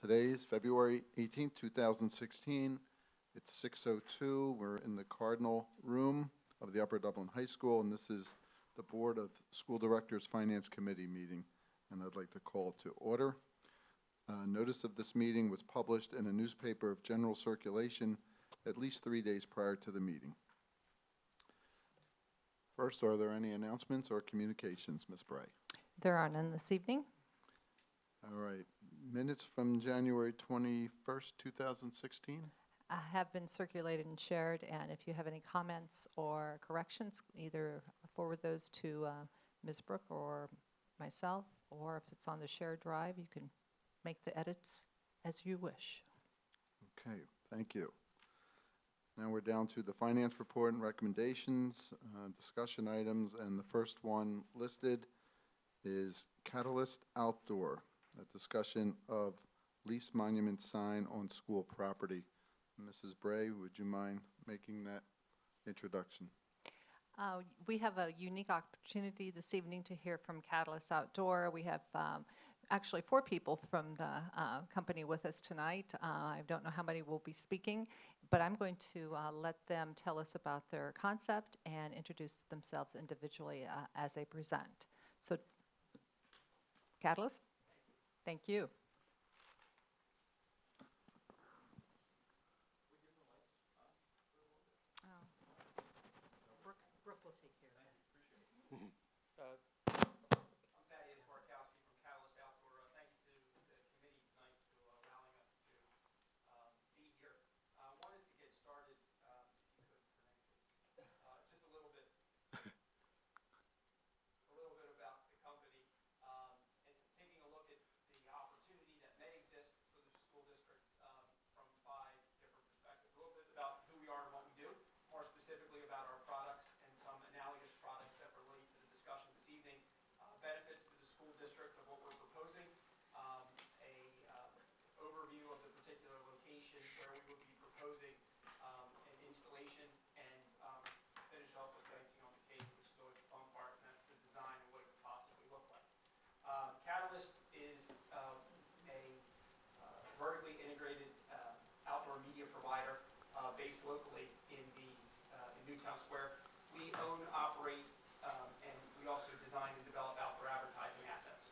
Today is February 18th, 2016. It's 6:02. We're in the Cardinal Room of the Upper Dublin High School, and this is the Board of School Directors Finance Committee meeting, and I'd like to call to order. Notice of this meeting was published in a newspaper of general circulation at least 3 days prior to the meeting. First, are there any announcements or communications, Ms. Bray? There are none this evening. All right. Minutes from January 21st, 2016? Have been circulated and shared, and if you have any comments or corrections, either forward those to Ms. Brooke or myself, or if it's on the shared drive, you can make the edits as you wish. Okay, thank you. Now we're down to the finance report and recommendations, discussion items, and the first one listed is Catalyst Outdoor, a discussion of lease monument sign on school property. Mrs. Bray, would you mind making that introduction? We have a unique opportunity this evening to hear from Catalyst Outdoor. We have actually 4 people from the company with us tonight. I don't know how many will be speaking, but I'm going to let them tell us about their concept and introduce themselves individually as they present. So, Catalyst, thank you. Brooke will take care of that. I'm Thaddeus Barkowski from Catalyst Outdoor. Thank you to the committee tonight for allowing us to be here. I wanted to get started, if you could, just a little bit about the company and taking a look at the opportunity that may exist for the school district from 5 different perspectives. A little bit about who we are and what we do, more specifically about our products and some analogous products that relate to the discussion this evening. Benefits to the school district of what we're proposing, overview of the particular location where we would be proposing an installation, and finish off with the icing on the cake, which is always the fun part, and that's the design and what it would possibly look like. Catalyst is a vertically integrated outdoor media provider based locally in Newtown Square. We own, operate, and we also design and develop outdoor advertising assets.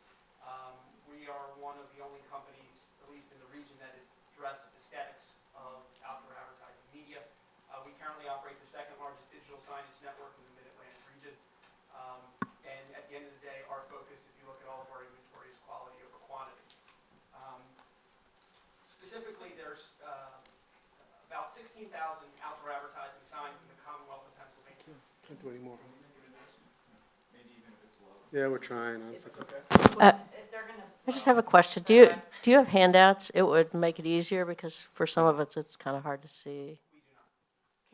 We are one of the only companies, at least in the region, that address aesthetics of outdoor advertising media. We currently operate the 2nd largest digital signage network in the Mid-Atlantic region. And at the end of the day, our focus, if you look at all of our inventory, is quality over quantity. Specifically, there's about 16,000 outdoor advertising signs in the Commonwealth of Pennsylvania. Can't do any more. Maybe even if it's low. Yeah, we're trying. I just have a question. Do you have handouts? It would make it easier because for some of us it's kind of hard to see.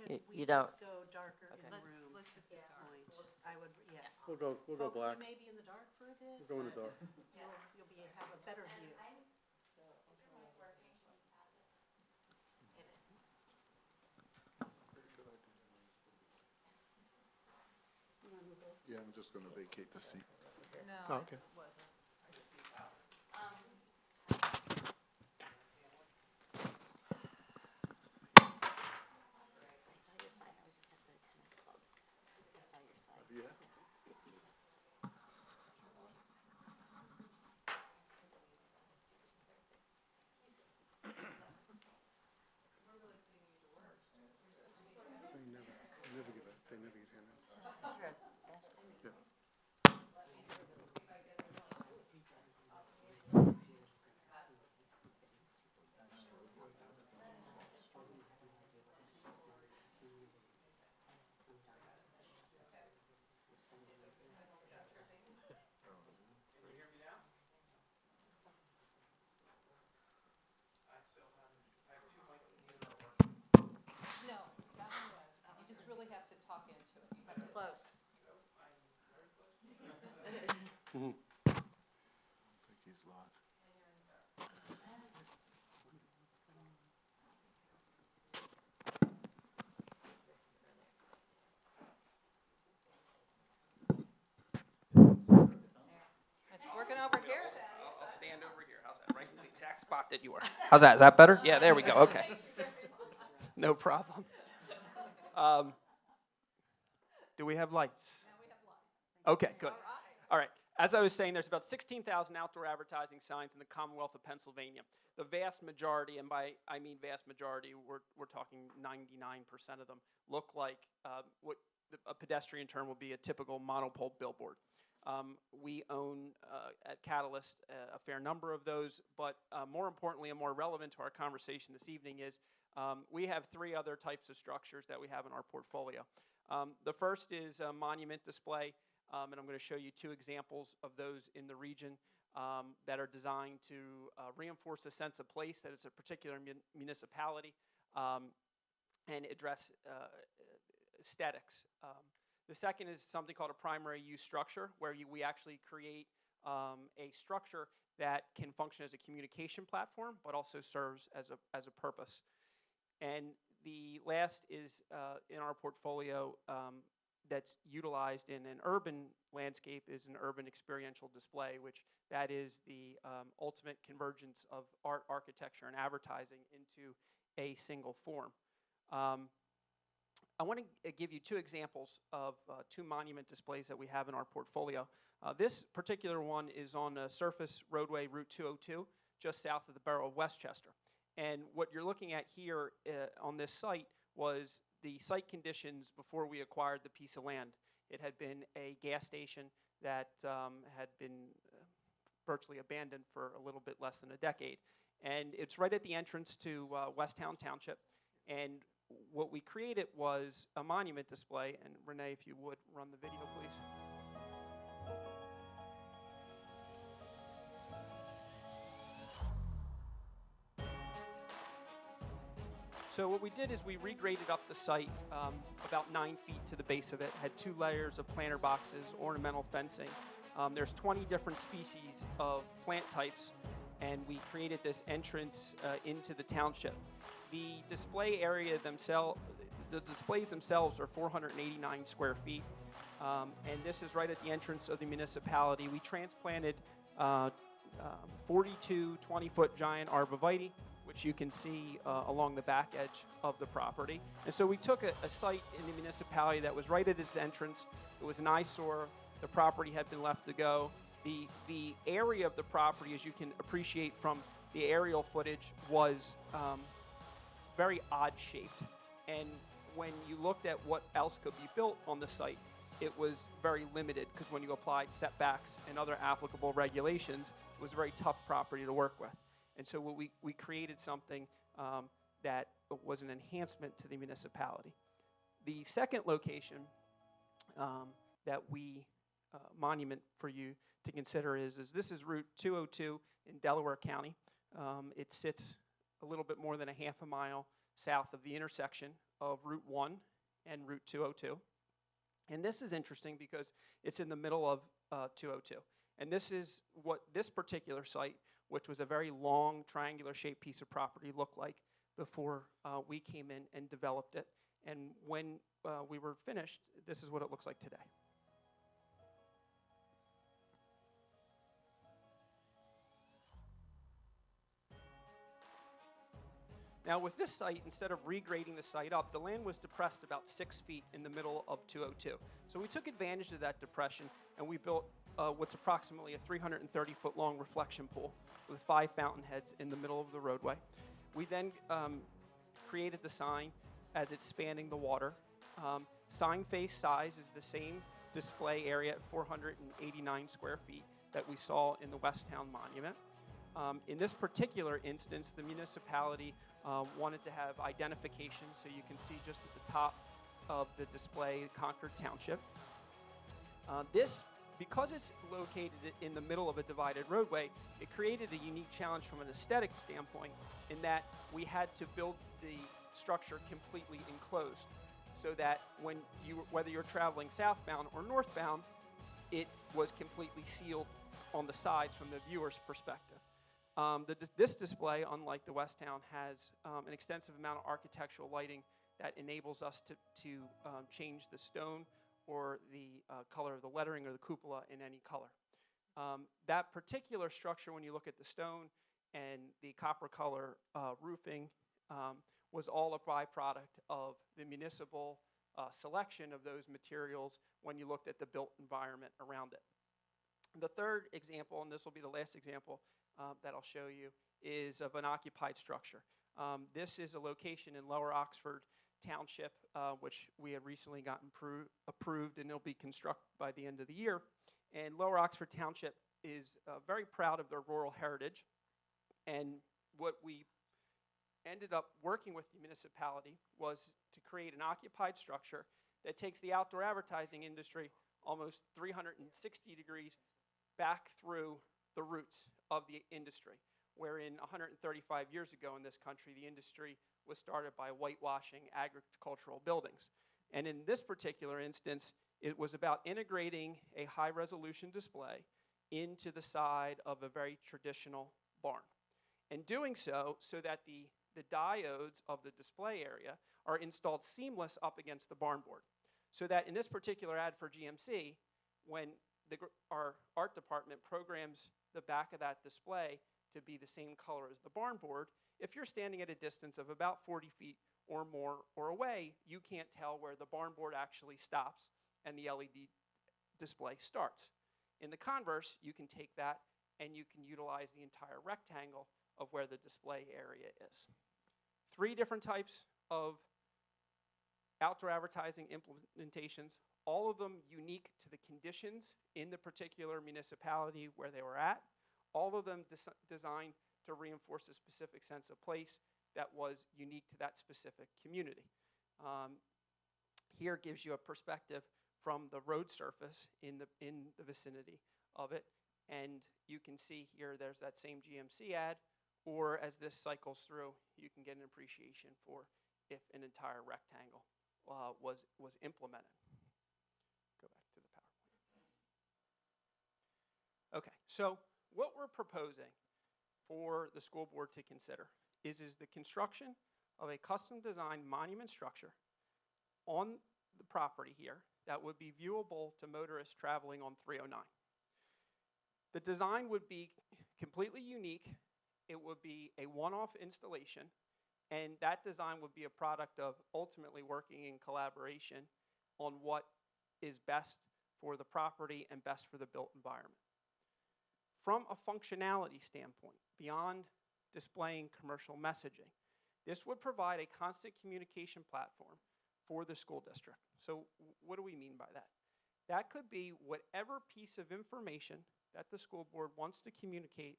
Can You we don't. just go darker in the room Let's just at this point? I would, yes. We'll go Folks, black. you may be in the dark for a bit. We'll go in the dark. You'll have a better view. Yeah, I'm just going to vacate the seat. No, Oh, okay. it wasn't. Yeah. They never get handouts. Yeah. Can you hear me now? I still haven't. I have 2 mics in here that are working. No, that one was. You just really have to talk into it. You have to Close. I'm very close. I think he's live. It's working over here. I'll stand over here. How's that? Right in the exact spot that you are. How's that? Is that better? Yeah, there we go. Okay. No problem. Do we have lights? Now we have lights. Okay, good. All right. As I was saying, there's about 16,000 outdoor advertising signs in the Commonwealth of Pennsylvania. The vast majority, and I mean vast majority, we're talking 99% of them, look like what a pedestrian term would be a typical monopole billboard. We own at Catalyst a fair number of those, but more importantly and more relevant to our conversation this evening is we have three other types of structures that we have in our portfolio. The first is a monument display, and I'm going to show you two examples of those in the region that are designed to reinforce a sense of place that it's a particular municipality and address aesthetics. The second is something called a primary use structure, where we actually create a structure that can function as a communication platform, but also serves as a purpose. And the last is in our portfolio that's utilized in an urban landscape is an urban experiential display, which that is the ultimate convergence of art, architecture, and advertising into a single form. I want to give you two examples of two monument displays that we have in our portfolio. This particular one is on a surface roadway, Route 202, just south of the borough of Westchester. And what you're looking at here on this site was the site conditions before we acquired the piece of land. It had been a gas station that had been virtually abandoned for a little bit less than a decade. And it's right at the entrance to Westtown Township. And what we created was a monument display. And Renee, if you would, run the video, please. So what we did is we regraded up the site about 9 feet to the base of it, had 2 layers of planter boxes, ornamental fencing. There's 20 different species of plant types, and we created this entrance into the township. The display area themselves, the displays themselves are 489 square feet, and this is right at the entrance of the municipality. We transplanted 42 20-foot giant arborvitae, which you can see along the back edge of the property. And so we took a site in the municipality that was right at its entrance. It was an eyesore. The property had been left to go. The area of the property, as you can appreciate from the aerial footage, was very odd shaped. And when you looked at what else could be built on the site, it was very limited, because when you applied setbacks and other applicable regulations, it was a very tough property to work with. And so we created something that was an enhancement to the municipality. The second location that we monument for you to consider is this is Route 202 in Delaware County. It sits a little bit more than a half a mile south of the intersection of Route 1 and Route 202. And this is interesting because it's in the middle of 202. And this is what this particular site, which was a very long triangular shaped piece of property, looked like before we came in and developed it. And when we were finished, this is what it looks like today. Now with this site, instead of regrading the site up, the land was depressed about 6 feet in the middle of 202. So we took advantage of that depression, and we built what's approximately a 330-foot long reflection pool with 5 fountain heads in the middle of the roadway. We then created the sign as it's spanning the water. Sign face size is the same display area at 489 square feet that we saw in the Westtown Monument. In this particular instance, the municipality wanted to have identification, so you can see just at the top of the display Concord Township. Because it's located in the middle of a divided roadway, it created a unique challenge from an aesthetic standpoint in that we had to build the structure completely enclosed, so that whether you're traveling southbound or northbound, it was completely sealed on the sides from the viewer's perspective. This display, unlike the Westtown, has an extensive amount of architectural lighting that enables us to change the stone or the color of the lettering or the cupola in any color. That particular structure, when you look at the stone and the copper color roofing, was all a byproduct of the municipal selection of those materials when you looked at the built environment around it. The third example, and this will be the last example that I'll show you, is of an occupied structure. This is a location in Lower Oxford Township, which we have recently gotten approved, and it'll be constructed by the end of the year. And Lower Oxford Township is very proud of their rural heritage. And what we ended up working with the municipality was to create an occupied structure that takes the outdoor advertising industry almost 360 degrees back through the roots of the industry, wherein 135 years ago in this country, the industry was started by whitewashing agricultural buildings. And in this particular instance, it was about integrating a high-resolution display into the side of a very traditional barn. And doing so that the diodes of the display area are installed seamless up against the barn board. So that in this particular ad for GMC, when our art department programs the back of that display to be the same color as the barn board, if you're standing at a distance of about 40 feet or more or away, you can't tell where the barn board actually stops and the LED display starts. In the converse, you can take that and you can utilize the entire rectangle of where the display area is. 3 different types of outdoor advertising implementations, all of them unique to the conditions in the particular municipality where they were at, all of them designed to reinforce a specific sense of place that was unique to that specific community. Here gives you a perspective from the road surface in the vicinity of it, and you can see here there's that same GMC ad, or as this cycles through, you can get an appreciation for if an entire rectangle was implemented. Go back to the PowerPoint. Okay, so what we're proposing for the school board to consider is the construction of a custom designed monument structure on the property here that would be viewable to motorists traveling on 309. The design would be completely unique. It would be a one-off installation, and that design would be a product of ultimately working in collaboration on what is best for the property and best for the built environment. From a functionality standpoint, beyond displaying commercial messaging, this would provide a constant communication platform for the school district. So what do we mean by that? That could be whatever piece of information that the school board wants to communicate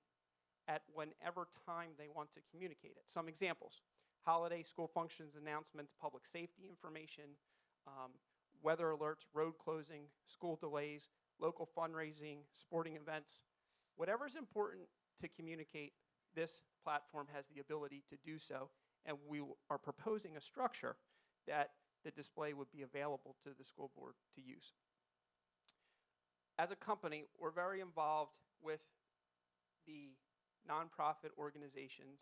at whenever time they want to communicate it. Some examples: holiday, school functions, announcements, public safety information, weather alerts, road closing, school delays, local fundraising, sporting events. Whatever is important to communicate, this platform has the ability to do so, and we are proposing a structure that the display would be available to the school board to use. As a company, we're very involved with the nonprofit organizations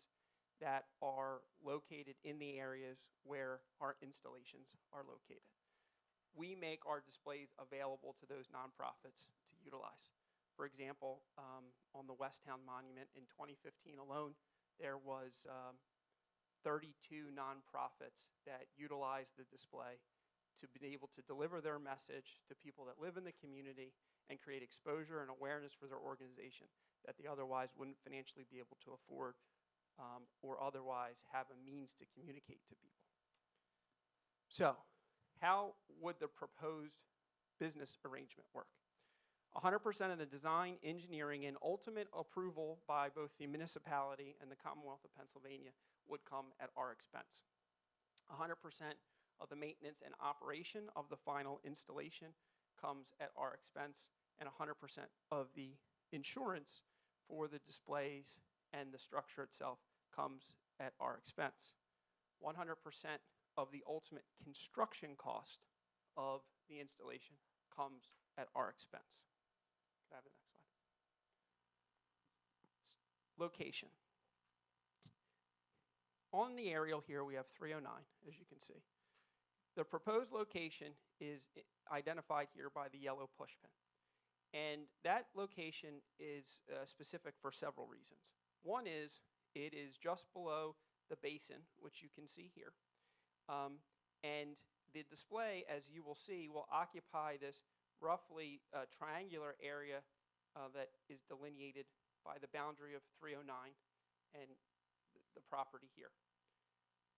that are located in the areas where our installations are located. We make our displays available to those nonprofits to utilize. For example, on the Westtown Monument in 2015 alone, there was 32 nonprofits that utilized the display to be able to deliver their message to people that live in the community and create exposure and awareness for their organization that they otherwise wouldn't financially be able to afford or otherwise have a means to communicate to people. So, how would the proposed business arrangement work? 100% of the design, engineering, and ultimate approval by both the municipality and the Commonwealth of Pennsylvania would come at our expense. 100% of the maintenance and operation of the final installation comes at our expense, and 100% of the insurance for the displays and the structure itself comes at our expense. 100% of the ultimate construction cost of the installation comes at our expense. Could I have the next slide? Location. On the aerial here, we have 309, as you can see. The proposed location is identified here by the yellow push pin. And that location is specific for several reasons. One is it is just below the basin, which you can see here. And the display, as you will see, will occupy this roughly triangular area that is delineated by the boundary of 309 and the property here.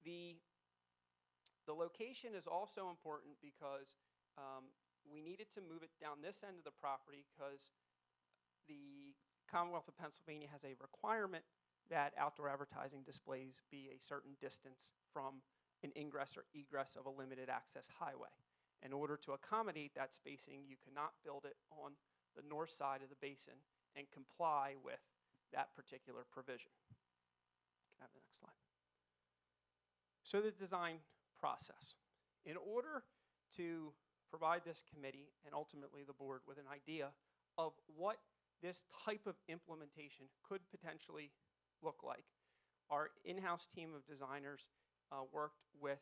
The location is also important because we needed to move it down this end of the property because the Commonwealth of Pennsylvania has a requirement that outdoor advertising displays be a certain distance from an ingress or egress of a limited access highway. In order to accommodate that spacing, you cannot build it on the north side of the basin and comply with that particular provision. Can I have the next slide? So the design process. In order to provide this committee and ultimately the board with an idea of what this type of implementation could potentially look like, our in-house team of designers worked with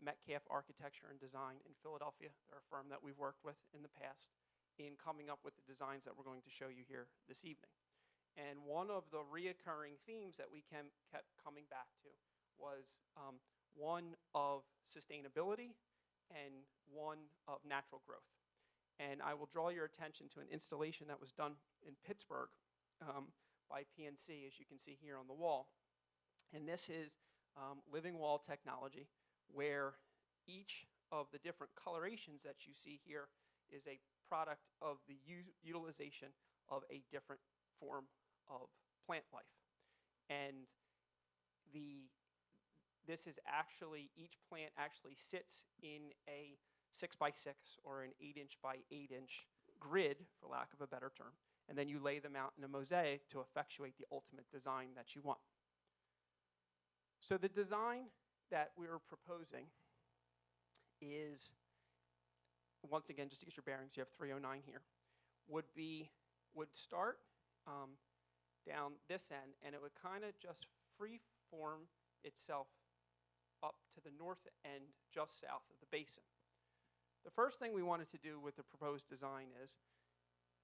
Metcalf Architecture and Design in Philadelphia. They're a firm that we've worked with in the past in coming up with the designs that we're going to show you here this evening. And one of the reoccurring themes that we kept coming back to was one of sustainability and one of natural growth. And I will draw your attention to an installation that was done in Pittsburgh by PNC, as you can see here on the wall. And this is living wall technology, where each of the different colorations that you see here is a product of the utilization of a different form of plant life. And this is actually, each plant actually sits in a 6x6 or an 8-inch by 8-inch grid, for lack of a better term, and then you lay them out in a mosaic to effectuate the ultimate design that you want. So the design that we are proposing is, once again, just to get your bearings, you have 309 here, would start down this end, and it would kind of just free form itself up to the north end, just south of the basin. The first thing we wanted to do with the proposed design is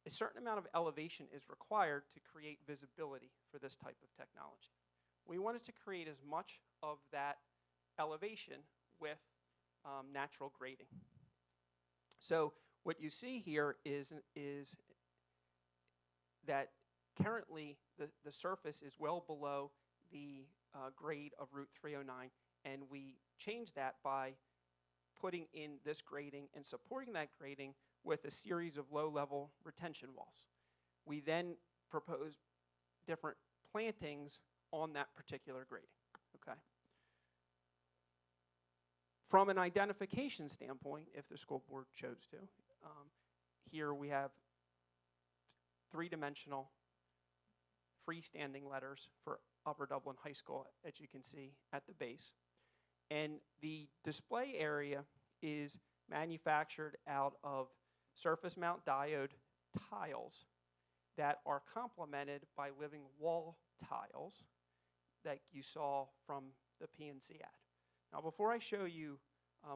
a certain amount of elevation is required to create visibility for this type of technology. We wanted to create as much of that elevation with natural grading. So what you see here is that currently the surface is well below the grade of Route 309, and we changed that by putting in this grading and supporting that grading with a series of low-level retention walls. We then proposed different plantings on that particular grading, okay? From an identification standpoint, if the school board chose to, here we have three-dimensional freestanding letters for Upper Dublin High School, as you can see at the base. And the display area is manufactured out of surface mount diode tiles that are complemented by living wall tiles that you saw from the PNC ad. Now, before I show you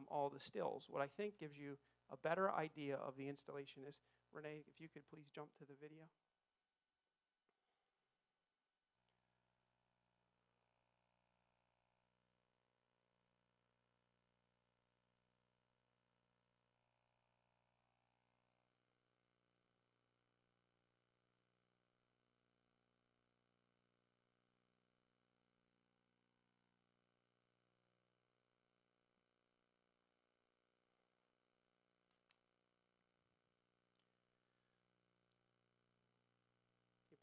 all the stills, what I think gives you a better idea of the installation is, Renee, if you could please jump to the video.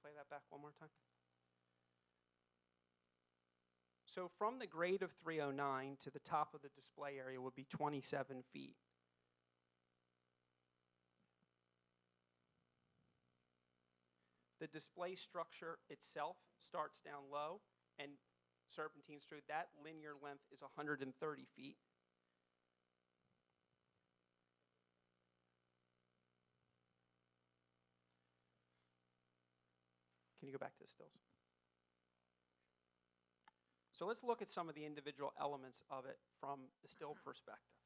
Play that back one more time. So from the grade of 309 to the top of the display area would be 27 feet. The display structure itself starts down low and serpentines through. That linear length is 130 feet. Can you go back to the stills? So let's look at some of the individual elements of it from the still perspective.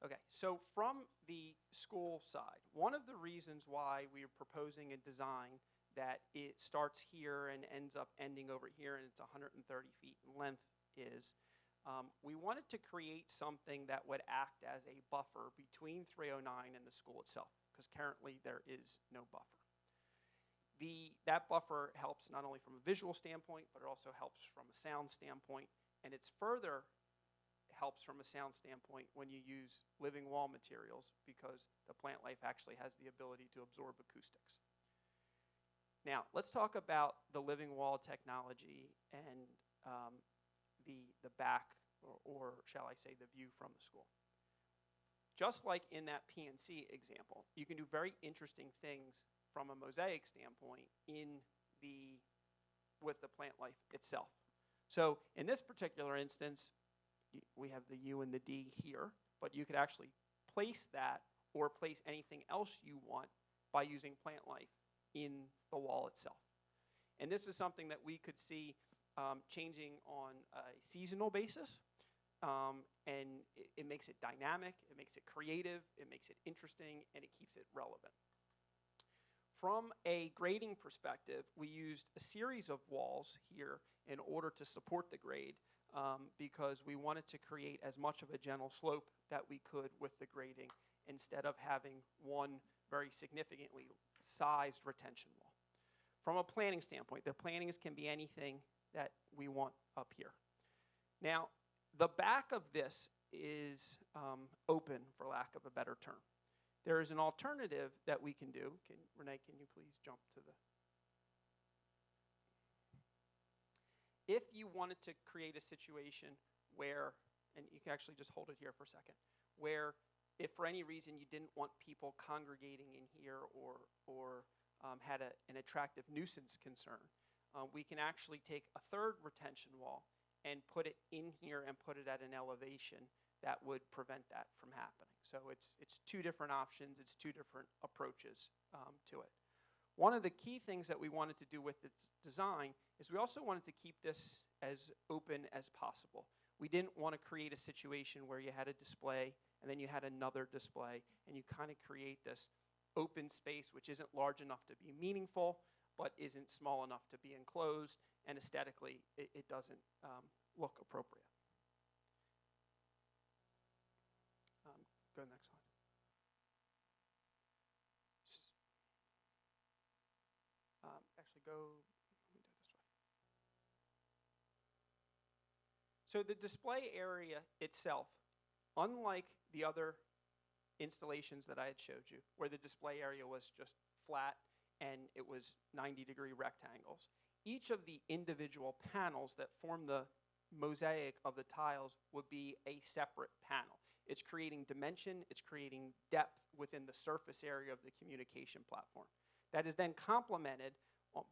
Okay, so from the school side, one of the reasons why we are proposing a design that it starts here and ends up ending over here and it's 130 feet in length is we wanted to create something that would act as a buffer between 309 and the school itself, because currently there is no buffer. That buffer helps not only from a visual standpoint, but it also helps from a sound standpoint, and it's further helps from a sound standpoint when you use living wall materials, because the plant life actually has the ability to absorb acoustics. Now, let's talk about the living wall technology and the back, or shall I say the view from the school. Just like in that PNC example, you can do very interesting things from a mosaic standpoint with the plant life itself. So in this particular instance, we have the U and the D here, but you could actually place that or place anything else you want by using plant life in the wall itself. And this is something that we could see changing on a seasonal basis, and it makes it dynamic, it makes it creative, it makes it interesting, and it keeps it relevant. From a grading perspective, we used a series of walls here in order to support the grade, because we wanted to create as much of a gentle slope that we could with the grading instead of having one very significantly sized retention wall. From a planning standpoint, the plantings can be anything that we want up here. Now, the back of this is open, for lack of a better term. There is an alternative that we can do. Renee, can you please jump to the... If you wanted to create a situation where, and you can actually just hold it here for a second, where if for any reason you didn't want people congregating in here or had an attractive nuisance concern, we can actually take a third retention wall and put it in here and put it at an elevation that would prevent that from happening. So it's two different options, it's two different approaches to it. One of the key things that we wanted to do with this design is we also wanted to keep this as open as possible. We didn't want to create a situation where you had a display and then you had another display, and you kind of create this open space which isn't large enough to be meaningful, but isn't small enough to be enclosed, and aesthetically it doesn't look appropriate. Go to the next slide. Actually, let me do it this way. So the display area itself, unlike the other installations that I had showed you, where the display area was just flat and it was 90-degree rectangles, each of the individual panels that form the mosaic of the tiles would be a separate panel. It's creating dimension, it's creating depth within the surface area of the communication platform. That is then complemented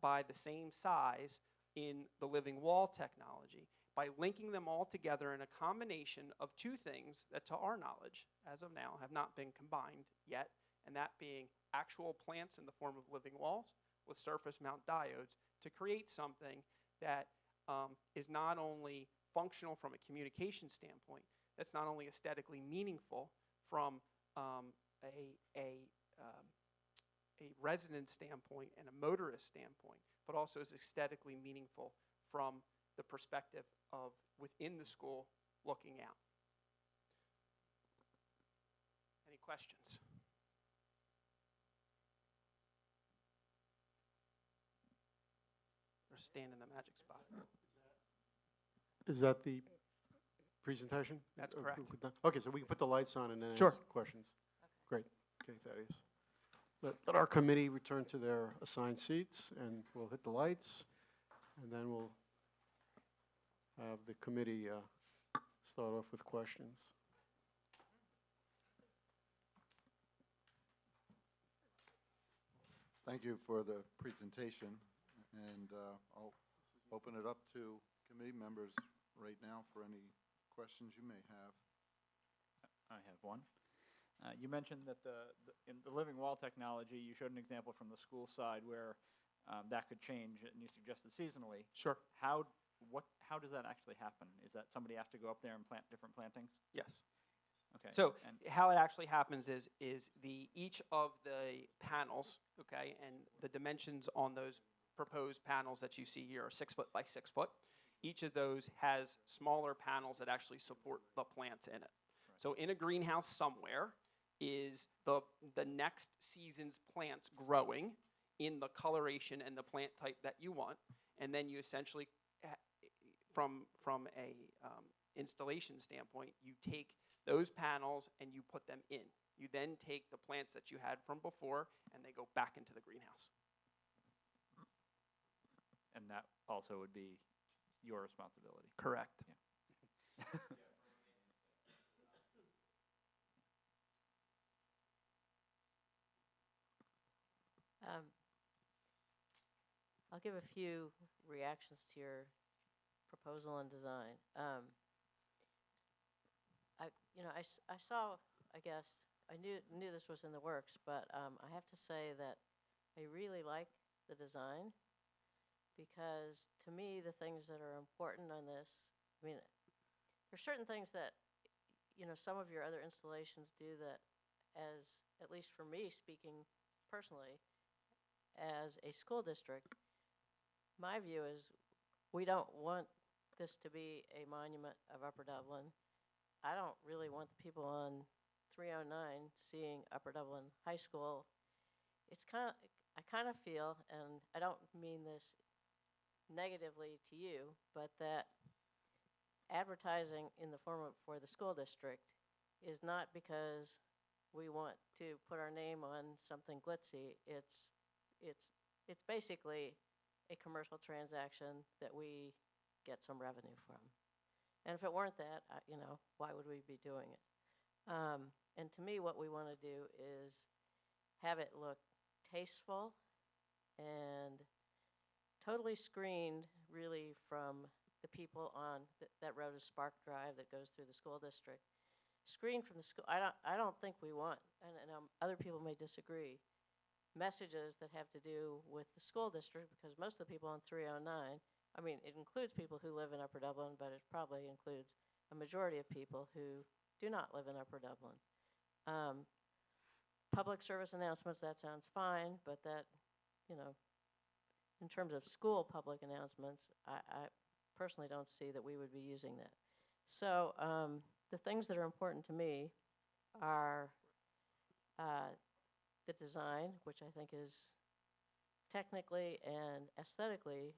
by the same size in the living wall technology by linking them all together in a combination of two things that, to our knowledge, as of now, have not been combined yet, and that being actual plants in the form of living walls with surface mount diodes to create something that is not only functional from a communication standpoint, that's not only aesthetically meaningful from a resident standpoint and a motorist standpoint, but also is aesthetically meaningful from the perspective of within the school looking out. Any questions? Or stand in the magic spot. Is that the presentation? That's Or- correct. Okay, so we can put the lights on and then Sure. ask questions. Great. Okay, Thaddeus. Let our committee return to their assigned seats, and we'll hit the lights, and then we'll have the committee start off with questions. Thank you for the presentation, and I'll open it up to committee members right now for any questions you may have. I have one. You mentioned that in the living wall technology, you showed an example from the school side where that could change, and you suggested seasonally. Sure. How does that actually happen? Is that somebody has to go up there and plant different plantings? Yes. Okay. So and how it actually happens is each of the panels, okay, and the dimensions on those proposed panels that you see here are 6 foot by 6 foot. Each of those has smaller panels that actually support the plants in it. So in a greenhouse somewhere is the next season's plants growing in the coloration and the plant type that you want, and then you essentially, from a installation standpoint, you take those panels and you put them in. You then take the plants that you had from before and they go back into the greenhouse. and that also would be your responsibility. Correct. Um, I'll give a few reactions to your proposal and design. I saw, I guess, I knew this was in the works, but I have to say that I really like the design because to me, the things that are important on this, I mean, there's certain things that, some of your other installations do that as, at least for me, speaking personally, as a school district, my view is we don't want this to be a monument of Upper Dublin. I don't really want the people on 309 seeing Upper Dublin High School. I kind of feel, and I don't mean this negatively to you, but that advertising in the form of for the school district is not because we want to put our name on something glitzy. It's basically a commercial transaction that we get some revenue from. And if it weren't that, why would we be doing it? And to me, what we want to do is have it look tasteful and totally screened really from the people on that road is Spark Drive that goes through the school district. Screened from the school, I don't think we want, and other people may disagree, messages that have to do with the school district, because most of the people on 309, I mean, it includes people who live in Upper Dublin, but it probably includes a majority of people who do not live in Upper Dublin. Public service announcements, that sounds fine, but that, in terms of school public announcements, I personally don't see that we would be using that. So the things that are important to me are the design, which I think is technically and aesthetically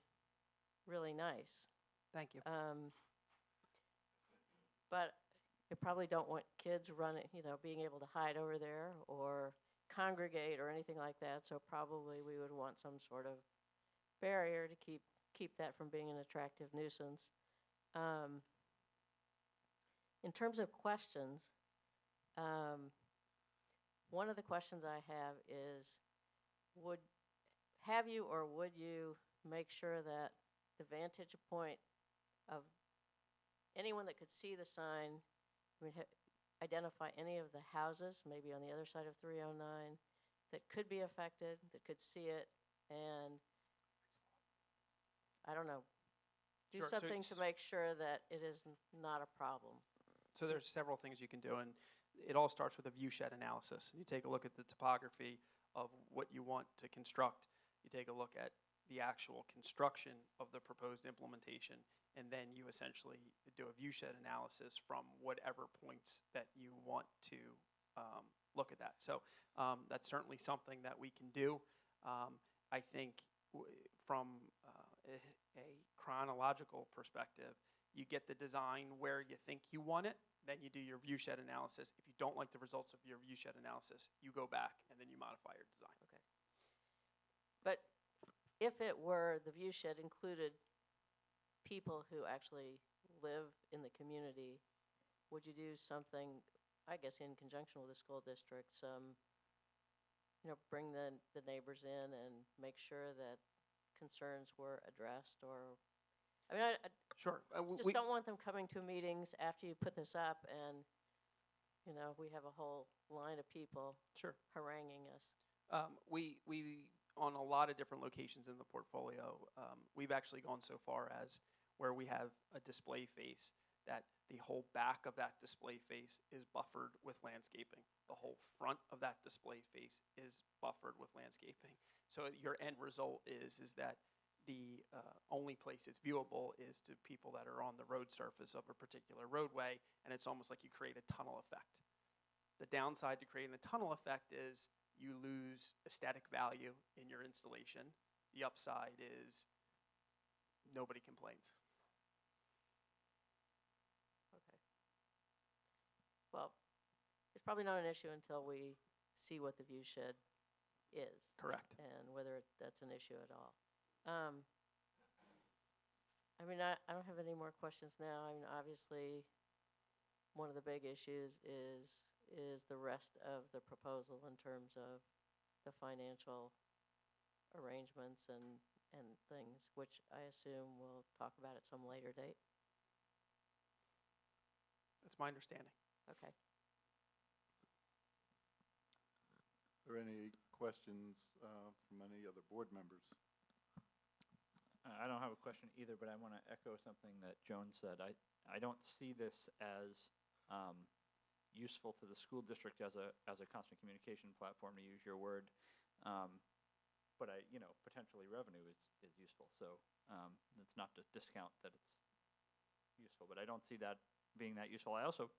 really nice. Thank you. But you probably don't want kids running, being able to hide over there or congregate or anything like that. So probably we would want some sort of barrier to keep that from being an attractive nuisance. In terms of questions, one of the questions I have is, would you make sure that the vantage point of anyone that could see the sign, identify any of the houses, maybe on the other side of 309, that could be affected, that could see it, and I don't know, do Sure, so something to it's- make sure that it is not a problem. So there's several things you can do, and it all starts with a view shed analysis. You take a look at the topography of what you want to construct. You take a look at the actual construction of the proposed implementation, and then you essentially do a view shed analysis from whatever points that you want to look at that. So that's certainly something that we can do. I think from a chronological perspective, you get the design where you think you want it, then you do your view shed analysis. If you don't like the results of your view shed analysis, you go back and then you modify your design. Okay. But if it were, the view shed included people who actually live in the community, would you do something, I guess, in conjunction with the school district, bring the neighbors in and make sure that concerns were addressed? Or, I Sure. just don't want them coming to meetings after you put this up and, we have a whole line of people Sure. haranguing us. We on a lot of different locations in the portfolio, we've actually gone so far as where we have a display face that the whole back of that display face is buffered with landscaping. The whole front of that display face is buffered with landscaping. So your end result is that the only place it's viewable is to people that are on the road surface of a particular roadway, and it's almost like you create a tunnel effect. The downside to creating the tunnel effect is you lose aesthetic value in your installation. The upside is nobody complains. Okay. Well, it's probably not an issue until we see what the view shed is Correct. and whether that's an issue at all. I mean, I don't have any more questions now. I mean, obviously, one of the big issues is the rest of the proposal in terms of the financial arrangements and things, which I assume we'll talk about at some later date. That's my understanding. Okay. Are there any questions from any other board members? I don't have a question either, but I want to echo something that Joan said. I don't see this as useful to the school district as a constant communication platform, to use your word. But potentially revenue is useful. So it's not to discount that it's useful, but I don't see that being that useful. I also,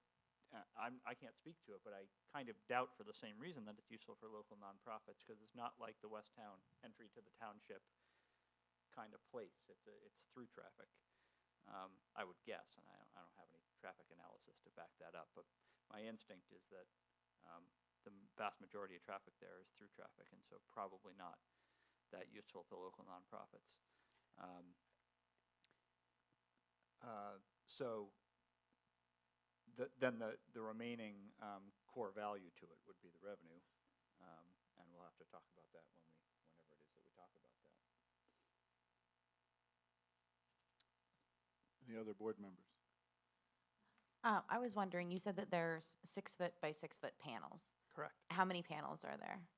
I can't speak to it, but I kind of doubt for the same reason that it's useful for local nonprofits, because it's not like the West Town entry to the township kind of place. It's through traffic, I would guess, and I don't have any traffic analysis to back that up, but my instinct is that the vast majority of traffic there is through traffic, and so probably not that useful to local nonprofits. So then the remaining core value to it would be the revenue, and we'll have to talk about that whenever it is that we talk about that. Any other board members? I was wondering, you said that there's 6 foot by 6 foot panels. Correct. How many panels are there?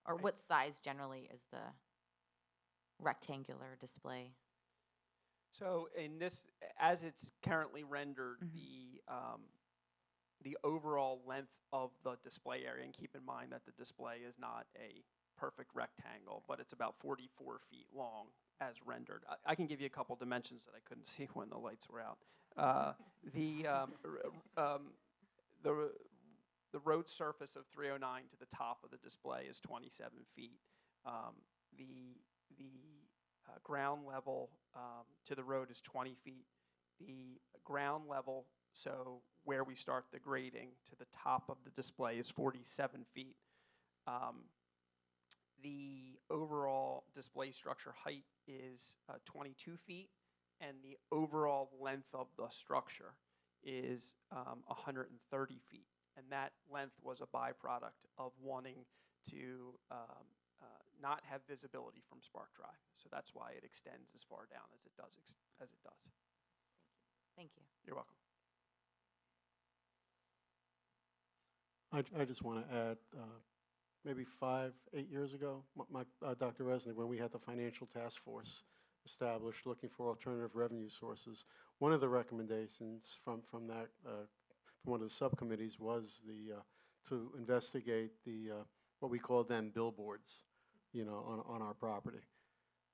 Or I- what size generally is the rectangular display? So in this, as it's currently rendered, the overall length of the display area, and keep in mind that the display is not a perfect rectangle, but it's about 44 feet long as rendered. I can give you a couple dimensions that I couldn't see when the lights were out. The road surface of 309 to the top of the display is 27 feet. The ground level to the road is 20 feet. The ground level, so where we start the grading, to the top of the display is 47 feet. The overall display structure height is 22 feet, and the overall length of the structure is 130 feet. And that length was a byproduct of wanting to not have visibility from Spark Drive. So that's why it extends as far down as it does. Thank you. You're welcome. I just want to add, maybe 5, 8 years ago, Dr. Resnick, when we had the financial task force established looking for alternative revenue sources, one of the recommendations from that from one of the subcommittees was to investigate what we called then billboards, on our property.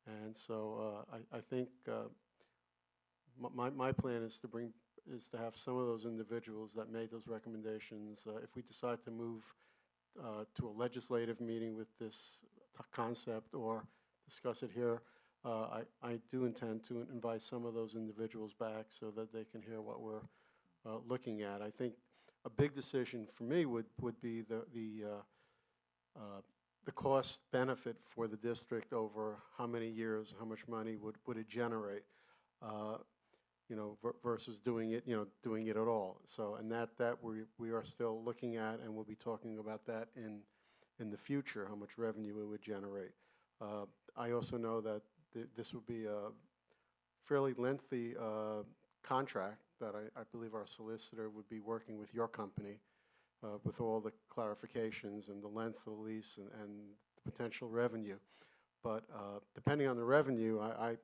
And so I think my plan is to have some of those individuals that made those recommendations, if we decide to move to a legislative meeting with this concept or discuss it here, I do intend to invite some of those individuals back so that they can hear what we're looking at. I think a big decision for me would be the cost benefit for the district over how many years, how much money would it generate, versus doing it at all. So, and that we are still looking at, and we'll be talking about that in the future, how much revenue it would generate. I also know that this would be a fairly lengthy contract that I believe our solicitor would be working with your company with all the clarifications and the length of the lease and the potential revenue. But depending on the revenue, I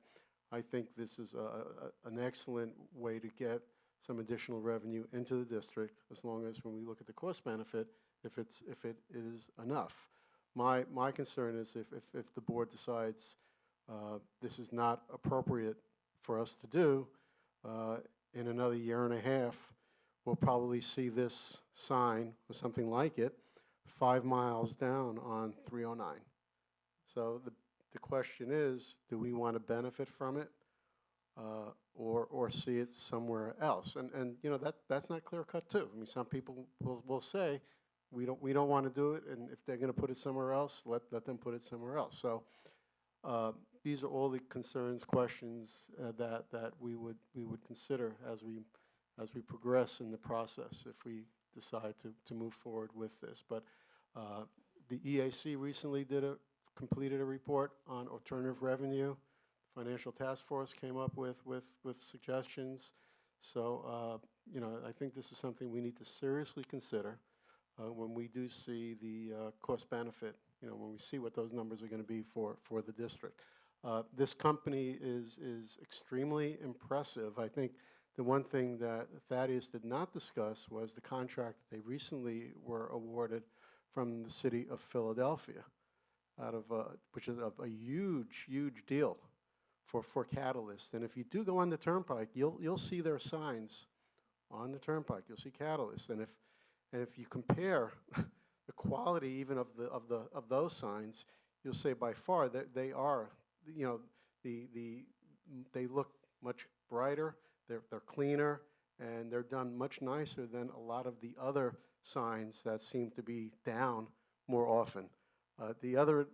think this is an excellent way to get some additional revenue into the district, as long as when we look at the cost benefit, if it is enough. My concern is if the board decides this is not appropriate for us to do, in another year and a half, we'll probably see this sign or something like it 5 miles down on 309. So the question is, do we want to benefit from it or see it somewhere else? And you know, that's not clear cut too. I mean, some people will say, we don't want to do it, and if they're going to put it somewhere else, let them put it somewhere else. So these are all the concerns, questions that we would consider as we progress in the process if we decide to move forward with this. But the EAC recently completed a report on alternative revenue. Financial Task Force came up with suggestions. So you know, I think this is something we need to seriously consider when we do see the cost benefit, you know, when we see what those numbers are going to be for the district. This company is extremely impressive. I think the one thing that Thaddeus did not discuss was the contract that they recently were awarded from the city of Philadelphia, which is a huge deal for Catalyst. And if you do go on the Turnpike, you'll see their signs on the Turnpike. You'll see Catalyst, and if you compare the quality even of those signs, you'll say by far that they are, you know, they look much brighter, they're cleaner, and they're done much nicer than a lot of the other signs that seem to be down more often. The other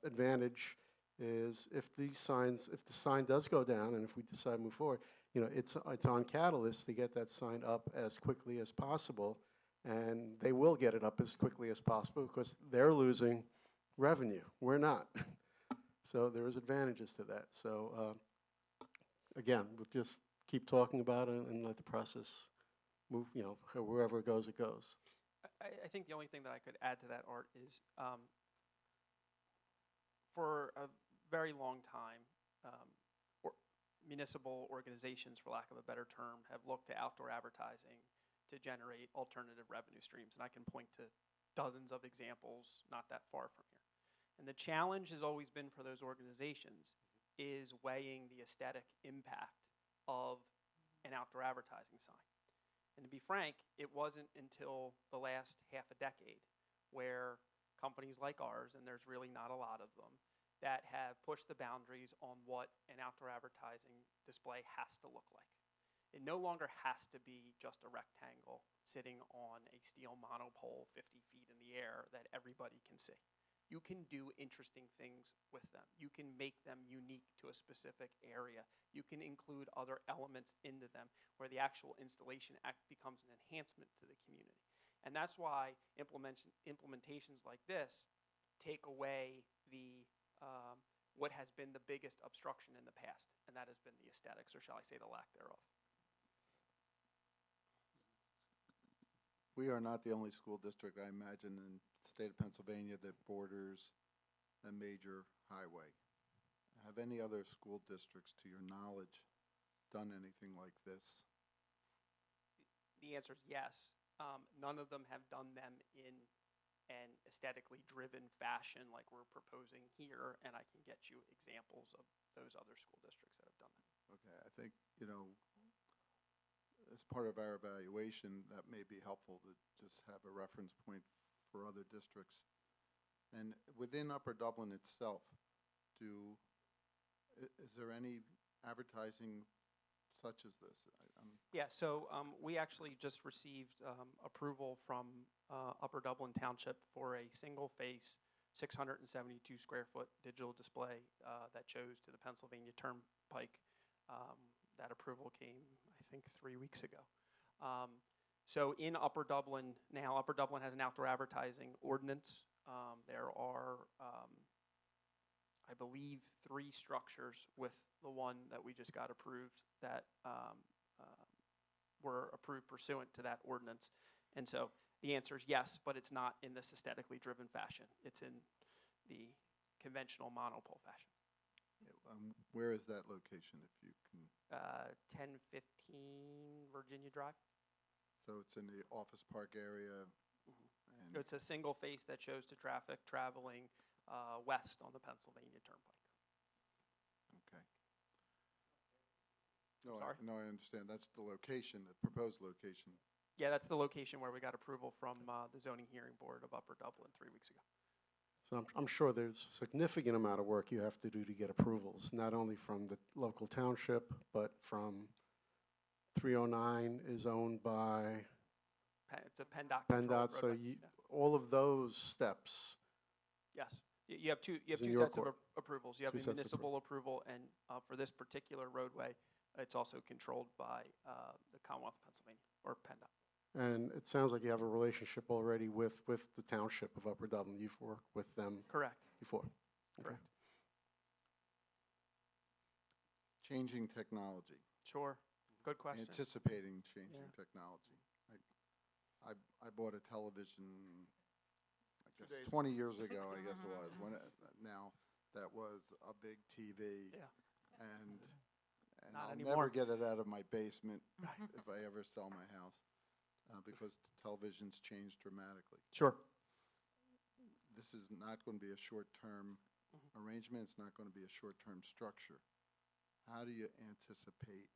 advantage is if the sign does go down, and if we decide to move forward, you know, it's on Catalyst to get that sign up as quickly as possible, and they will get it up as quickly as possible because they're losing revenue. We're not. So there is advantages to that. So again, we'll just keep talking about it and let the process move, you know, wherever it goes, it goes. I think the only thing that I could add to that, Art, is for a very long time, municipal organizations, for lack of a better term, have looked to outdoor advertising to generate alternative revenue streams. And I can point to dozens of examples not that far from here. And the challenge has always been for those organizations is weighing the aesthetic impact of an outdoor advertising sign. And to be frank, it wasn't until the last half a decade where companies like ours, and there's really not a lot of them, that have pushed the boundaries on what an outdoor advertising display has to look like. It no longer has to be just a rectangle sitting on a steel monopole 50 feet in the air that everybody can see. You can do interesting things with them. You can make them unique to a specific area. You can include other elements into them where the actual installation becomes an enhancement to the community. And that's why implementations like this take away the what has been the biggest obstruction in the past, and that has been the aesthetics, or shall I say the lack thereof. We are not the only school district, I imagine, in the state of Pennsylvania that borders a major highway. Have any other school districts, to your knowledge, done anything like this? The answer is yes. None of them have done them in an aesthetically driven fashion like we're proposing here, and I can get you examples of those other school districts that have done that. Okay, I think, you know, as part of our evaluation, that may be helpful to just have a reference point for other districts. And within Upper Dublin itself, is there any advertising such as this? Yeah, so we actually just received approval from Upper Dublin Township for a single-face, 672 square foot digital display that shows to the Pennsylvania Turnpike. That approval came, I think, 3 weeks ago. So in Upper Dublin now, Upper Dublin has an outdoor advertising ordinance. There are, I believe, 3 structures with the one that we just got approved that were approved pursuant to that ordinance. And so the answer is yes, but it's not in this aesthetically driven fashion. It's in the conventional monopole fashion. Where is that location, if you can 1015 Virginia Drive. So it's in the Office Park area, and So it's a single face that shows to traffic traveling west on the Pennsylvania Turnpike. okay. Sorry? No, I understand. That's the location, the proposed location. Yeah, that's the location where we got approval from the zoning hearing board of Upper Dublin 3 weeks ago. So I'm sure there's a significant amount of work you have to do to get approvals, not only from the local township, but from 309 is owned by It's a PennDOT controlled PennDOT, so roadway. Yeah. all of those steps. Yes. You have two It's in two your sets of court. approvals. You have Two the sets of municipal approval, and for this particular roadway, it's also controlled by the Commonwealth of Pennsylvania, or PennDOT. And it sounds like you have a relationship already with the township of Upper Dublin. You've worked with them Correct. before. Okay. Correct. Changing technology, Sure. Good question. anticipating changing Yeah. technology. I bought a television, I guess, days 20 years ago, I guess it was, now, that was a big TV. Yeah. And Not I'll anymore. never get it out of my basement if I ever sell my house, because television's changed dramatically. Sure. This is not going to be a short-term arrangement, it's not going to be a short-term structure. How do you anticipate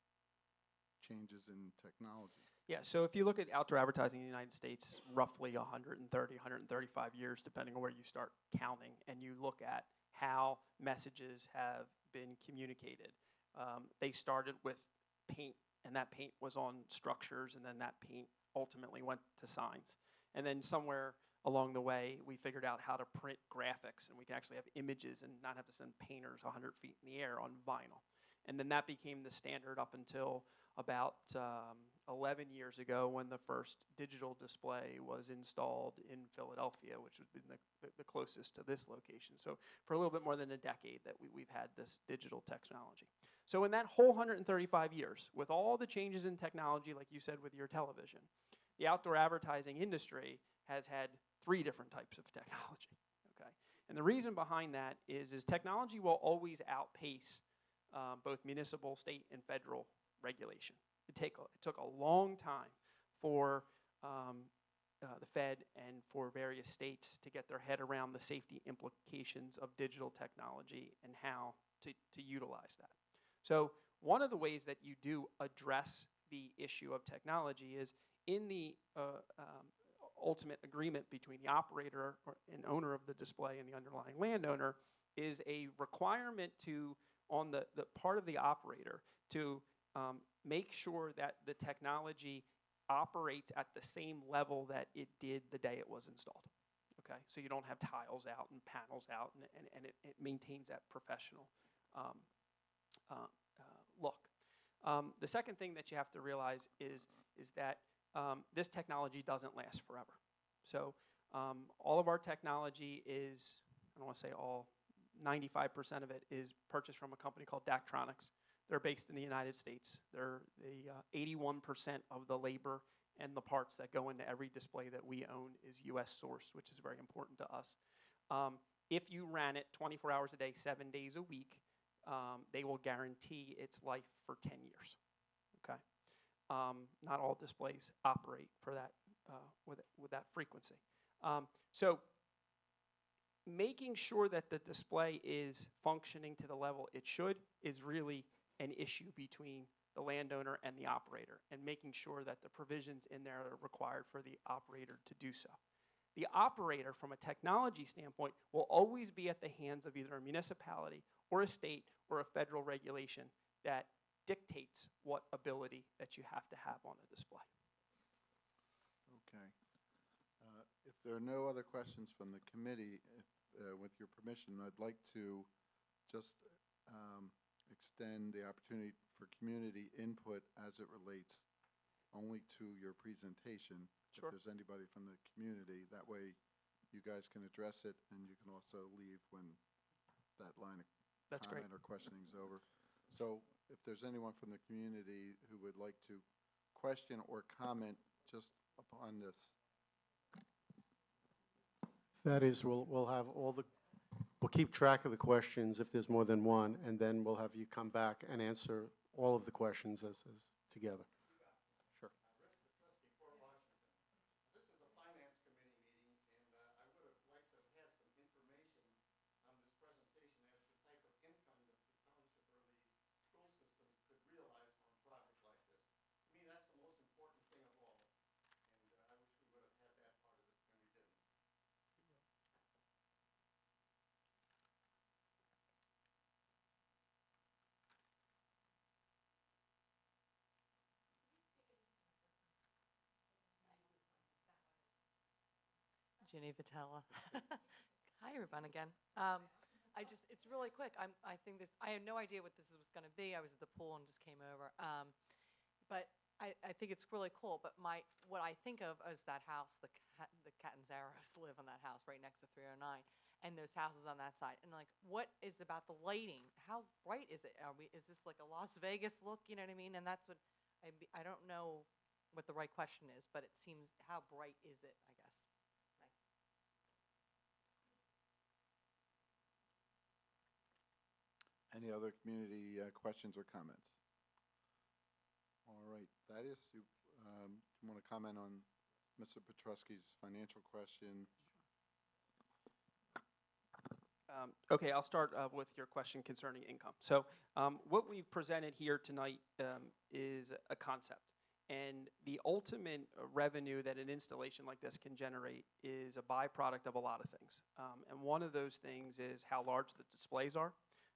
changes in technology? Yeah, so if you look at outdoor advertising in the United States, roughly 130, 135 years, depending on where you start counting, and you look at how messages have been communicated. They started with paint, and that paint was on structures, and then that paint ultimately went to signs. And then somewhere along the way, we figured out how to print graphics, and we can actually have images and not have to send painters 100 feet in the air on vinyl. And then that became the standard up until about 11 years ago, when the first digital display was installed in Philadelphia, which has been the closest to this location. So for a little bit more than a decade that we've had this digital technology. So in that whole 135 years, with all the changes in technology, like you said with your television, the outdoor advertising industry has had 3 different types of technology, okay? And the reason behind that is technology will always outpace both municipal, state, and federal regulation. It took a long time for the Fed and for various states to get their head around the safety implications of digital technology and how to utilize that. So one of the ways that you do address the issue of technology is in the ultimate agreement between the operator and owner of the display and the underlying landowner is a requirement on the part of the operator to make sure that the technology operates at the same level that it did the day it was installed. Okay, so you don't have tiles out and panels out, and it maintains that professional look. The second thing that you have to realize is that this technology doesn't last forever. So all of our technology is, I don't want to say all, 95% of it is purchased from a company called Daktronics. They're based in the United States. They're the 81% of the labor and the parts that go into every display that we own is U.S. sourced, which is very important to us. If you ran it 24 hours a day, 7 days a week, they will guarantee its life for 10 years. Okay, not all displays operate for that with that frequency. So making sure that the display is functioning to the level it should is really an issue between the landowner and the operator, and making sure that the provisions in there are required for the operator to do so. The operator, from a technology standpoint, will always be at the hands of either a municipality or a state or a federal regulation that dictates what ability that you have to have on a display. Okay. If there are no other questions from the committee, with your permission, I'd like to just extend the opportunity for community input as it relates only to your presentation. Sure. If there's anybody from the community, that way you guys can address it, and you can also leave when that line of That's great. comment or questioning is over. So if there's anyone from the community who would like to question or comment just upon this. That is, we'll have we'll keep track of the questions if there's more than one, and then we'll have you come back and answer all of the questions as together. Sure. This is a finance committee meeting, and I would have liked to have had some information on this presentation as to the type of income that the township or the school system could realize from a project like this. To me, that's the most important thing of all, and I wish we would have had that part of it, and we didn't. Ginny Vitella. Hi, everyone, again. It's really quick. I think this, I had no idea what this was going to be. I was at the pool and just came over. But I think it's really cool. But what I think of is that house, the Catanzaros live on that house right next to 309, and those houses on that side. And like, what is about the lighting? How bright is it? Is this like a Las Vegas look? You know what I mean? And that's what, I don't know what the right question is, but it seems, how bright is it, I guess? Any other community questions or comments? All right, Thaddeus, you want to comment on Mr. Petrusky's financial question? Okay, I'll start with your question concerning income. So what we've presented here tonight is a concept. And the ultimate revenue that an installation like this can generate is a byproduct of a lot of things. And one of those things is how large the displays are.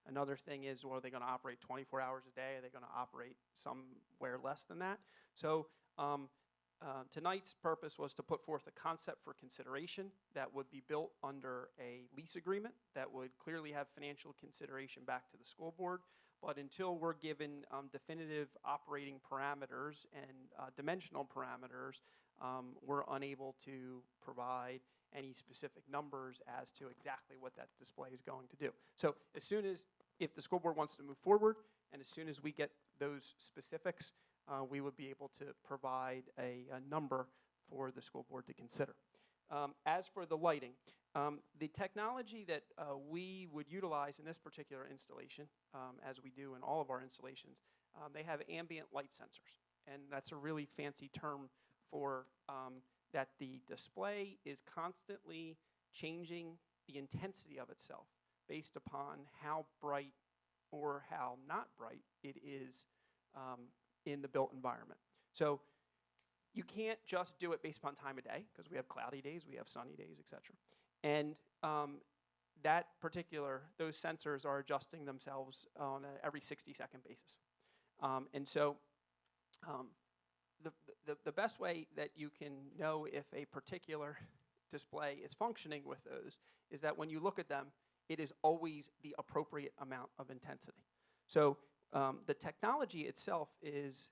Another thing is, well, are they going to operate 24 hours a day? Are they going to operate somewhere less than that? So tonight's purpose was to put forth a concept for consideration that would be built under a lease agreement that would clearly have financial consideration back to the school board. But until we're given definitive operating parameters and dimensional parameters, we're unable to provide any specific numbers as to exactly what that display is going to do. So as soon as, if the school board wants to move forward, and as soon as we get those specifics, we would be able to provide a number for the school board to consider. As for the lighting, the technology that we would utilize in this particular installation, as we do in all of our installations, they have ambient light sensors. And that's a really fancy term for that the display is constantly changing the intensity of itself based upon how bright or how not bright it is in the built environment. So you can't just do it based upon time of day, because we have cloudy days, we have sunny days, etc. And those sensors are adjusting themselves on a every 60-second basis. And so the best way that you can know if a particular display is functioning with those is that when you look at them, it is always the appropriate amount of intensity. So the technology itself is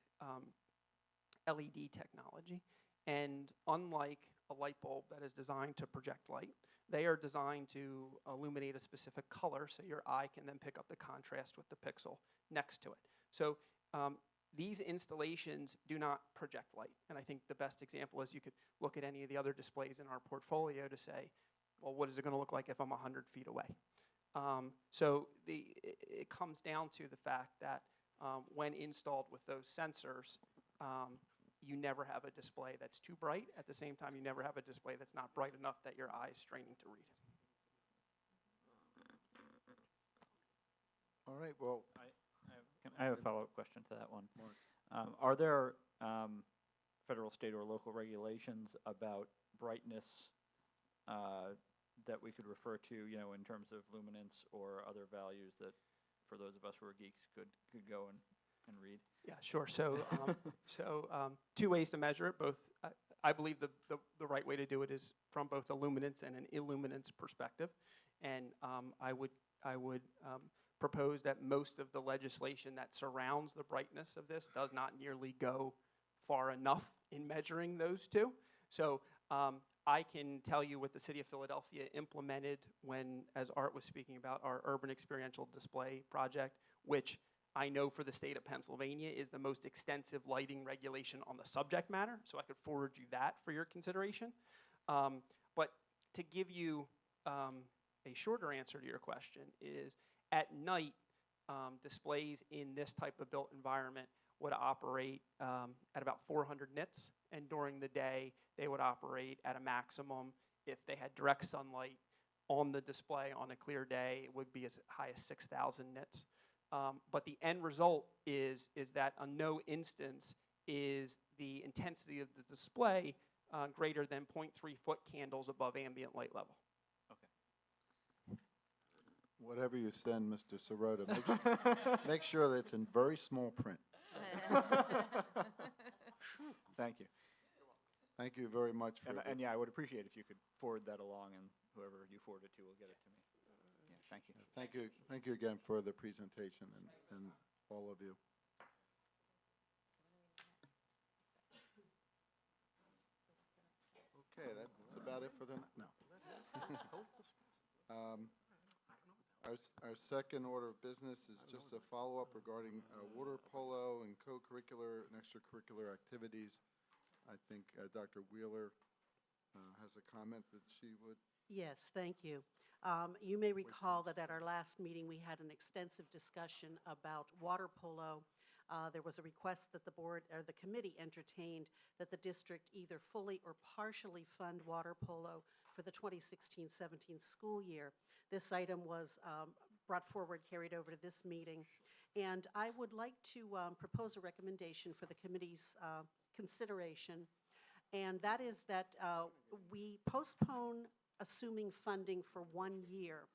LED technology, and unlike a light bulb that is designed to project light, they are designed to illuminate a specific color so your eye can then pick up the contrast with the pixel next to it. So these installations do not project light. And I think the best example is you could look at any of the other displays in our portfolio to say, well, what is it going to look like if I'm 100 feet away? So it comes down to the fact that when installed with those sensors, you never have a display that's too bright. At the same time, you never have a display that's not bright enough that your eye is straining to read. All right, well, I have a follow-up question to that one. Mark. Are there federal, state, or local regulations about brightness that we could refer to, you know, in terms of luminance or other values that, for those of us who are geeks, could go and read? Yeah, sure. So, two ways to measure it. Both, I believe the right way to do it is from both a luminance and an illuminance perspective. And I would propose that most of the legislation that surrounds the brightness of this does not nearly go far enough in measuring those two. So I can tell you what the city of Philadelphia implemented when, as Art was speaking about, our urban experiential display project, which I know for the state of Pennsylvania is the most extensive lighting regulation on the subject matter. So I could forward you that for your consideration. But to give you a shorter answer to your question is, at night, displays in this type of built environment would operate at about 400 nits, and during the day, they would operate at a maximum. If they had direct sunlight on the display on a clear day, it would be as high as 6,000 nits. But the end result is that on no instance is the intensity of the display greater than 0.3 foot candles above ambient light level. Whatever you send, Mr. Sirota, make sure that it's in very small print. Thank you. Thank you very much for And yeah, I would appreciate if you could forward that along, and whoever you forward it to will get it to me. Yeah, thank you. Thank you again for the presentation and all of you. Okay, that's about it for the, no. Our second order of business is just a follow-up regarding water polo and co-curricular and extracurricular activities. I think Dr. Wheeler has a comment that she would. Yes, thank you. You may recall that at our last meeting, we had an extensive discussion about water polo. There was a request that the board or the committee entertained that the district either fully or partially fund water polo for the 2016-17 school year. This item was brought forward, carried over to this meeting, and I would like to propose a recommendation for the committee's consideration, and that is that we postpone assuming funding for 1 year.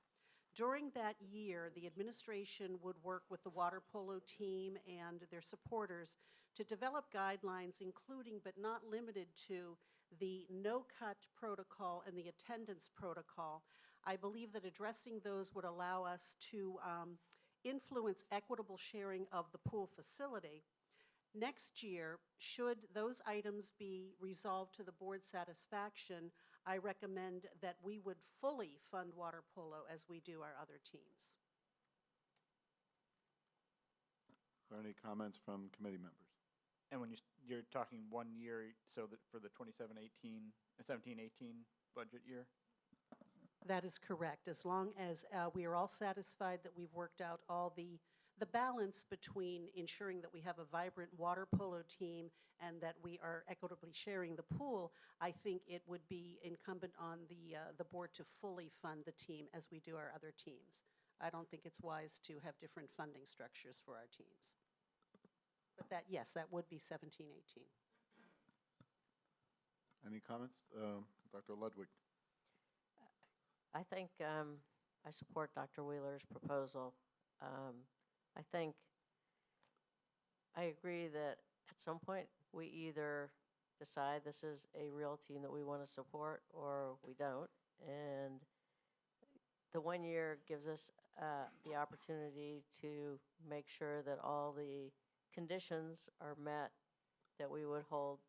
During that year, the administration would work with the water polo team and their supporters to develop guidelines, including but not limited to the no-cut protocol and the attendance protocol. I believe that addressing those would allow us to influence equitable sharing of the pool facility. Next year, should those items be resolved to the board's satisfaction, I recommend that we would fully fund water polo as we do our other teams. Are there any comments from committee members? And when you're talking 1 year, so that for the 17-18 budget year? That is correct, as long as we are all satisfied that we've worked out all the balance between ensuring that we have a vibrant water polo team and that we are equitably sharing the pool. I think it would be incumbent on the board to fully fund the team as we do our other teams. I don't think it's wise to have different funding structures for our teams. But that, yes, that would be 17-18. Any comments? Dr. Ludwig? I think I support Dr. Wheeler's proposal. I agree that at some point we either decide this is a real team that we want to support or we don't. And the 1 year gives us the opportunity to make sure that all the conditions are met that we would hold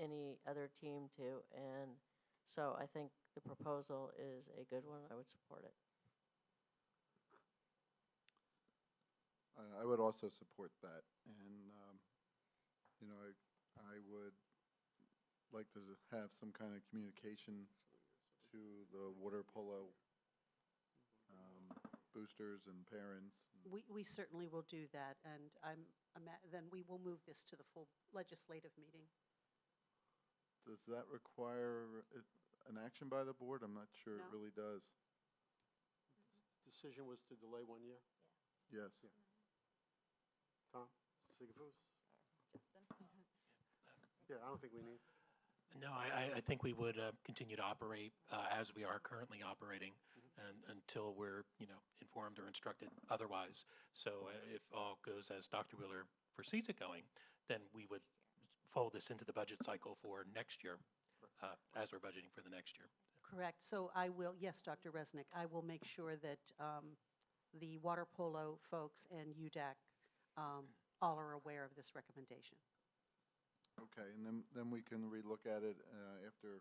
any other team to. And so I think the proposal is a good one. I would support it. I would also support that, and I would like to have some kind of communication to the water polo boosters and parents. We certainly will do that, and then we will move this to the full legislative meeting. Does that require an action by the board? I'm not sure it No. really does. Decision was to delay 1 year. Yes. Tom, Sigafus? Yeah, I don't think we need. No, I think we would continue to operate as we are currently operating and until we're, informed or instructed otherwise. So if all goes as Dr. Wheeler foresees it going, then we would fold this into the budget cycle for next year as we're budgeting for the next year. Correct. So I will, yes, Dr. Resnick, I will make sure that the water polo folks and UDAC all are aware of this recommendation. Okay, and then we can relook at it after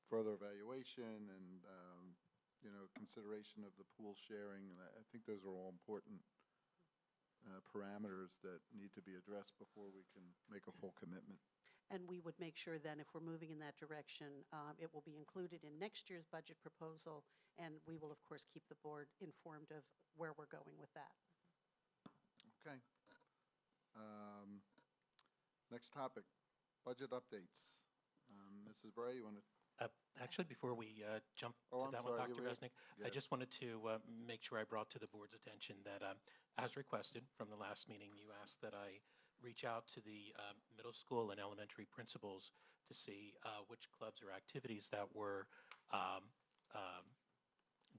further evaluation and consideration of the pool sharing. And I think those are all important parameters that need to be addressed before we can make a full commitment. And we would make sure then if we're moving in that direction, it will be included in next year's budget proposal, and we will, of course, keep the board informed of where we're going with that. Okay. Next topic, budget updates. Mrs. Bray, you want to? Actually, before we jump Oh, to I'm that one, sorry, Dr. you were- Resnick, yeah. I just wanted to make sure I brought to the board's attention that, as requested from the last meeting, you asked that I reach out to the middle school and elementary principals to see which clubs or activities that were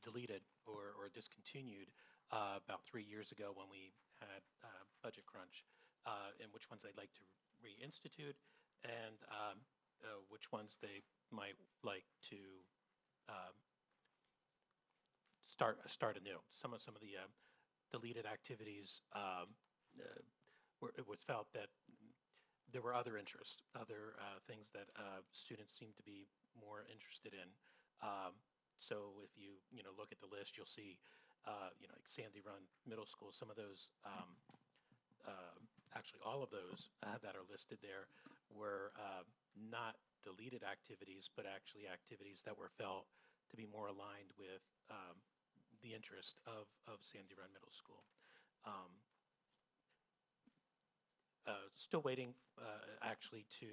deleted or discontinued about 3 years ago when we had budget crunch, and which ones they'd like to reinstitute, and which ones they might like to start anew. Some of the deleted activities it was felt that there were other interests, other things that students seem to be more interested in. So if you look at the list, you'll see like Sandy Run Middle School. Some of those, actually all of those that are listed there were not deleted activities, but actually activities that were felt to be more aligned with the interest of Sandy Run Middle School. Still waiting actually to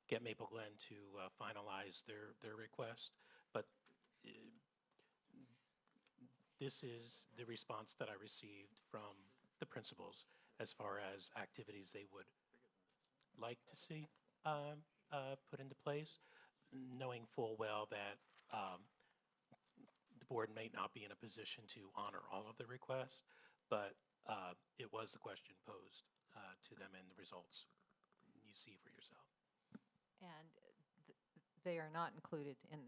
get Maple Glen to finalize their request, but this is the response that I received from the principals as far as activities they would like to see put into place, knowing full well that the board may not be in a position to honor all of the requests, but it was the question posed to them, and the results you see for yourself. And they are not included in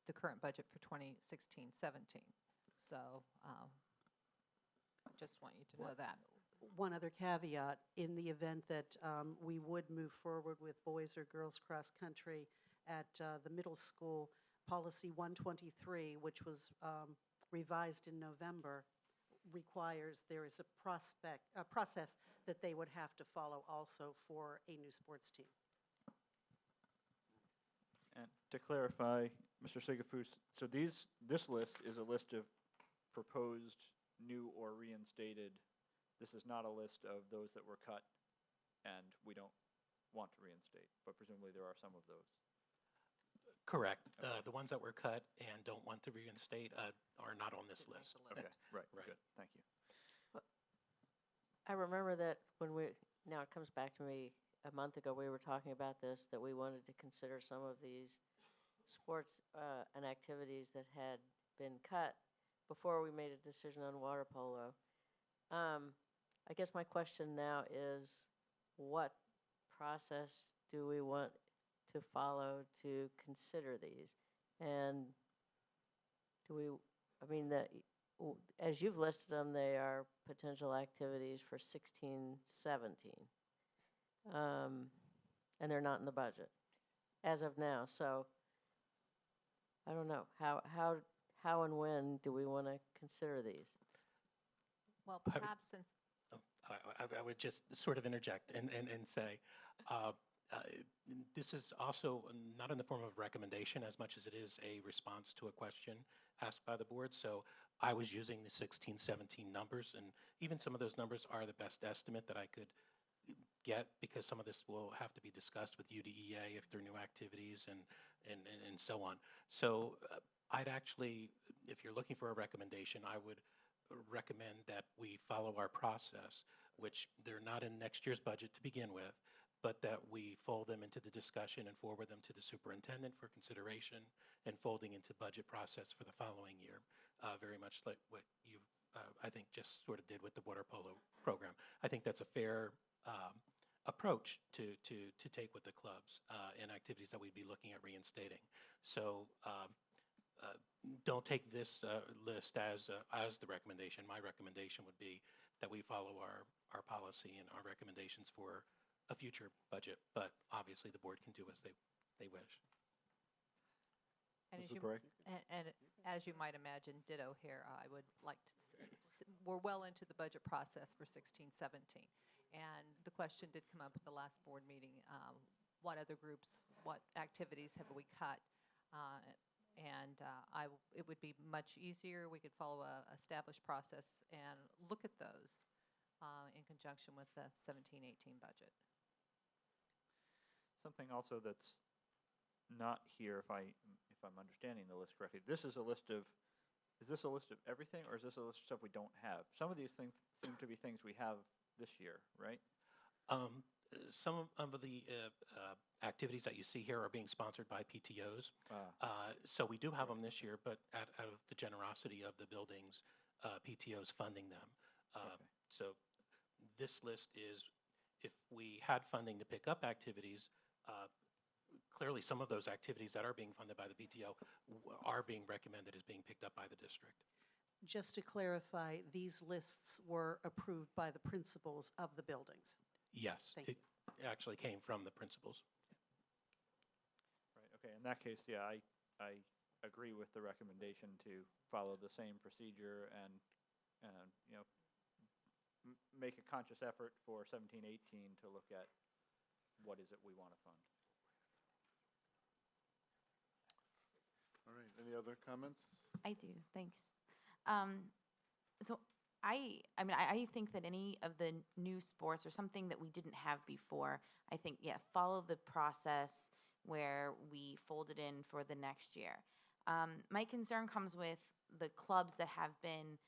the current budget for 2016-17. So just want you to know that. One other caveat, in the event that we would move forward with boys or girls cross country at the middle school, policy 123, which was revised in November, requires there is a process that they would have to follow also for a new sports team. And to clarify, Mr. Sigafus, so this list is a list of proposed new or reinstated. This is not a list of those that were cut and we don't want to reinstate, but presumably there are some of those. Correct. Okay. The ones that were cut and don't want to reinstate are not on this list. Okay, right, Right. good, thank you. I remember that now it comes back to me, a month ago, we were talking about this, that we wanted to consider some of these sports and activities that had been cut before we made a decision on water polo. I guess my question now is, what process do we want to follow to consider these? And as you've listed them, they are potential activities for 16, 17. And they're not in the budget as of now. So I don't know, how and when do we want to consider these? Well, I would- perhaps since, I would just sort of interject and say, this is also not in the form of a recommendation as much as it is a response to a question asked by the board. So I was using the 16, 17 numbers, and even some of those numbers are the best estimate that I could get, because some of this will have to be discussed with UDEA if there are new activities and so on. So I'd actually, if you're looking for a recommendation, I would recommend that we follow our process, which they're not in next year's budget to begin with, but that we fold them into the discussion and forward them to the superintendent for consideration and folding into budget process for the following year, very much like what you, I think, just sort of did with the water polo program. I think that's a fair approach to take with the clubs and activities that we'd be looking at reinstating. So don't take this list as the recommendation. My recommendation would be that we follow our policy and our recommendations for a future budget, but obviously the board can do as they wish. and as Mrs. you, Bray? and as you might imagine, ditto here, I would like to, we're well into the budget process for 16, 17. And the question did come up at the last board meeting, what other groups, what activities have we cut? It would be much easier. We could follow a established process and look at those in conjunction with the 17-18 budget. Something also that's not here, if I'm understanding the list correctly, is this a list of everything, or is this a list of stuff we don't have? Some of these things seem to be things we have this year, right? Some of the activities that you see here are being sponsored by PTOs. So we do have them this year, but out of the generosity of the buildings, PTOs funding them. So this list is, if we had funding to pick up activities, clearly some of those activities that are being funded by the PTO are being recommended as being picked up by the district. Just to clarify, these lists were approved by the principals of the buildings. Yes, Thank it actually came from the principals. Right, okay, in that case, yeah, I agree with the recommendation to follow the same procedure and you know, make a conscious effort for 17-18 to look at what is it we want to fund. All right, any other comments? I do, thanks. So I mean, I think that any of the new sports or something that we didn't have before, I think, yeah, follow the process where we fold it in for the next year. My concern comes with the clubs that have been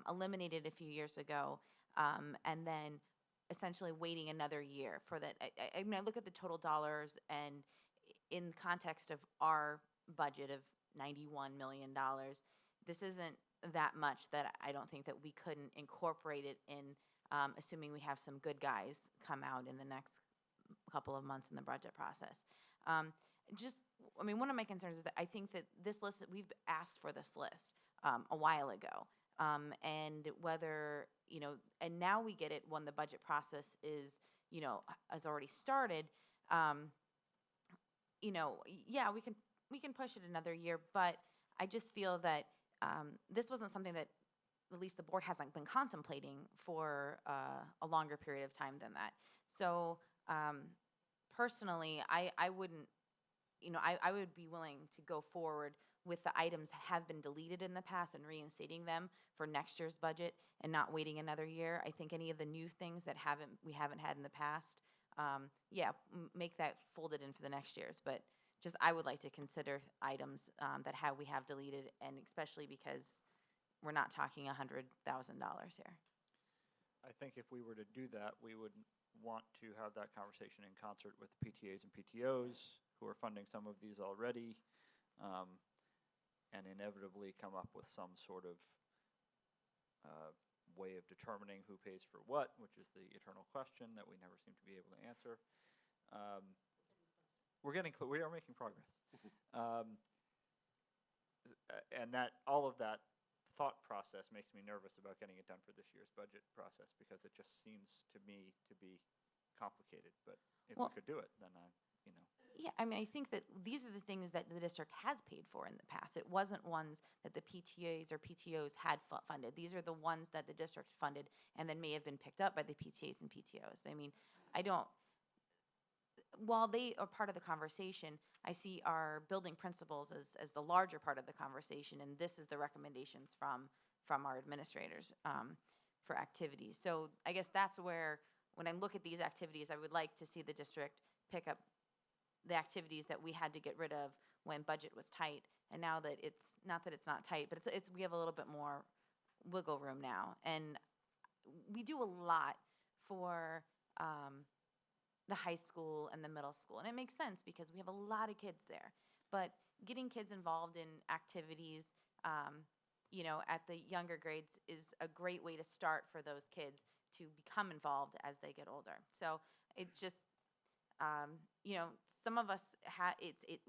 eliminated a few years ago, and then essentially waiting another year for that. I mean, I look at the total dollars, and in context of our budget of $91 million, this isn't that much that I don't think that we couldn't incorporate it in, assuming we have some good guys come out in the next couple of months in the budget process. I mean, one of my concerns is that I think that this list, we've asked for this list a while ago, and whether, you know, and now we get it when the budget process is, you know, has already started. You know, yeah, we can push it another year, but I just feel that this wasn't something that at least the board hasn't been contemplating for a longer period of time than that. So personally, I wouldn't, you know, I would be willing to go forward with the items that have been deleted in the past and reinstating them for next year's budget and not waiting another year. I think any of the new things that we haven't had in the past, yeah, make that folded in for the next year's. But just I would like to consider items that we have deleted, and especially because we're not talking $100,000 here. I think if we were to do that, we would want to have that conversation in concert with the PTAs and PTOs who are funding some of these already, and inevitably come up with some sort of way of determining who pays for what, which is the eternal question that we never seem to be able to answer. We are making progress. And that all of that thought process makes me nervous about getting it done for this year's budget process, because it just seems to me to be complicated. But if we could do it, then you know. Yeah, I mean, I think that these are the things that the district has paid for in the past. It wasn't ones that the PTAs or PTOs had funded. These are the ones that the district funded and then may have been picked up by the PTAs and PTOs. I mean, while they are part of the conversation, I see our building principals as the larger part of the conversation, and this is the recommendations from our administrators for activities. So I guess that's where, when I look at these activities, I would like to see the district pick up the activities that we had to get rid of when budget was tight, and now that it's not tight, but we have a little bit more wiggle room now, and we do a lot for the high school and the middle school, and it makes sense because we have a lot of kids there. But getting kids involved in activities, you know, at the younger grades is a great way to start for those kids to become involved as they get older. So it just, you know, some of us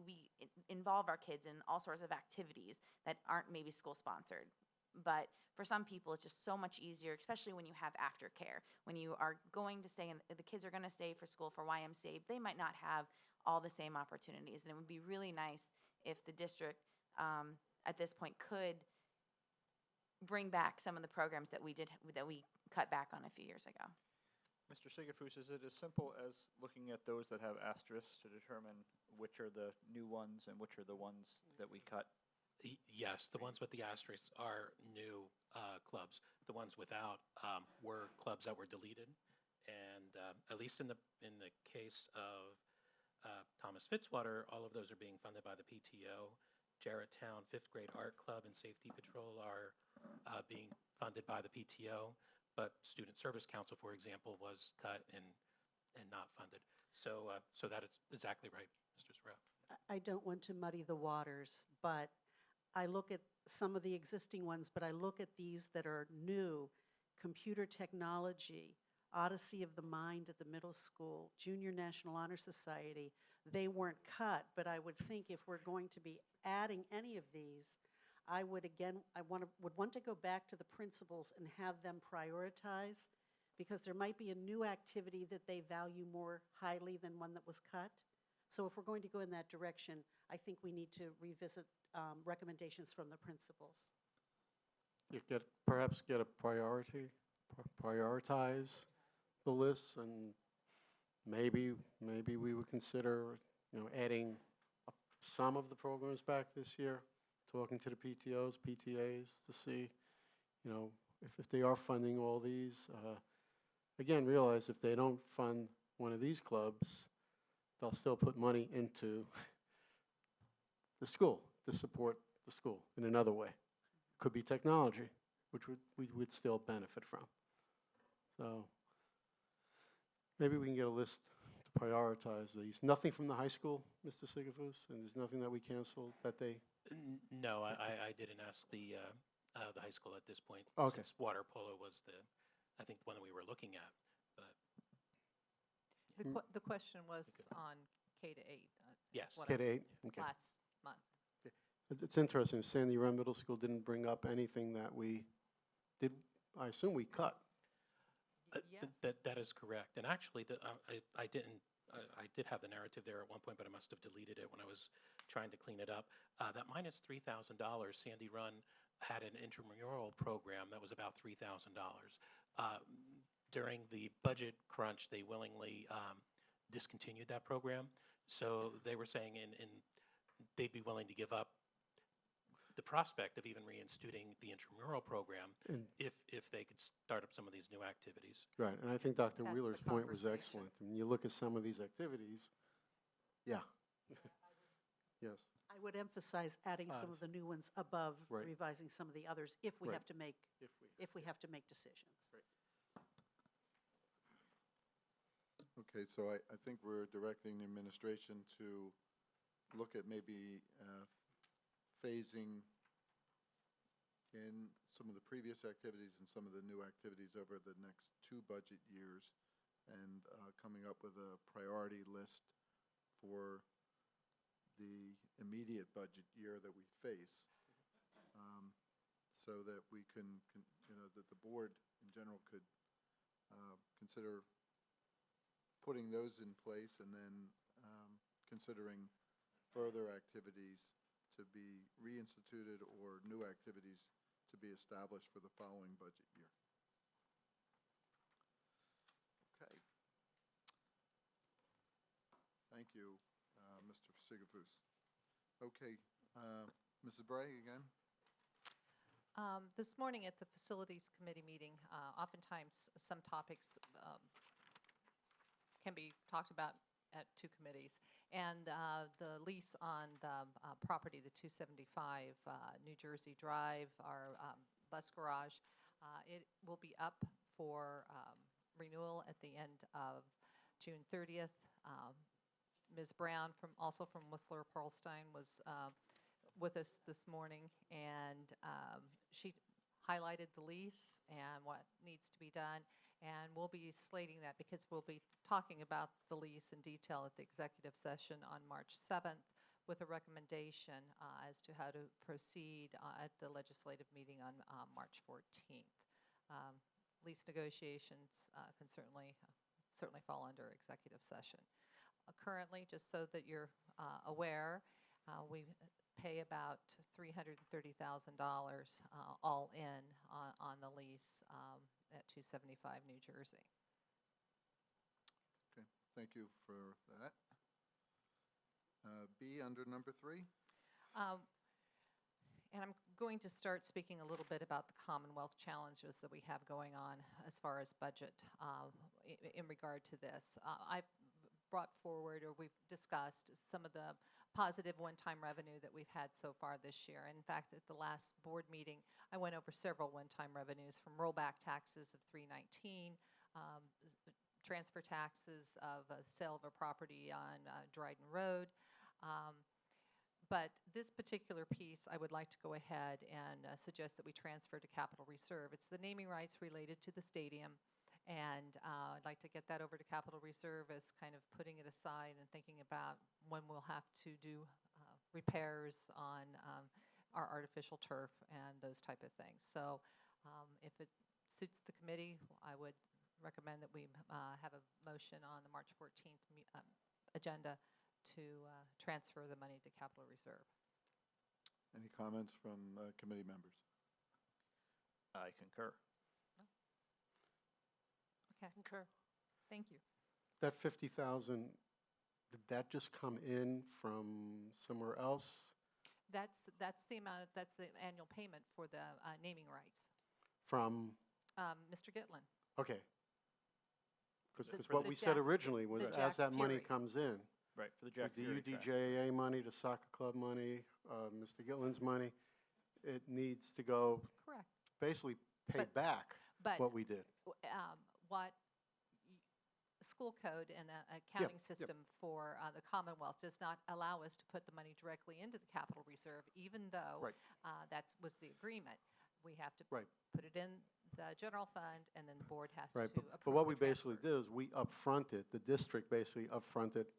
we involve our kids in all sorts of activities that aren't maybe school sponsored. But for some people, it's just so much easier, especially when you have aftercare. When you are going to stay, and the kids are going to stay for school for YMCA, they might not have all the same opportunities. And it would be really nice if the district, at this point, could bring back some of the programs that we cut back on a few years ago. Mr. Sigafus, is it as simple as looking at those that have asterisks to determine which are the new ones and which are the ones that we cut? Yes, the ones with the asterisks are new clubs. The ones without were clubs that were deleted. And at least in the case of Thomas Fitzwater, all of those are being funded by the PTO. Jarretttown Fifth Grade Art Club and Safety Patrol are being funded by the PTO, but Student Service Council, for example, was cut and not funded. So that is exactly right, Mr. Sorrell. I don't want to muddy the waters, but I look at some of the existing ones, but I look at these that are new, computer technology, Odyssey of the Mind at the middle school, Junior National Honor Society. They weren't cut, but I would think if we're going to be adding any of these, I would want to go back to the principals and have them prioritize, because there might be a new activity that they value more highly than one that was cut. So if we're going to go in that direction, I think we need to revisit recommendations from the principals. You perhaps get a prioritize the lists, and maybe we would consider, adding some of the programs back this year, talking to the PTOs, PTAs to see, if they are funding all these. Again, realize if they don't fund one of these clubs, they'll still put money into the school to support the school in another way. Could be technology, which we would still benefit from. So maybe we can get a list to prioritize these. Nothing from the high school, Mr. Sigafus, and there's nothing that we canceled that they. No, I didn't ask the high school at this point. Okay. Since water polo was I think the one that we were looking at. But The question was on K to 8. Yes. K to 8. Okay. Last month. It's interesting. Sandy Run Middle School didn't bring up anything that we did. I assume we cut. Yes. That is correct. And actually, I did have the narrative there at one point, but I must have deleted it when I was trying to clean it up. That minus $3,000, Sandy Run had an intramural program that was about $3,000. During the budget crunch, they willingly discontinued that program. So they were saying they'd be willing to give up the prospect of even reinstituting the intramural program if they could start up some of these new activities. Right, and I think Dr. That's Wheeler's the point was conversation. excellent. When you look at some of these activities, yeah. Yes. I would emphasize adding some of the new ones above Right. revising some of the others if we Right. have to make, if we have to make decisions. Okay, so I think we're directing the administration to look at maybe phasing in some of the previous activities and some of the new activities over the next 2 budget years, and coming up with a priority list for the immediate budget year that we face, so that we can, that the board in general could consider putting those in place, and then considering further activities to be reinstituted or new activities to be established for the following budget year. Okay. Thank you, Mr. Sigafus. Okay, Mrs. Bray again. This morning at the Facilities Committee meeting, oftentimes some topics can be talked about at 2 committees. And the lease on the property, the 275 New Jersey Drive, our bus garage, it will be up for renewal at the end of June 30th. Ms. Brown, also from Whistler Pearlstein, was with us this morning, and she highlighted the lease and what needs to be done. And we'll be slating that because we'll be talking about the lease in detail at the executive session on March 7th with a recommendation as to how to proceed at the legislative meeting on March 14th. Lease negotiations can certainly fall under executive session. Currently, just so that you're aware, we pay about $330,000 all in on the lease at 275 New Jersey. Okay, thank you for that. B, under number 3. And I'm going to start speaking a little bit about the Commonwealth challenges that we have going on as far as budget in regard to this. I've brought forward, or we've discussed, some of the positive one-time revenue that we've had so far this year. In fact, at the last board meeting, I went over several one-time revenues, from rollback taxes of $319, transfer taxes of a sale of a property on Dryden Road. But this particular piece, I would like to go ahead and suggest that we transfer to capital reserve. It's the naming rights related to the stadium, and I'd like to get that over to capital reserve as kind of putting it aside and thinking about when we'll have to do repairs on our artificial turf and those type of things. So if it suits the committee, I would recommend that we have a motion on the March 14th agenda to transfer the money to capital reserve. Any comments from committee members? I concur. Okay. Concur. Thank you. That 50,000, did that just come in from somewhere else? That's the amount, that's the annual payment for the naming rights. From, Mr. Gitlin. okay. The- Because for what the we said Jack- originally was, the as Jack that money Fury. comes in, Right, for the Jack with the Fury track. UDJAA money, the soccer club money, Mr. Gitlin's money, it needs to go, Correct. basically pay But- back But what we did. what school code and the accounting system for the Commonwealth does not allow us to put the money directly into the capital reserve, even though Right. that was the agreement. We have to Right. put it in the general fund, and then the board has Right, to but approve what the we basically transfer. did is we upfronted, the district basically upfronted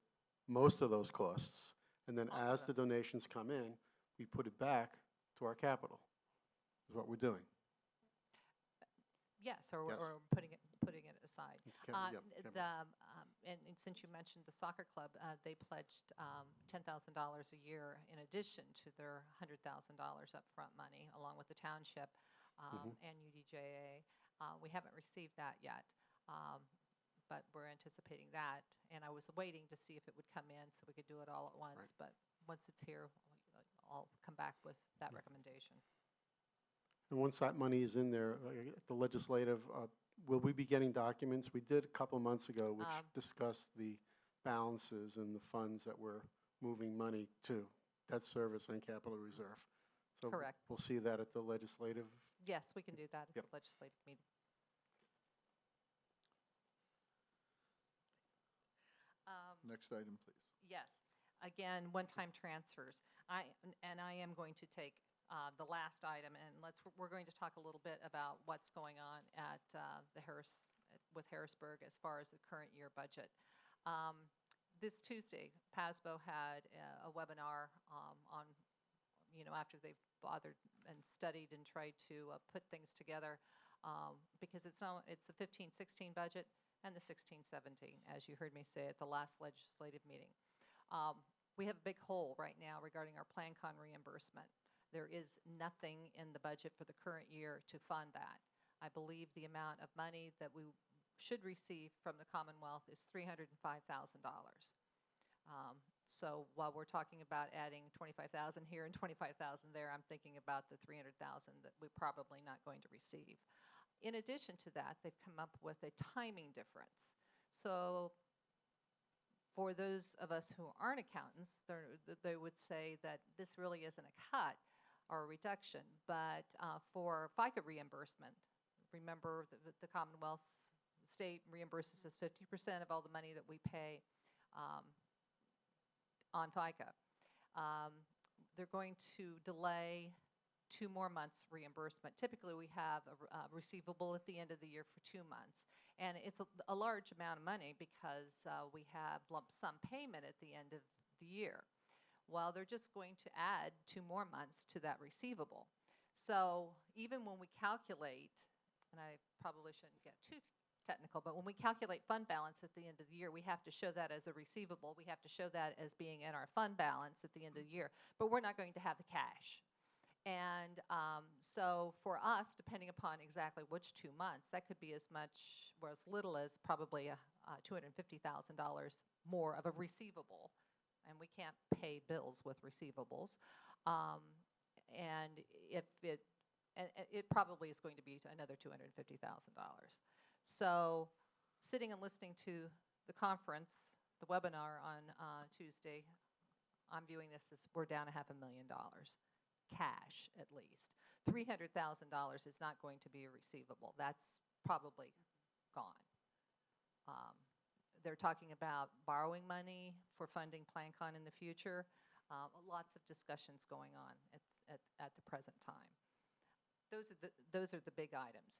most of those costs. And then All of as the donations come in, we put it back to our capital, is what we're doing. Yes, Yes. or putting it aside. Ca- yep, capital. And since you mentioned the soccer club, they pledged $10,000 a year in addition to their $100,000 upfront money, along with the township and UDJA. We haven't received that yet, but we're anticipating that. And I was waiting to see if it would come in so we could do it all at once. Right. But once it's here, I'll come back with that recommendation. And once that money is in there, at the legislative, will we be getting documents? We did a couple of months ago, which discussed the balances and the funds that we're moving money to, debt service and capital reserve. So Correct. we'll see that at the legislative. Yes, we can do that at Yep. the legislative meeting. Next item, please. Yes. Again, one-time transfers. I am going to take the last item, and we're going to talk a little bit about what's going on at with Harrisburg as far as the current year budget. This Tuesday, PASBO had a webinar on, after they've bothered and studied and tried to put things together, because it's the 15-16 budget and the 16-17, as you heard me say at the last legislative meeting. We have a big hole right now regarding our PlanCon reimbursement. There is nothing in the budget for the current year to fund that. I believe the amount of money that we should receive from the Commonwealth is $305,000. So while we're talking about adding 25,000 here and 25,000 there, I'm thinking about the 300,000 that we're probably not going to receive. In addition to that, they've come up with a timing difference. So for those of us who aren't accountants, they would say that this really isn't a cut or a reduction, but for FICA reimbursement, remember the Commonwealth state reimburses us 50% of all the money that we pay on FICA. They're going to delay 2 more months reimbursement. Typically, we have a receivable at the end of the year for 2 months. And it's a large amount of money because we have lump sum payment at the end of the year. Well, they're just going to add 2 more months to that receivable. So even when we calculate, and I probably shouldn't get too technical, but when we calculate fund balance at the end of the year, we have to show that as a receivable. We have to show that as being in our fund balance at the end of the year. But we're not going to have the cash. And so for us, depending upon exactly which 2 months, that could be as much or as little as probably $250,000 more of a receivable. And we can't pay bills with receivables. And if it, and it probably is going to be another $250,000. So sitting and listening to the conference, the webinar on Tuesday, I'm viewing this as we're down $500,000, cash at least. $300,000 is not going to be a receivable. That's probably gone. They're talking about borrowing money for funding PlanCon in the future. Lots of discussions going on at the present time. Those are the big items.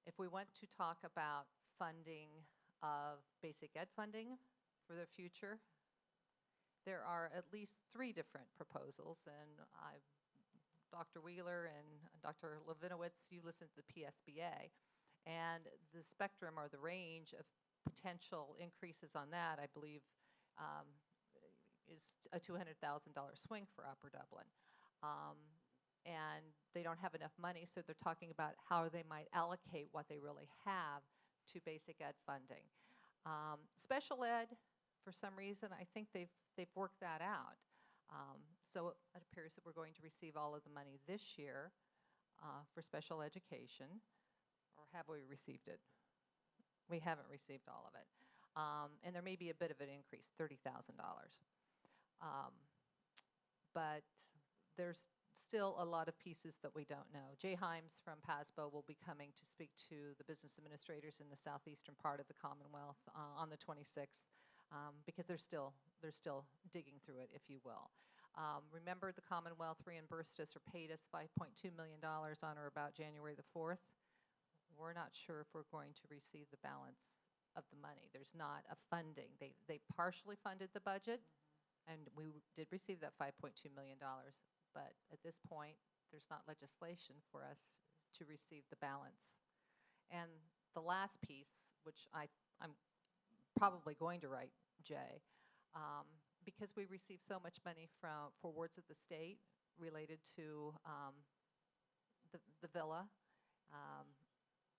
If we want to talk about funding of basic ed funding for the future, there are at least 3 different proposals, and Dr. Wheeler and Dr. Levinowitz, you listened to the PSBA, and the spectrum or the range of potential increases on that, I believe, is a $200,000 swing for Upper Dublin. And they don't have enough money, so they're talking about how they might allocate what they really have to basic ed funding. Special ed, for some reason, I think they've worked that out. So it appears that we're going to receive all of the money this year for special education, or have we received it? We haven't received all of it. And there may be a bit of an increase, $30,000. But there's still a lot of pieces that we don't know. Jay Himes from PASBO will be coming to speak to the business administrators in the southeastern part of the Commonwealth on the 26th, because they're still digging through it, if you will. Remember, the Commonwealth reimbursed us or paid us $5.2 million on or about January the 4th. We're not sure if we're going to receive the balance of the money. There's not a funding. They partially funded the budget, and we did receive that $5.2 million. But at this point, there's not legislation for us to receive the balance. And the last piece, which I'm probably going to write, Jay, because we receive so much money for wards of the state related to the villa,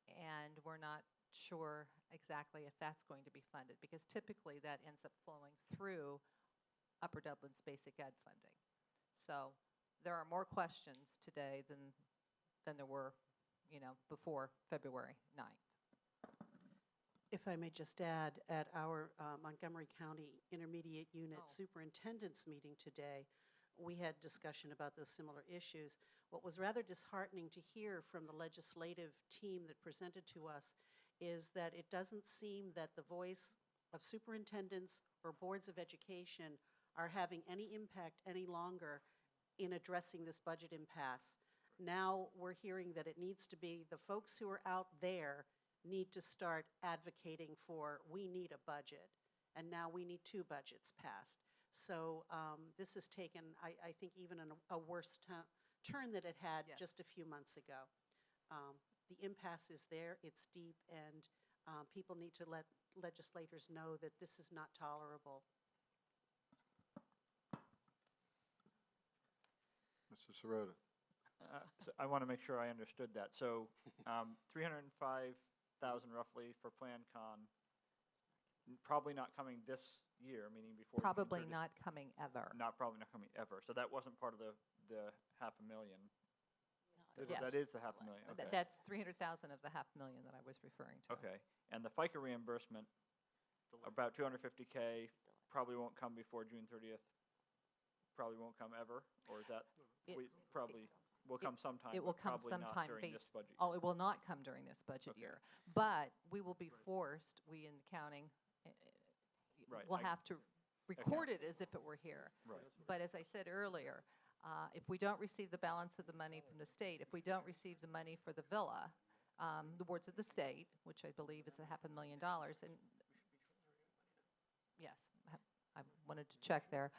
and we're not sure exactly if that's going to be funded, because typically that ends up flowing through Upper Dublin's basic ed funding. So there are more questions today than there were, before February 9th. If I may just add, at our Montgomery County Intermediate Unit Superintendent's meeting today, we had discussion about those similar issues. What was rather disheartening to hear from the legislative team that presented to us is that it doesn't seem that the voice of superintendents or boards of education are having any impact any longer in addressing this budget impasse. Now we're hearing that it needs to be the folks who are out there need to start advocating for, we need a budget, and now we need 2 budgets passed. So this has taken, I think, even a worse turn that it had just a few months ago. The impasse is there, it's deep, and people need to let legislators know that this is not tolerable. Mr. Sirota. So I want to make sure I understood that. So 305,000 roughly for PlanCon, probably not coming this year, meaning before. Probably not coming ever. Probably not coming ever. So that wasn't part of the $500,000. Yes. That is the $500,000. Okay. That's 300,000 of the $500,000 that I was referring to. Okay. And the FICA reimbursement, about $250K, probably won't come before June 30th. Probably won't come ever, or is that will come sometime? It will but come probably not sometime during this budget Oh, year. it will not come during this budget Okay. year. But we will be forced, we in the counting, Right, will I- have to record it as if it were here. Right. But as I said earlier, if we don't receive the balance of the money from the state, if we don't receive the money for the villa, the wards of the state, which I believe is $500,000, and yes, I wanted to check there.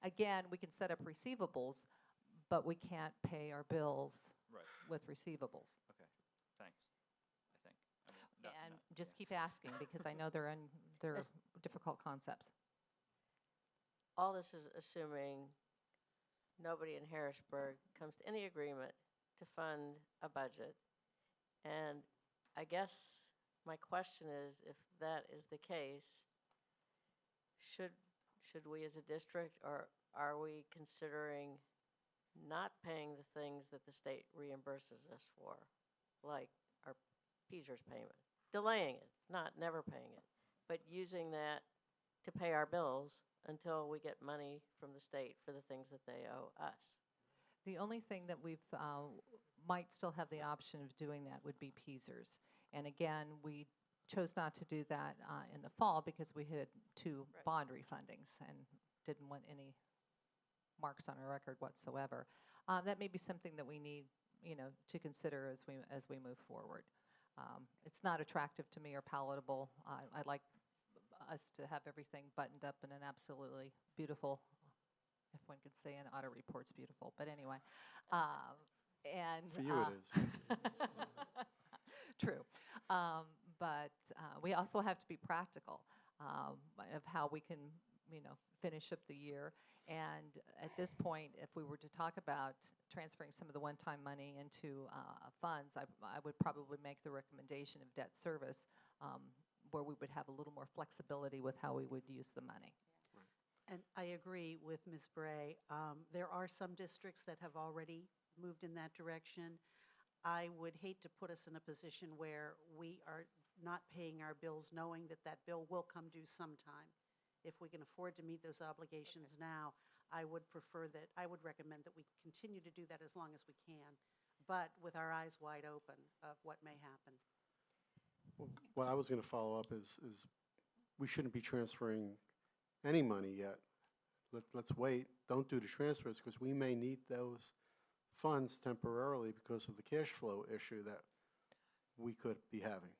Again, we can set up receivables, but we can't pay our bills Right. with receivables. Okay. Thanks. I think. I mean, And yeah. just keep asking, because I know they're Yes. difficult concepts. All this is assuming nobody in Harrisburg comes to any agreement to fund a budget. And I guess my question is, if that is the case, should we as a district, or are we considering not paying the things that the state reimburses us for, like our PSERS payment, delaying it, not never paying it, but using that to pay our bills until we get money from the state for the things that they owe us. The only thing that we've, might still have the option of doing that would be PSERS. And again, we chose not to do that in the fall because we had 2 Right. bond refundings and didn't want any marks on our record whatsoever. That may be something that we need, to consider as we move forward. It's not attractive to me or palatable. I'd like us to have everything buttoned up in an absolutely beautiful, if one could say an audit report's beautiful, but anyway. And For you it is. true. But we also have to be practical of how we can, finish up the year. And at this point, if we were to talk about transferring some of the one-time money into funds, I would probably make the recommendation of debt service, where we would have a little more flexibility with how we would use the money. And I agree with Ms. Bray. There are some districts that have already moved in that direction. I would hate to put us in a position where we are not paying our bills knowing that that bill will come due sometime. If we can afford to meet those obligations now, I would recommend that we continue to do that as long as we can, but with our eyes wide open of what may happen. Well, what I was going to follow up is we shouldn't be transferring any money yet. Let's wait. Don't do the transfers because we may need those funds temporarily because of the cash flow issue that we could be having.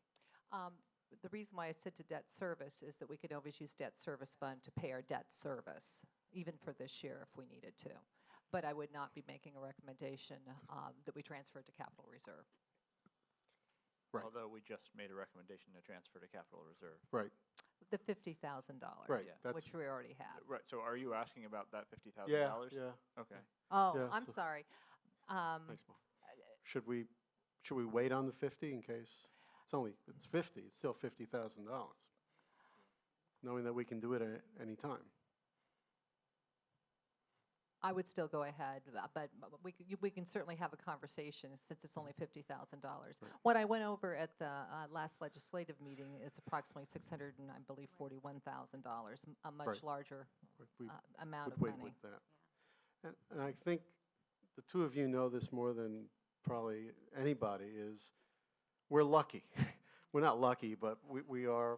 The reason why I said to debt service is that we could always use debt service fund to pay our debt service, even for this year if we needed to. But I would not be making a recommendation that we transfer it to capital reserve. Right. Although we just made a recommendation to transfer to capital reserve. Right. The $50,000, Right. Yeah. That's, which we already have. Right, so are you asking about that $50,000? yeah. Okay. Oh, Yeah, I'm so- sorry. Thanks, Paul. Should we wait on the 50 in case? It's 50. It's still $50,000, knowing that we can do it at any time. I would still go ahead, but we can certainly have a conversation since it's only $50,000. What I went over at the last legislative meeting is approximately $641,000, a much Right. larger We amount would of wait money. with that. And I think the two of you know this more than probably anybody is we're lucky. We're not lucky, but we're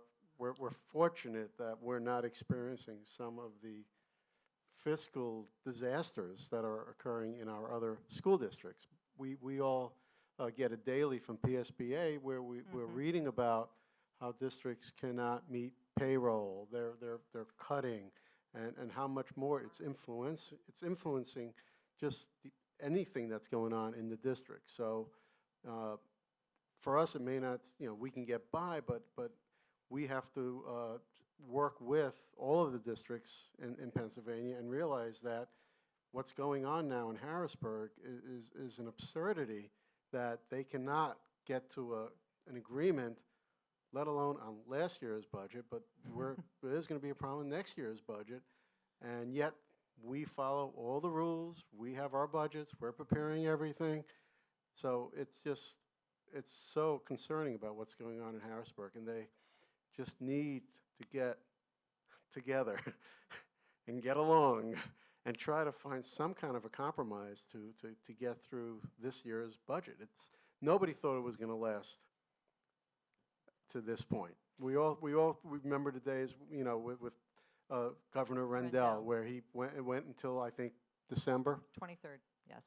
fortunate that we're not experiencing some of the fiscal disasters that are occurring in our other school districts. We all get it daily from PSBA where we're reading about how districts cannot meet payroll, they're cutting, and how much more it's influencing just anything that's going on in the district. So for us, it may not, we can get by, but we have to work with all of the districts in Pennsylvania and realize that what's going on now in Harrisburg is an absurdity that they cannot get to an agreement, let alone on last year's budget, but there's going to be a problem in next year's budget, and yet we follow all the rules, we have our budgets, we're preparing everything, so it's so concerning about what's going on in Harrisburg, and they just need to get together and get along and try to find some kind of a compromise to get through this year's budget. Nobody thought it was going to last to this point. We all remember the days, with Governor Rendell, where he went until, I think, December. 23rd, yes.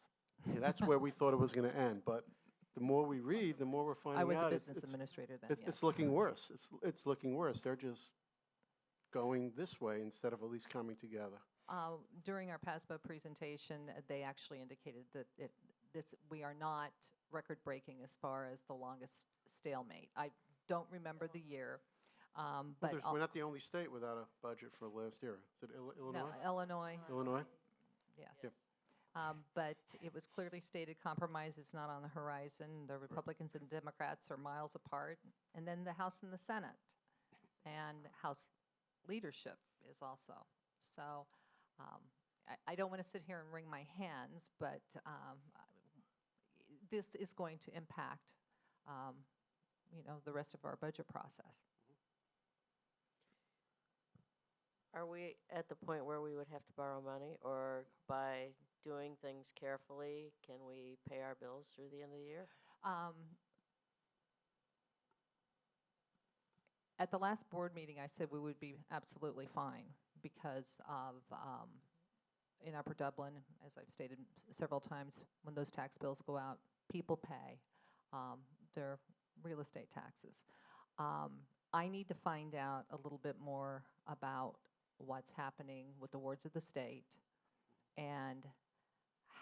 Yeah, that's where we thought it was going to end, but the more we read, the more we're finding out. I was a business administrator then, yes. It's looking worse. It's looking worse. They're just going this way instead of at least coming together. During our PASBO presentation, they actually indicated that we are not record-breaking as far as the longest stalemate. I don't remember the year, but We're not the only state without a budget for last year. Is it Illinois? no, Illinois, Illinois? yes. Yep. But it was clearly stated compromise is not on the horizon. The Republicans and Democrats are miles apart. And then the House and the Senate. And House leadership is also. So I don't want to sit here and wring my hands, but this is going to impact, the rest of our budget process. Are we at the point where we would have to borrow money, or by doing things carefully, can we pay our bills through the end of the year? At the last board meeting, I said we would be absolutely fine because of, in Upper Dublin, as I've stated several times, when those tax bills go out, people pay their real estate taxes. I need to find out a little bit more about what's happening with the wards of the state and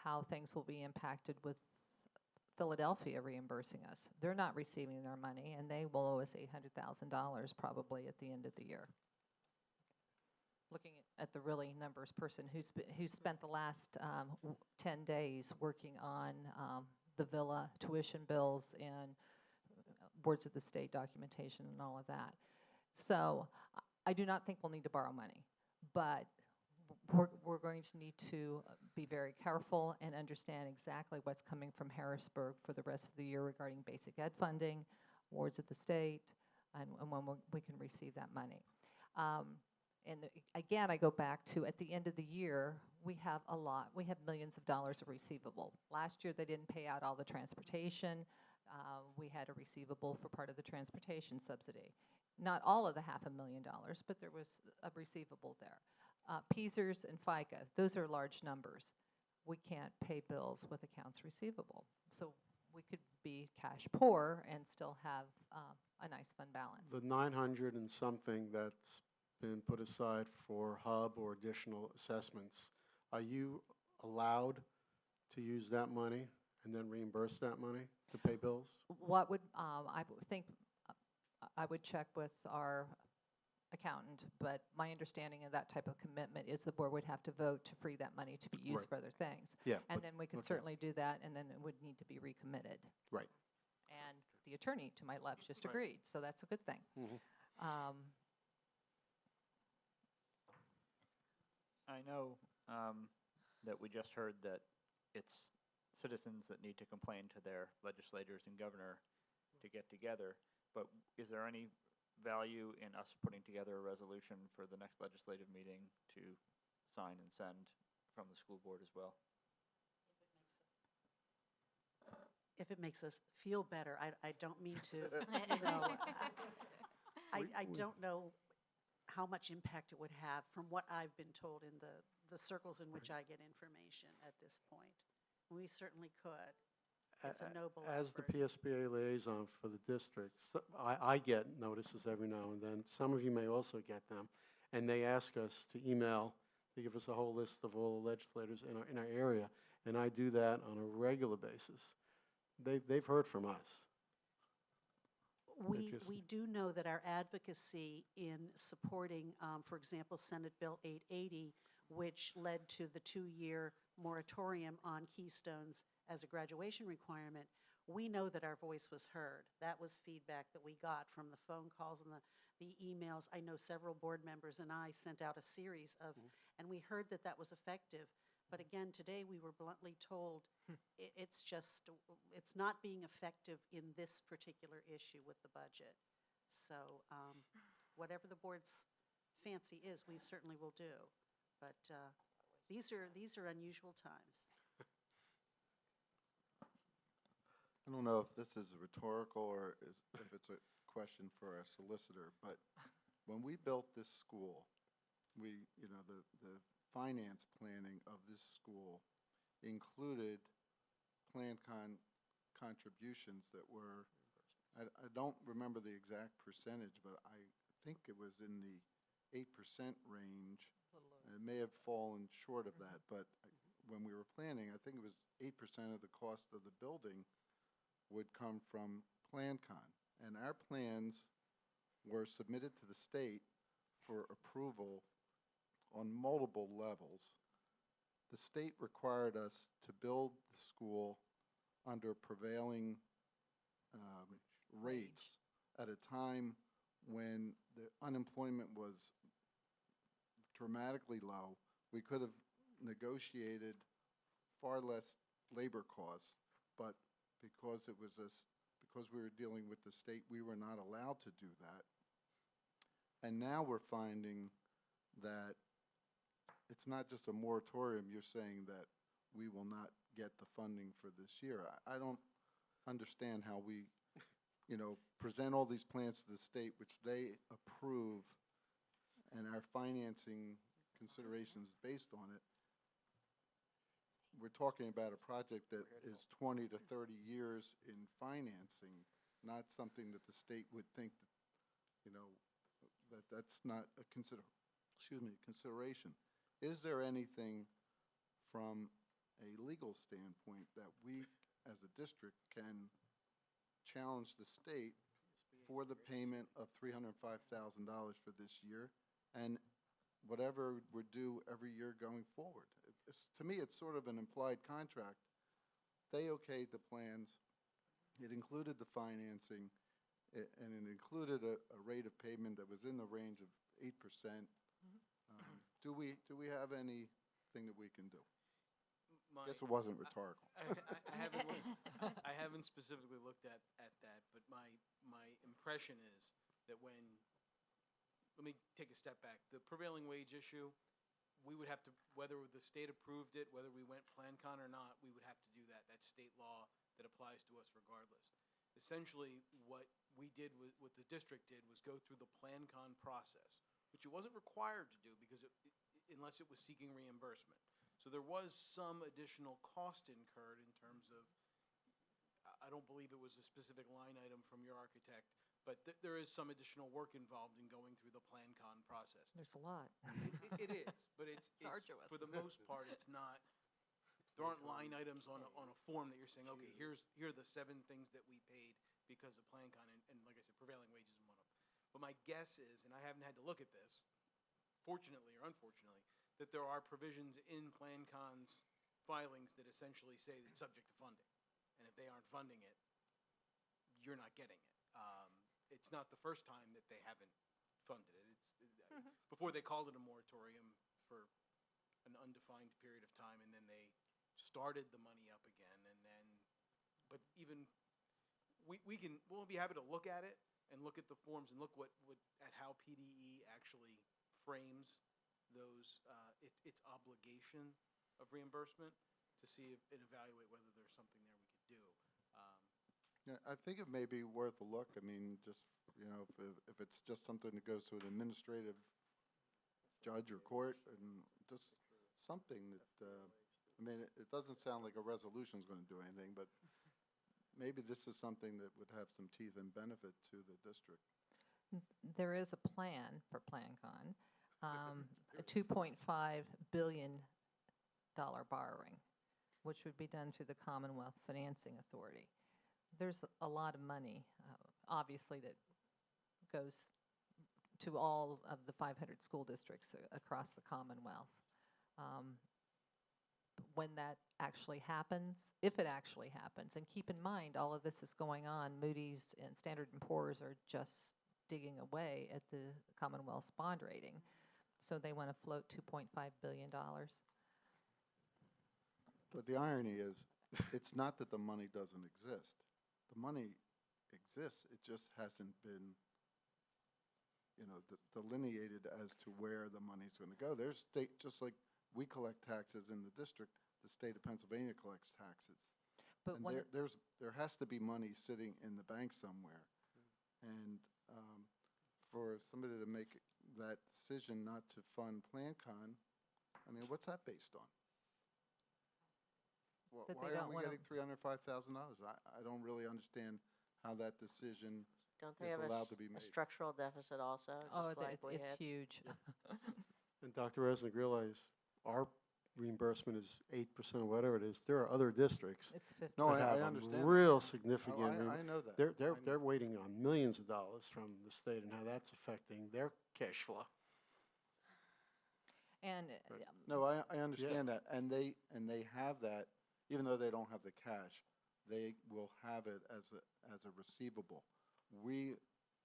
how things will be impacted with Philadelphia reimbursing us. They're not receiving their money, and they will owe us $800,000 probably at the end of the year. Looking at the really numbers person who's spent the last 10 days working on the villa tuition bills and boards of the state documentation and all of that. So I do not think we'll need to borrow money, but we're going to need to be very careful and understand exactly what's coming from Harrisburg for the rest of the year regarding basic ed funding, wards of the state, and when we can receive that money. Again, I go back to at the end of the year, we have millions of dollars of receivable. Last year, they didn't pay out all the transportation. We had a receivable for part of the transportation subsidy. Not all of the $500,000, but there was a receivable there. PSERS and FICA, those are large numbers. We can't pay bills with accounts receivable. So we could be cash poor and still have a nice fund balance. The 900 and something that's been put aside for hub or additional assessments, are you allowed to use that money and then reimburse that money to pay bills? What would, I would think, I would check with our accountant, but my understanding of that type of commitment is the board would have to vote to free that money to be used Right. for other things. Yeah. And then we can okay. certainly do that, and then it would need to be recommitted. Right. And the attorney to my left just Right. agreed, so that's a good thing. Mhm. I know that we just heard that it's citizens that need to complain to their legislators and governor to get together, but is there any value in us putting together a resolution for the next legislative meeting to sign and send from the school board as well? If it makes us feel better, I don't mean to, I don't know how much impact it would have from what I've been told in the circles in which I get information at this point. We certainly could. It's a noble As the effort. PSBA liaison for the districts, I get notices every now and then. Some of you may also get them. And they ask us to email, to give us a whole list of all the legislators in our area. And I do that on a regular basis. They've heard from us. We do know that our advocacy in supporting, for example, Senate Bill 880, which led to the 2-year moratorium on Keystones as a graduation requirement, we know that our voice was heard. That was feedback that we got from the phone calls and the emails. I know several board members and I sent out a series of, and we heard that that was effective. But again, today we were bluntly told it's not being effective in this particular issue with the budget. So whatever the board's fancy is, we certainly will do. But these are unusual times. I don't know if this is rhetorical or if it's a question for our solicitor, but when we built this school, the finance planning of this school included plan contributions that were, I don't remember the exact percentage, but I think it was in the 8% range. It may have fallen short of that, but when we were planning, I think it was 8% of the cost of the building would come from PlanCon. And our plans were submitted to the state for approval on multiple levels. The state required us to build the school under prevailing rates at a time when the unemployment was dramatically low. We could have negotiated far less labor costs, but because it was because we were dealing with the state, we were not allowed to do that. And now we're finding that it's not just a moratorium, you're saying that we will not get the funding for this year. I don't understand how we, present all these plans to the state, which they approve, and our financing considerations based on it. We're talking about a project that is 20 to 30 years in financing, not something that the state would think that, that's not a consideration. Is there anything from a legal standpoint that we, as a district, can challenge the state for the payment of $305,000 for this year and whatever we're due every year going forward? To me, it's sort of an implied contract. They okayed the plans. It included the financing, and it included a rate of payment that was in the range of 8%. Do we have anything that we can do? Guess it wasn't rhetorical. I haven't specifically looked at that, but my impression is that let me take a step back. The prevailing wage issue, we would have to, whether the state approved it, whether we went PlanCon or not, we would have to do that. That's state law that applies to us regardless. Essentially, what we did, what the district did, was go through the PlanCon process, which it wasn't required to do because unless it was seeking reimbursement. So there was some additional cost incurred in terms of, I don't believe it was a specific line item from your architect, but there is some additional work involved in going through the PlanCon process. There's a lot. It is, but it's arduous. for the most part, it's not, there aren't line items on a form that you're saying, okay, here are the 7 things that we paid because of PlanCon, and like I said, prevailing wages is one of them. But my guess is, and I haven't had to look at this, fortunately or unfortunately, that there are provisions in PlanCon's filings that essentially say it's subject to funding. And if they aren't funding it, you're not getting it. It's not the first time that they haven't funded it. Before they called it a moratorium for an undefined period of time, and then they started the money up again, but even, we'll be happy to look at it and look at the forms and look at how PDE actually frames those, its obligation of reimbursement to see and evaluate whether there's something there we could do. Yeah, I think it may be worth a look. I mean, just, if it's just something that goes to an administrative judge or court, and just something that, it doesn't sound like a resolution is going to do anything, but maybe this is something that would have some teeth and benefit to the district. There is a plan for PlanCon, a $2.5 billion borrowing, which would be done through the Commonwealth Financing Authority. There's a lot of money, obviously, that goes to all of the 500 school districts across the Commonwealth. When that actually happens, if it actually happens, and keep in mind, all of this is going on, Moody's and Standard & Poor's are just digging away at the Commonwealth's bond rating. So they want to float $2.5 billion. But the irony is, it's not that the money doesn't exist. The money exists, it just hasn't been, delineated as to where the money's going to go. There's state, just like we collect taxes in the district, the state of Pennsylvania collects taxes. But And there has to be money sitting in the bank somewhere. And for somebody to make that decision not to fund PlanCon, what's that based on? That Why they aren't don't we wanna- getting $305,000? I don't really understand how that decision Don't they is have allowed to be a made. structural deficit also, Oh, just like we it's had? huge. And Dr. Resnick, realize our reimbursement is 8% or whatever it is. There are other districts It's 50. No, that I have a understand that. real significant. I know that. They're waiting on millions of dollars from the state and how that's affecting their cash flow. And No, I understand that, and they have that, even though they don't have the cash, they will have it as a receivable. We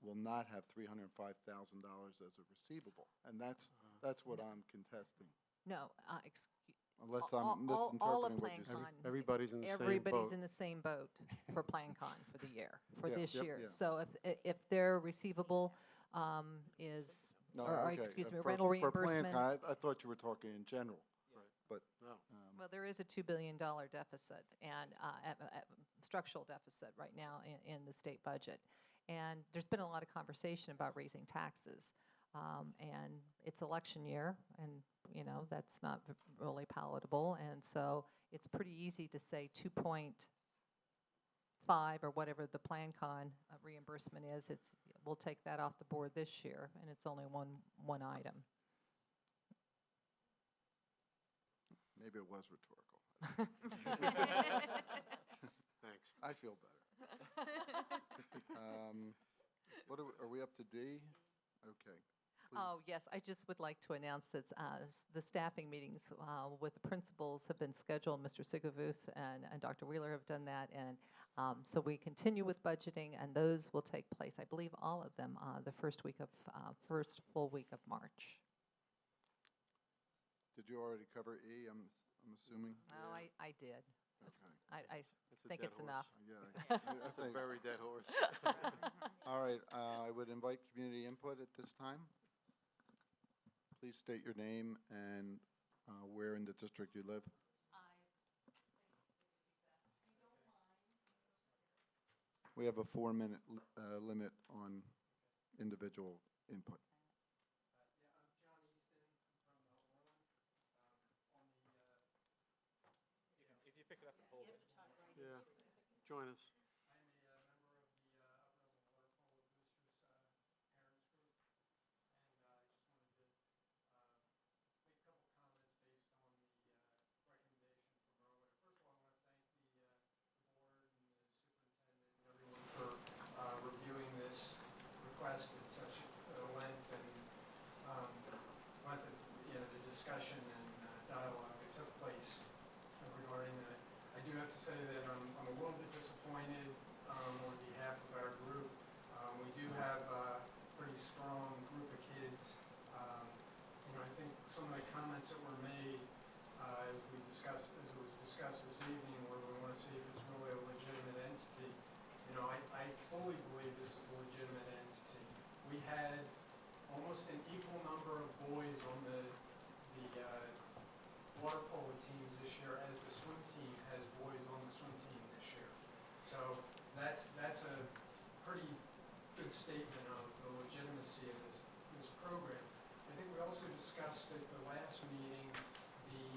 will not have $305,000 as a receivable, and that's what I'm contesting. no, Unless All- I'm all of misinterpreting what you Plan said. Con. Everybody's in the same boat. Everybody's in the same boat for Plan Con for the year, for Yeah, this yep, year. yeah. So if their receivable is, No, or, okay, excuse me, for- rental For Plan reimbursement. Con, I thought you were talking in general, but, No. Well, there is a $2 billion deficit and structural deficit right now in the state budget. And there's been a lot of conversation about raising taxes. And it's election year, and, you know, that's not really palatable. And so it's pretty easy to say 2.5 or whatever the Plan Con reimbursement is. We'll take that off the board this year, and it's only one item. maybe it was rhetorical. Thanks. I feel better. What are we up to D? Okay. Oh, yes, I just would like to announce that the staffing meetings with the principals have been scheduled. Mr. Sigavus and Dr. Wheeler have done that, and so we continue with budgeting, and those will take place, I believe, all of them, the first full week of March. Did you already cover E, I'm assuming? No, I did. Okay. I That's a think dead it's horse. enough. Yeah. That's a very dead horse. All right, I would invite community input at this time. Please state your name and where in the district you live. We have a 4-minute limit on individual input. If you pick it up and hold it. Yeah, join us. For reviewing this request at such length and the discussion and dialogue that took place regarding that. I do have to say that I'm a little bit disappointed on behalf of our group. We do have a pretty strong group of kids. I think some of the comments that were made as it was discussed this evening, where we want to see if it's really a legitimate entity. I fully believe this is a legitimate entity. We had almost an equal number of boys on the water polo teams this year as the swim team has boys on the swim team this year. So that's a pretty good statement of the legitimacy of this program. I think we also discussed at the last meeting the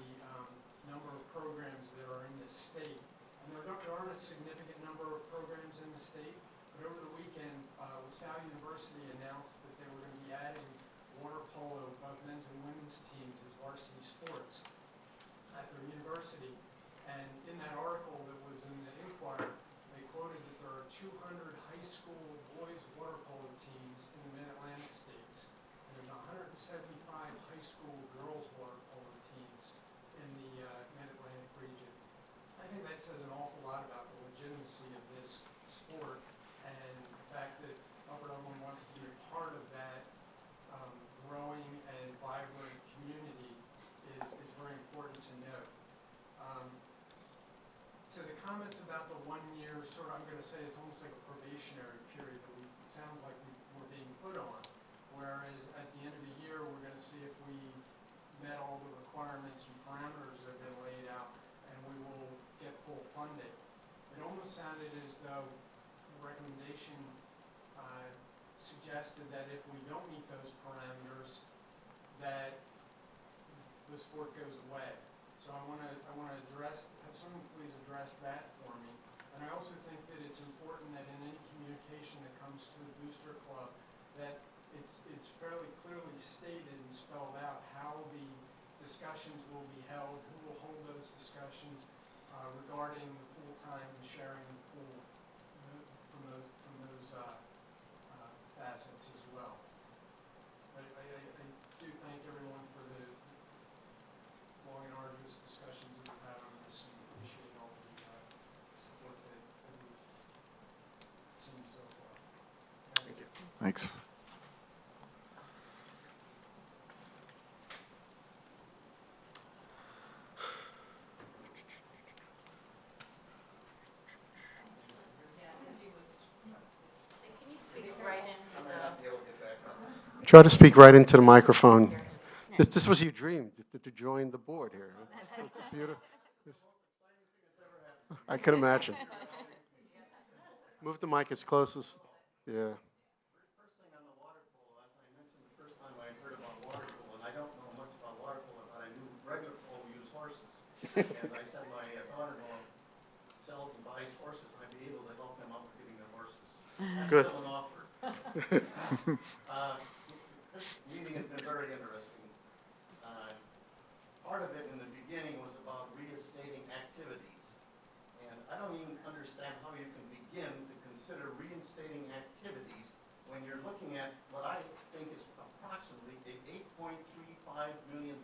number of programs that are in the state. And there aren't a significant number of programs in the state, but over the weekend, LaSalle University announced that they were going to be adding water polo, both men's and women's teams, as varsity sports at their university. And in that article that was in the Inquirer, they quoted that there are 200 high school boys water polo teams in the Mid-Atlantic states, and there's 175 high school girls water polo teams in the Mid-Atlantic region. I think that says an awful lot about the legitimacy of this sport, and the fact that Upper Dublin wants to be a part of that growing and vibrant community is very important to note. To the comments about the 1 year, I'm going to say it's almost like a probationary period that it sounds like we're being put on, whereas at the end of the year, we're going to see if we met all the requirements and parameters that have been laid out, and we will get full funding. It almost sounded as though the recommendation suggested that if we don't meet those parameters, that the sport goes away. So I want to have someone please address that for me. And I also think that it's important that in any communication that comes to the Booster Club, that it's fairly clearly stated and spelled out how the discussions will be held, who will hold those discussions regarding the pool time and sharing the pool from those facets as well. I do thank everyone for the long and arduous discussions that we've had on this, and appreciate all the support that we've seen so far. Thank you. Thanks. Try to speak right into the microphone. This was your dream, to join the board here. It's beautiful. I can imagine. Move the mic as close as, yeah. First thing on the water polo, as I mentioned the first time I heard about water polo, and I don't know much about water polo, but I knew regular polo used horses. And I said my daughter-in-law sells and buys horses, and I'd be able to help them out with getting their horses. That's Good. still an offer. This meeting has been very interesting. Part of it in the beginning was about reinstating activities. And I don't even understand how you can begin to consider reinstating activities when you're looking at what I think is approximately a $8.35 million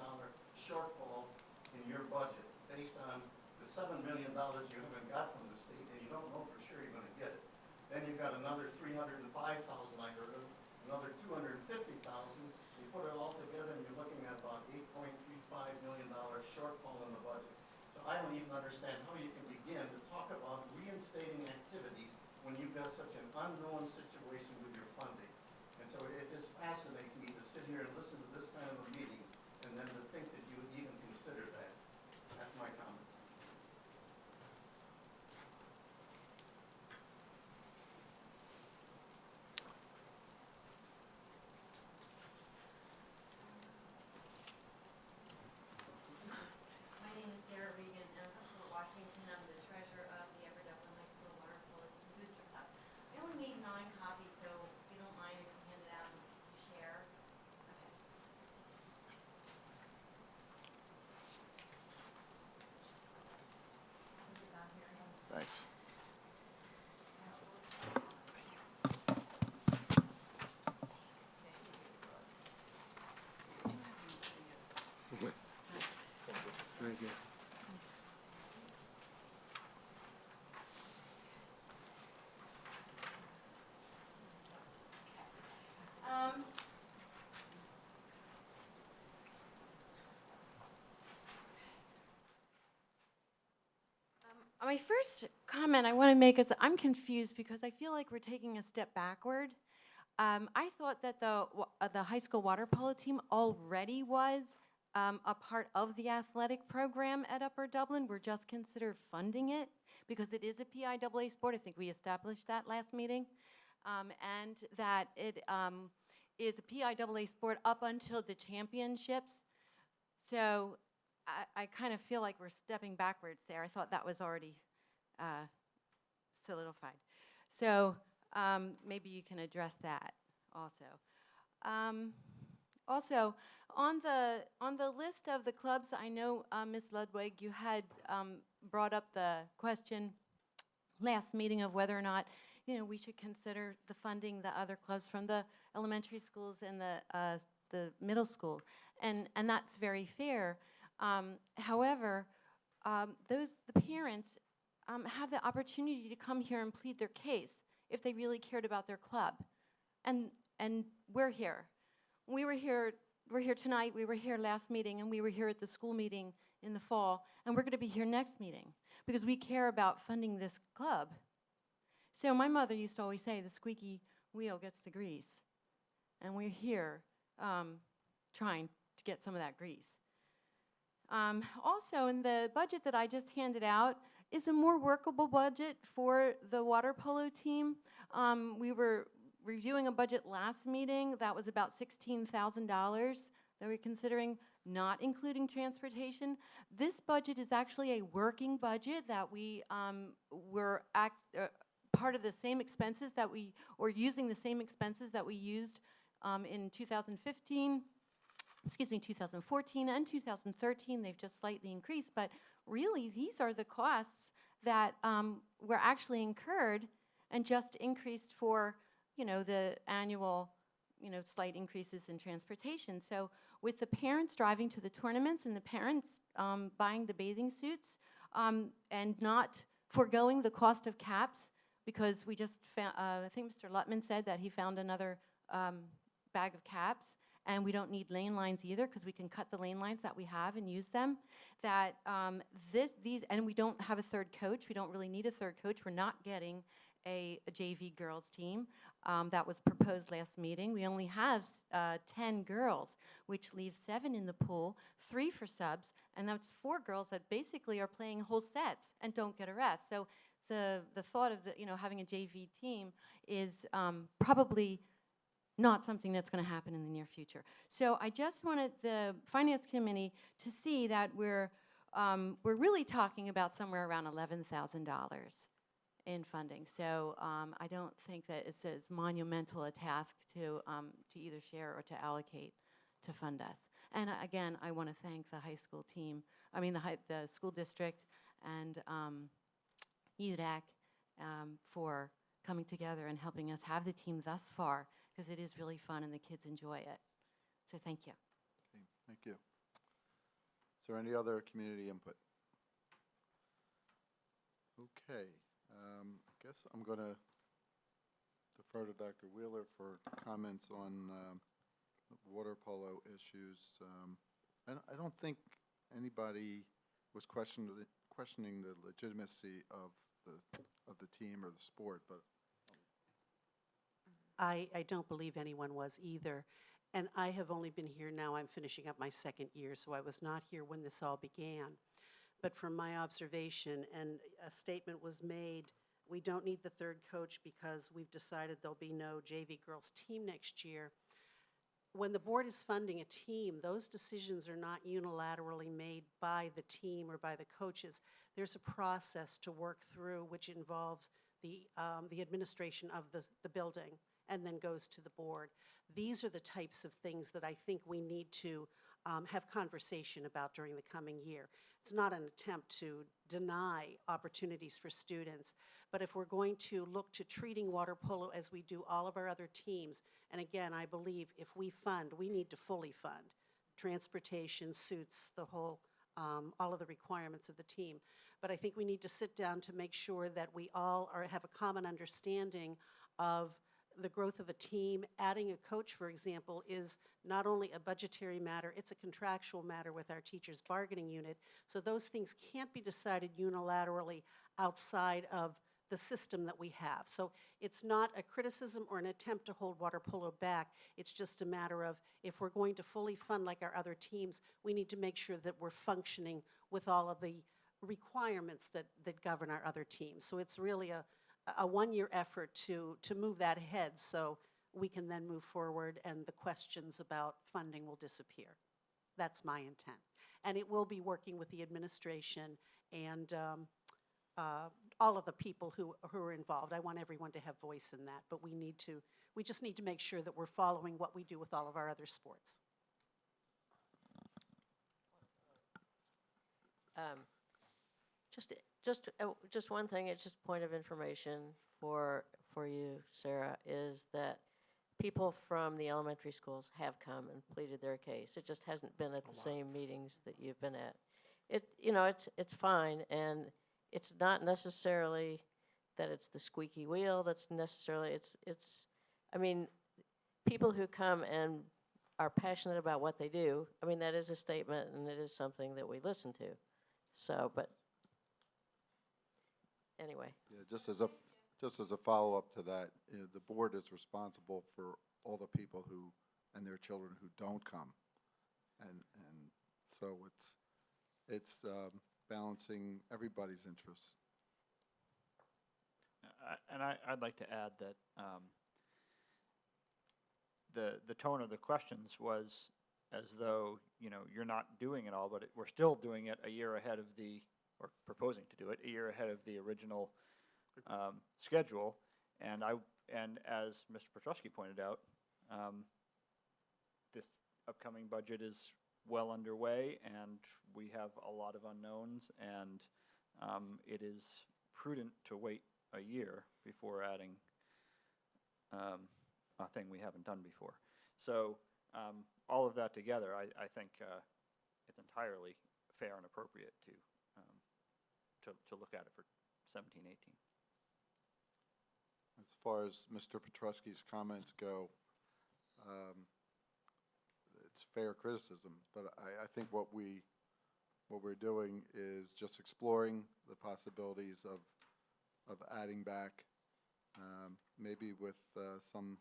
shortfall in your budget based on the $7 million you haven't got from the state and you don't know for sure you're going to get it. Then you've got another $305,000 I heard of, another $250,000. You put it all together and you're looking at about $8.35 million shortfall in the budget. So I don't even understand how you can begin to talk about reinstating activities when you've got such an unknown situation with your funding. And so it just fascinates me to sit here and listen to this kind of a meeting and then to think that you would even consider that. That's my comment. My name is Sarah Regan, and I'm from Fort Washington. I'm the treasurer of the Upper Dublin High School Water Polo Team Booster Club. I only made 9 copies, so if you don't mind if you hand it out and you share. Okay. Is it down here? Thanks. Thank you. My first comment I want to make is I'm confused because I feel like we're taking a step backward. I thought that the high school water polo team already was a part of the athletic program at Upper Dublin. We're just considered funding it because it is a PIAA sport. I think we established that last meeting. And that it is a PIAA sport up until the championships. So I kind of feel like we're stepping backwards there. I thought that was already solidified. So maybe you can address that also. Also, on the list of the clubs, I know, Ms. Ludwig, you had brought up the question last meeting of whether or not we should consider the funding the other clubs from the elementary schools and the middle school, and that's very fair. However, the parents have the opportunity to come here and plead their case if they really cared about their club, and we're here. We're here tonight. We were here last meeting, and we were here at the school meeting in the fall, and we're going to be here next meeting because we care about funding this club. So my mother used to always say, the squeaky wheel gets the grease. And we're here trying to get some of that grease. Also, in the budget that I just handed out is a more workable budget for the water polo team. We were reviewing a budget last meeting that was about $16,000 that we're considering, not including transportation. This budget is actually a working budget that we were part of the same expenses that or using the same expenses that we used in 2015, 2014 and 2013. They've just slightly increased, but really these are the costs that were actually incurred and just increased for the annual slight increases in transportation. So with the parents driving to the tournaments and the parents buying the bathing suits and not foregoing the cost of caps, because we just found, I think Mr. Lutman said that he found another bag of caps, and we don't need lane lines either because we can cut the lane lines that we have and use them. That and we don't have a third coach. We don't really need a third coach. We're not getting a JV girls team. that was proposed last meeting. We only have 10 girls, which leaves 7 in the pool, 3 for subs, and that's 4 girls that basically are playing whole sets and don't get a rest. So the thought of having a JV team is probably not something that's going to happen in the near future. So I just wanted the Finance Committee to see that we're really talking about somewhere around $11,000 in funding. So I don't think that it's as monumental a task to either share or to allocate to fund us. And again, I want to thank the high school team, the school district and UDAC for coming together and helping us have the team thus far, because it is really fun and the kids enjoy it. So thank you. Okay, thank you. Is there any other community input? Okay, I guess I'm going to defer to Dr. Wheeler for comments on water polo issues. I don't think anybody was questioning the legitimacy of the team or the sport, but I don't believe anyone was either. And I have only been here now, I'm finishing up my 2nd year, so I was not here when this all began. But from my observation, and a statement was made, we don't need the 3rd coach because we've decided there'll be no JV girls team next year. When the board is funding a team, those decisions are not unilaterally made by the team or by the coaches. There's a process to work through which involves the administration of the building and then goes to the board. These are the types of things that I think we need to have conversation about during the coming year. It's not an attempt to deny opportunities for students, but if we're going to look to treating water polo as we do all of our other teams, and again, I believe if we fund, we need to fully fund transportation, suits, the whole, all of the requirements of the team. But I think we need to sit down to make sure that we all have a common understanding of the growth of a team. Adding a coach, for example, is not only a budgetary matter, it's a contractual matter with our teachers' bargaining unit. So those things can't be decided unilaterally outside of the system that we have. So it's not a criticism or an attempt to hold water polo back. It's just a matter of, if we're going to fully fund like our other teams, we need to make sure that we're functioning with all of the requirements that govern our other teams. So it's really a 1-year effort to move that ahead so we can then move forward and the questions about funding will disappear. That's my intent. And it will be working with the administration and all of the people who are involved. I want everyone to have voice in that, but we just need to make sure that we're following what we do with all of our other sports. Just one thing, it's just point of information for you, Sarah, is that people from the elementary schools have come and pleaded their case. It just hasn't been at the same meetings that you've been at. It's fine, and it's not necessarily that it's the squeaky wheel that's necessarily, I mean, people who come and are passionate about what they do, I mean, that is a statement and it is something that we listen to. So, but anyway. yeah, just as a follow-up to that, the board is responsible for all the people who and their children who don't come, and so it's balancing everybody's interests. And I'd like to add that the tone of the questions was as though, you're not doing it all, but we're still doing it a year ahead of or proposing to do it a year ahead of the original schedule. And as Mr. Petrosky pointed out, this upcoming budget is well underway, and we have a lot of unknowns, and it is prudent to wait a year before adding a thing we haven't done before. So all of that together, I think it's entirely fair and appropriate to look at it for 17-18. As far as Mr. Petrosky's comments go, it's fair criticism, but I think what we're doing is just exploring the possibilities of adding back maybe with some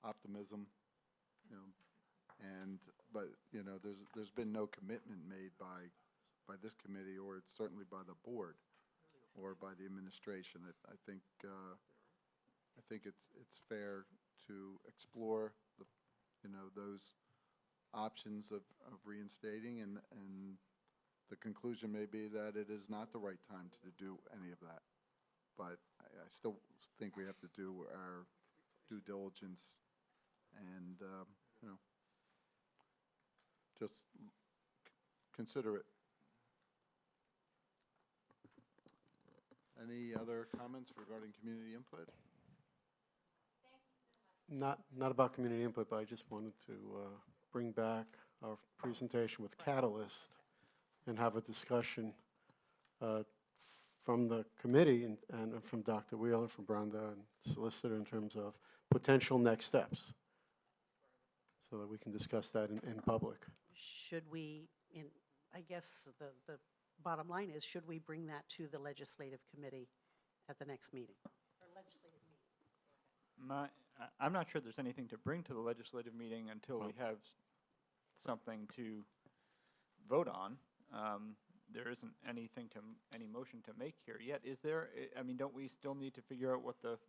optimism, you know, but, you know, there's been no commitment made by this committee, or certainly by the board, or by the administration. I think it's fair to explore you know, those options of reinstating, and the conclusion may be that it is not the right time to do any of that. But I still think we have to do our due diligence and, you know, just consider it. Any other comments regarding community input? Not about community input, but I just wanted to bring back our presentation with Catalyst and have a discussion from the committee and from Dr. Wheeler, from Brenda, and solicitor in terms of potential next steps, so that we can discuss that in public. Should we, I guess the bottom line is, should we bring that to the legislative committee at the next meeting? Or legislative meeting? I'm not sure there's anything to bring to the legislative meeting until we have something to vote on. There isn't any motion to make here yet, is there? I mean, don't we still need to figure out what the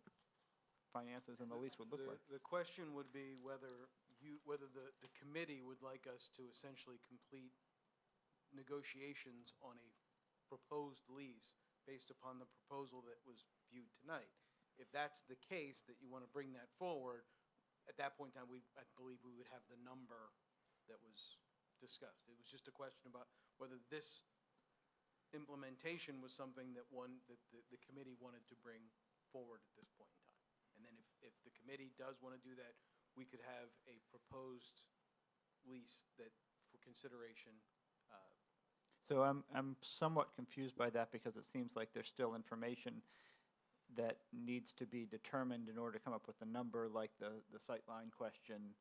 finances and the lease would look like? The question would be whether the committee would like us to essentially complete negotiations on a proposed lease based upon the proposal that was viewed tonight. If that's the case, that you want to bring that forward, at that point in time, I believe we would have the number that was discussed. It was just a question about whether this implementation was something that the committee wanted to bring forward at this point in time. And then if the committee does want to do that, we could have a proposed lease that, for consideration. So I'm somewhat confused by that, because it seems like there's still information that needs to be determined in order to come up with a number, like the sightline question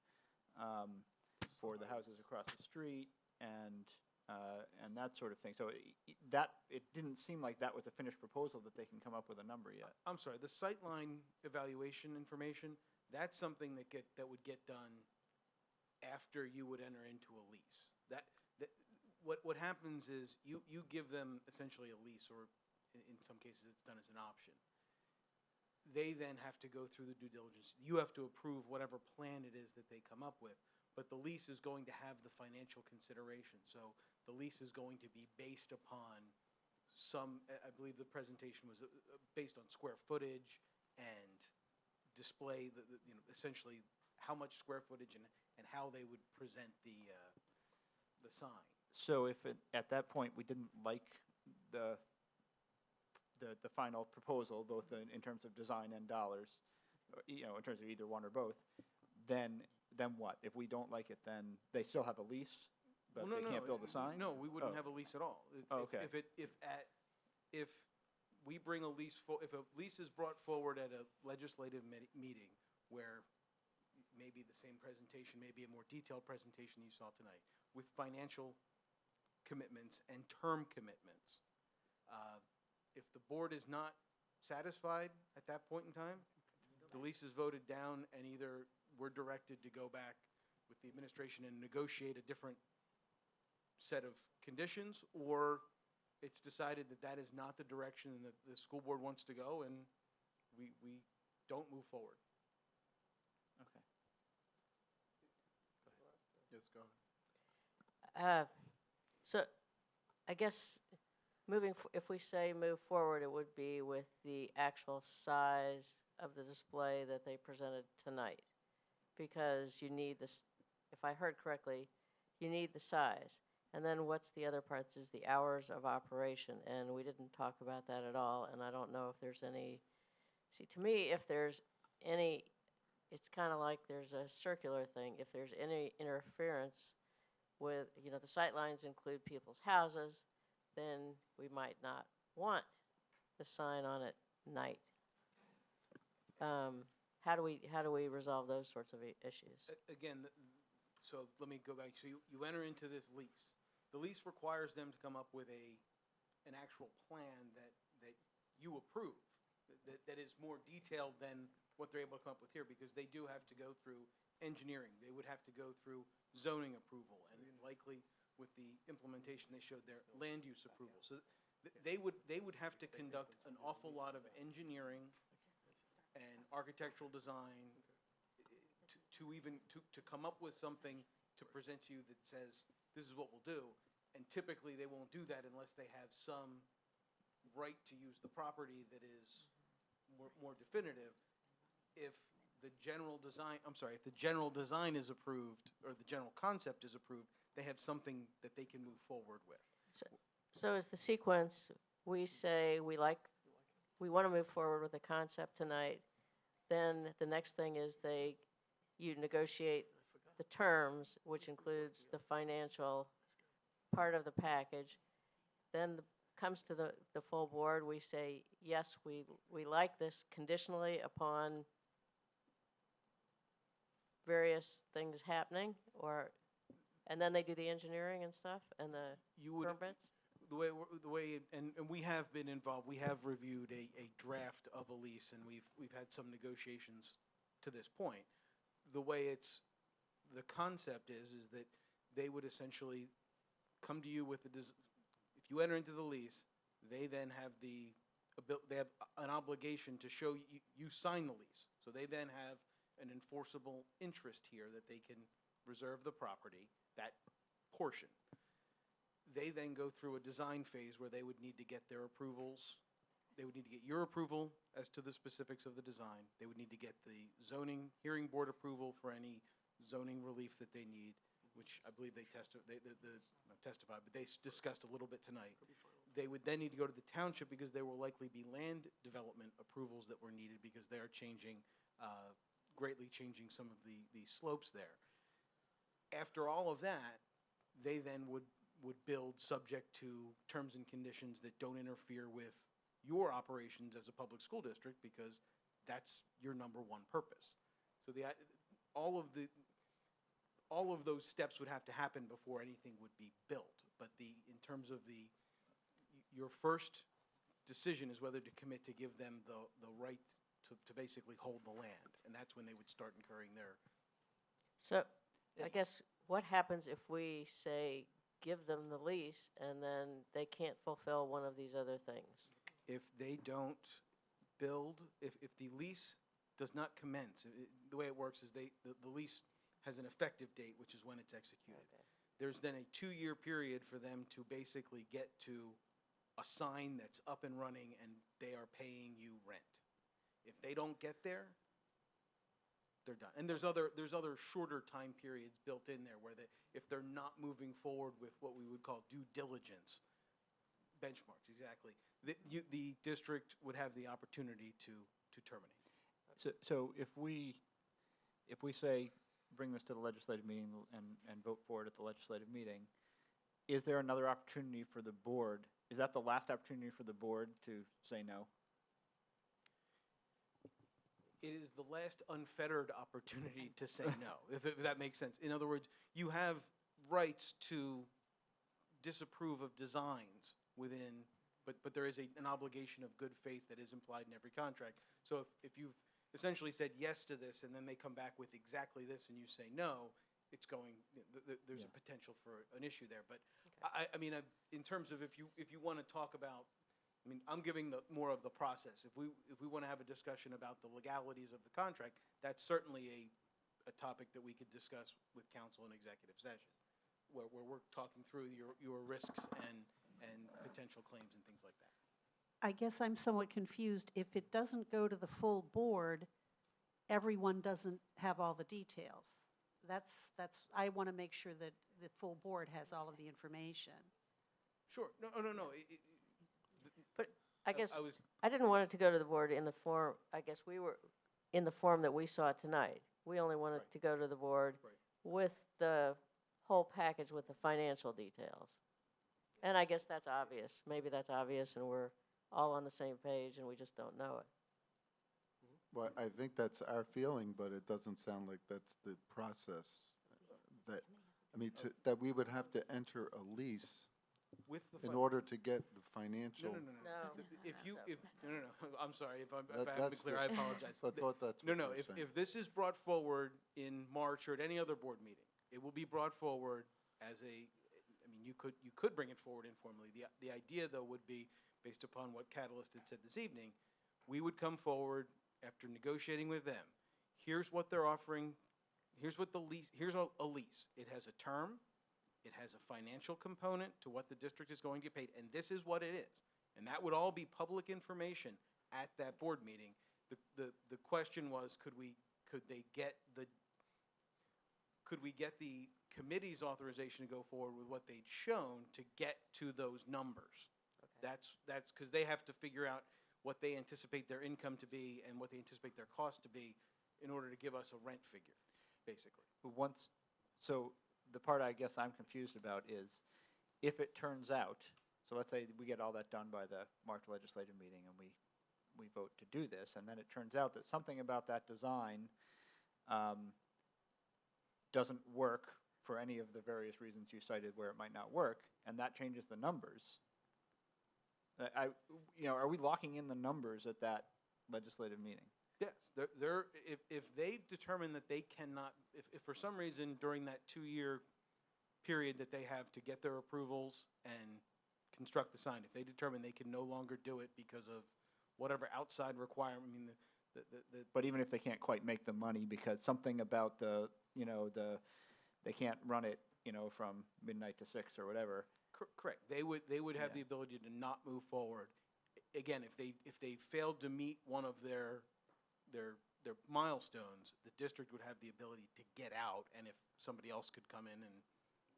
for the houses across the street, and that sort of thing. So it didn't seem like that was a finished proposal that they can come up with a number yet. I'm sorry, the sightline evaluation information, that's something that would get done after you would enter into a lease. What happens is you give them essentially a lease, or in some cases it's done as an option. They then have to go through the due diligence. You have to approve whatever plan it is that they come up with, but the lease is going to have the financial consideration. So the lease is going to be based upon I believe the presentation was based on square footage and display essentially how much square footage and how they would present the sign. So if at that point we didn't like the final proposal, both in terms of design and dollars, in terms of either one or both, then what? If we don't like it, then they still have a lease, but they can't build the sign? No, we wouldn't have a lease at all. Okay. If we bring a lease, if a lease is brought forward at a legislative meeting where maybe the same presentation, maybe a more detailed presentation you saw tonight, with financial commitments and term commitments, if the board is not satisfied at that point in time, the lease is voted down, and either we're directed to go back with the administration and negotiate a different set of conditions, or it's decided that that is not the direction that the school board wants to go, and we don't move forward. Okay. Yes, go ahead. So I guess if we say move forward, it would be with the actual size of the display that they presented tonight, because you need this, if I heard correctly, you need the size. And then what's the other part is the hours of operation, and we didn't talk about that at all, and I don't know if there's any, to me, if there's any, it's kind of like there's a circular thing. If there's any interference with, the sight lines include people's houses, then we might not want the sign on at night. How do we resolve those sorts of issues? Again, so let me go back. So you enter into this lease. The lease requires them to come up with an actual plan that you approve. that is more detailed than what they're able to come up with here, because they do have to go through engineering. They would have to go through zoning approval, and likely with the implementation they showed there, land use approval. So they would have to conduct an awful lot of engineering and architectural design to come up with something to present to you that says, this is what we'll do. And typically, they won't do that unless they have some right to use the property that is more definitive. If the general design, if the general design is approved, or the general concept is approved, they have something that they can move forward with. So as the sequence, we say we want to move forward with the concept tonight. Then the next thing is you negotiate the terms, which includes the financial part of the package. Then comes to the full board, we say, yes, we like this conditionally upon various things happening, and then they do the engineering and stuff and the permits? The way, and we have been involved, we have reviewed a draft of a lease, and we've had some negotiations to this point. The way the concept is that they would essentially come to you with if you enter into the lease, they then have they have an obligation to show you sign the lease. So they then have an enforceable interest here that they can reserve the property, that portion. They then go through a design phase where they would need to get their approvals. They would need to get your approval as to the specifics of the design. They would need to get the zoning hearing board approval for any zoning relief that they need, which I believe they not testified, but they discussed a little bit tonight. They would then need to go to the township because there will likely be land development approvals that were needed because they are greatly changing some of the slopes there. After all of that, they then would build subject to terms and conditions that don't interfere with your operations as a public school district, because that's your number one purpose. So all of those steps would have to happen before anything would be built. But in terms of your first decision is whether to commit to give them the right to basically hold the land, and that's when they would start incurring their. So I guess what happens if we say, give them the lease, and then they can't fulfill one of these other things? If they don't build, if the lease does not commence, the way it works is the lease has an effective date, which is when it's executed. Okay. There's then a 2-year period for them to basically get to a sign that's up and running and they are paying you rent. If they don't get there, they're done. And there's other shorter time periods built in there where if they're not moving forward with what we would call due diligence, benchmarks, exactly, the district would have the opportunity to terminate. So if we say, bring this to the legislative meeting and vote for it at the legislative meeting, is there another opportunity for the board? Is that the last opportunity for the board to say no? It is the last unfettered opportunity to say no, if that makes sense. In other words, you have rights to disapprove of designs within, but there is an obligation of good faith that is implied in every contract. So if you've essentially said yes to this and then they come back with exactly this and you say no, there's a potential for an issue there. But okay. I mean, in terms of if you want to talk about, I mean, I'm giving more of the process. If we want to have a discussion about the legalities of the contract, that's certainly a topic that we could discuss with council in executive session, where we're talking through your risks and potential claims and things like that. I guess I'm somewhat confused. If it doesn't go to the full board, everyone doesn't have all the details. I want to make sure that the full board has all of the information. Sure. No. But I guess I didn't want it to go to the board in the form, I guess we were in the form that we saw tonight. We only wanted to go to the board with the whole package with the financial details. And I guess that's obvious. Maybe that's obvious and we're all on the same page and we just don't know it. Well, I think that's our feeling, but it doesn't sound like that's the process. That we would have to enter a lease With the in fun- order to get the financial. No. If you, if, no, I'm sorry, if I That- haven't been that's clear, the- I apologize. I thought that's No, what no, you were saying. if this is brought forward in March or at any other board meeting, it will be brought forward as a, I mean, you could bring it forward informally. The idea, though, would be, based upon what Catalyst had said this evening, we would come forward after negotiating with them. Here's what they're offering, here's what the lease, here's a lease. It has a term, it has a financial component to what the district is going to get paid, and this is what it is. And that would all be public information at that board meeting. The question was, could we get the committee's authorization to go forward with what they'd shown to get to those numbers? That's because they have to figure out what they anticipate their income to be and what they anticipate their cost to be in order to give us a rent figure, basically. But once, so the part I guess I'm confused about is, if it turns out, so let's say we get all that done by the March legislative meeting and we vote to do this, and then it turns out that something about that design doesn't work for any of the various reasons you cited where it might not work, and that changes the numbers. Are we locking in the numbers at that legislative meeting? Yes, if they've determined that they cannot, if for some reason during that 2-year period that they have to get their approvals and construct the sign, if they determine they can no longer do it because of whatever outside requirement, I mean, But even if they can't quite make the money because something about they can't run it, from midnight to 6 or whatever. correct, they would have Yeah. the ability to not move forward. Again, if they failed to meet one of their milestones, the district would have the ability to get out, and if somebody else could come in and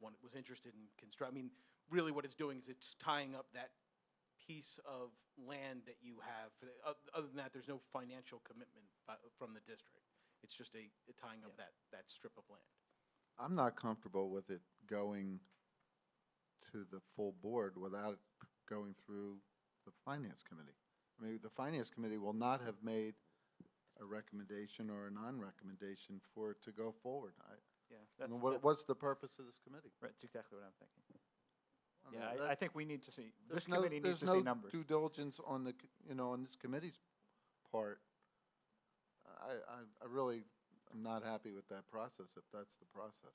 was interested in construct, I mean, really what it's doing is it's tying up that piece of land that you have. Other than that, there's no financial commitment from the district. It's just a tying up that strip of land. I'm not comfortable with it going to the full board without it going through the finance committee. I mean, the finance committee will not have made a recommendation or a non-recommendation for it to go forward. Yeah, What's the purpose of this committee? Right, that's exactly what I'm thinking. I mean, Yeah, that- I think we need to see, this There's no, committee needs there's to no see numbers. due diligence on on this committee's part. I really am not happy with that process, if that's the process.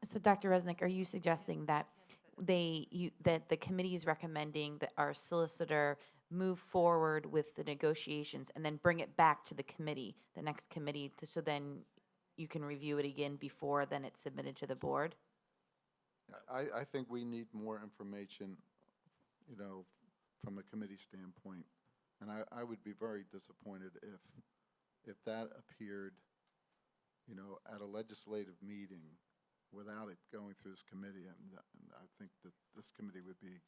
So Dr. Resnick, are you suggesting that that the committee is recommending that our solicitor move forward with the negotiations and then bring it back to the committee, the next committee, so then you can review it again before then it's submitted to the board? I think we need more information, from a committee standpoint. And I would be very disappointed if that appeared, at a legislative meeting without it going through this committee. And I think that this committee would be,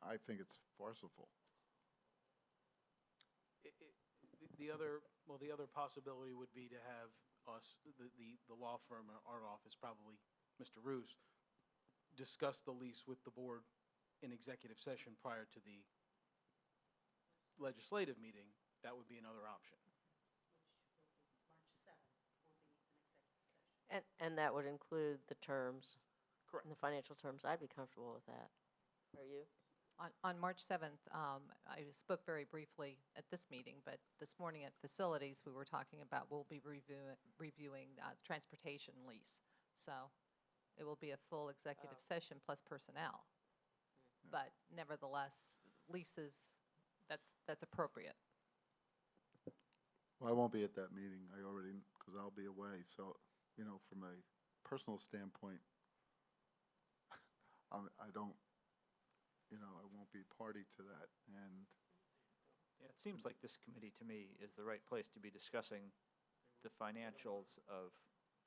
I think it's farcical. The other possibility would be to have us, the law firm, our office, probably Mr. Roos, discuss the lease with the board in executive session prior to the legislative meeting. That would be another option. And that would include the terms? Correct. And the financial terms. I'd be comfortable with that. Are you? On March 7th, I spoke very briefly at this meeting, but this morning at facilities, we were talking about we'll be reviewing transportation lease. So it will be a full executive session plus personnel. But nevertheless, leases, that's appropriate. Well, I won't be at that meeting. Because I'll be away. So, from a personal standpoint, I don't, I won't be party to that. And Yeah, it seems like this committee, to me, is the right place to be discussing the financials of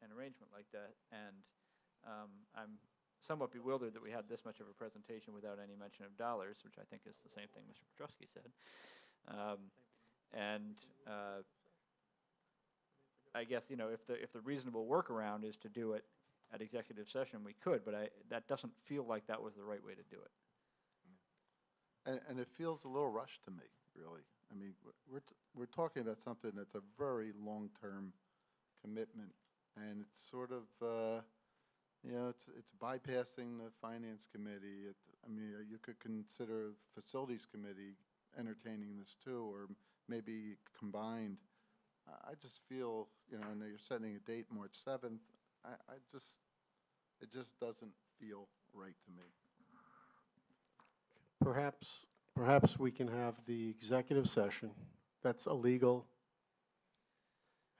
an arrangement like that. And I'm somewhat bewildered that we had this much of a presentation without any mention of dollars, which I think is the same thing Mr. Petrusky said. I guess, if the reasonable workaround is to do it at executive session, we could, but that doesn't feel like that was the right way to do it. And it feels a little rushed to me, really. I mean, we're talking about something that's a very long-term commitment, and it's sort of, You know, it's bypassing the finance committee. I mean, you could consider the facilities committee entertaining this too, or maybe combined. I just feel, you know, and you're setting a date, March 7th. It just doesn't feel right to me. Perhaps we can have the executive session, that's illegal,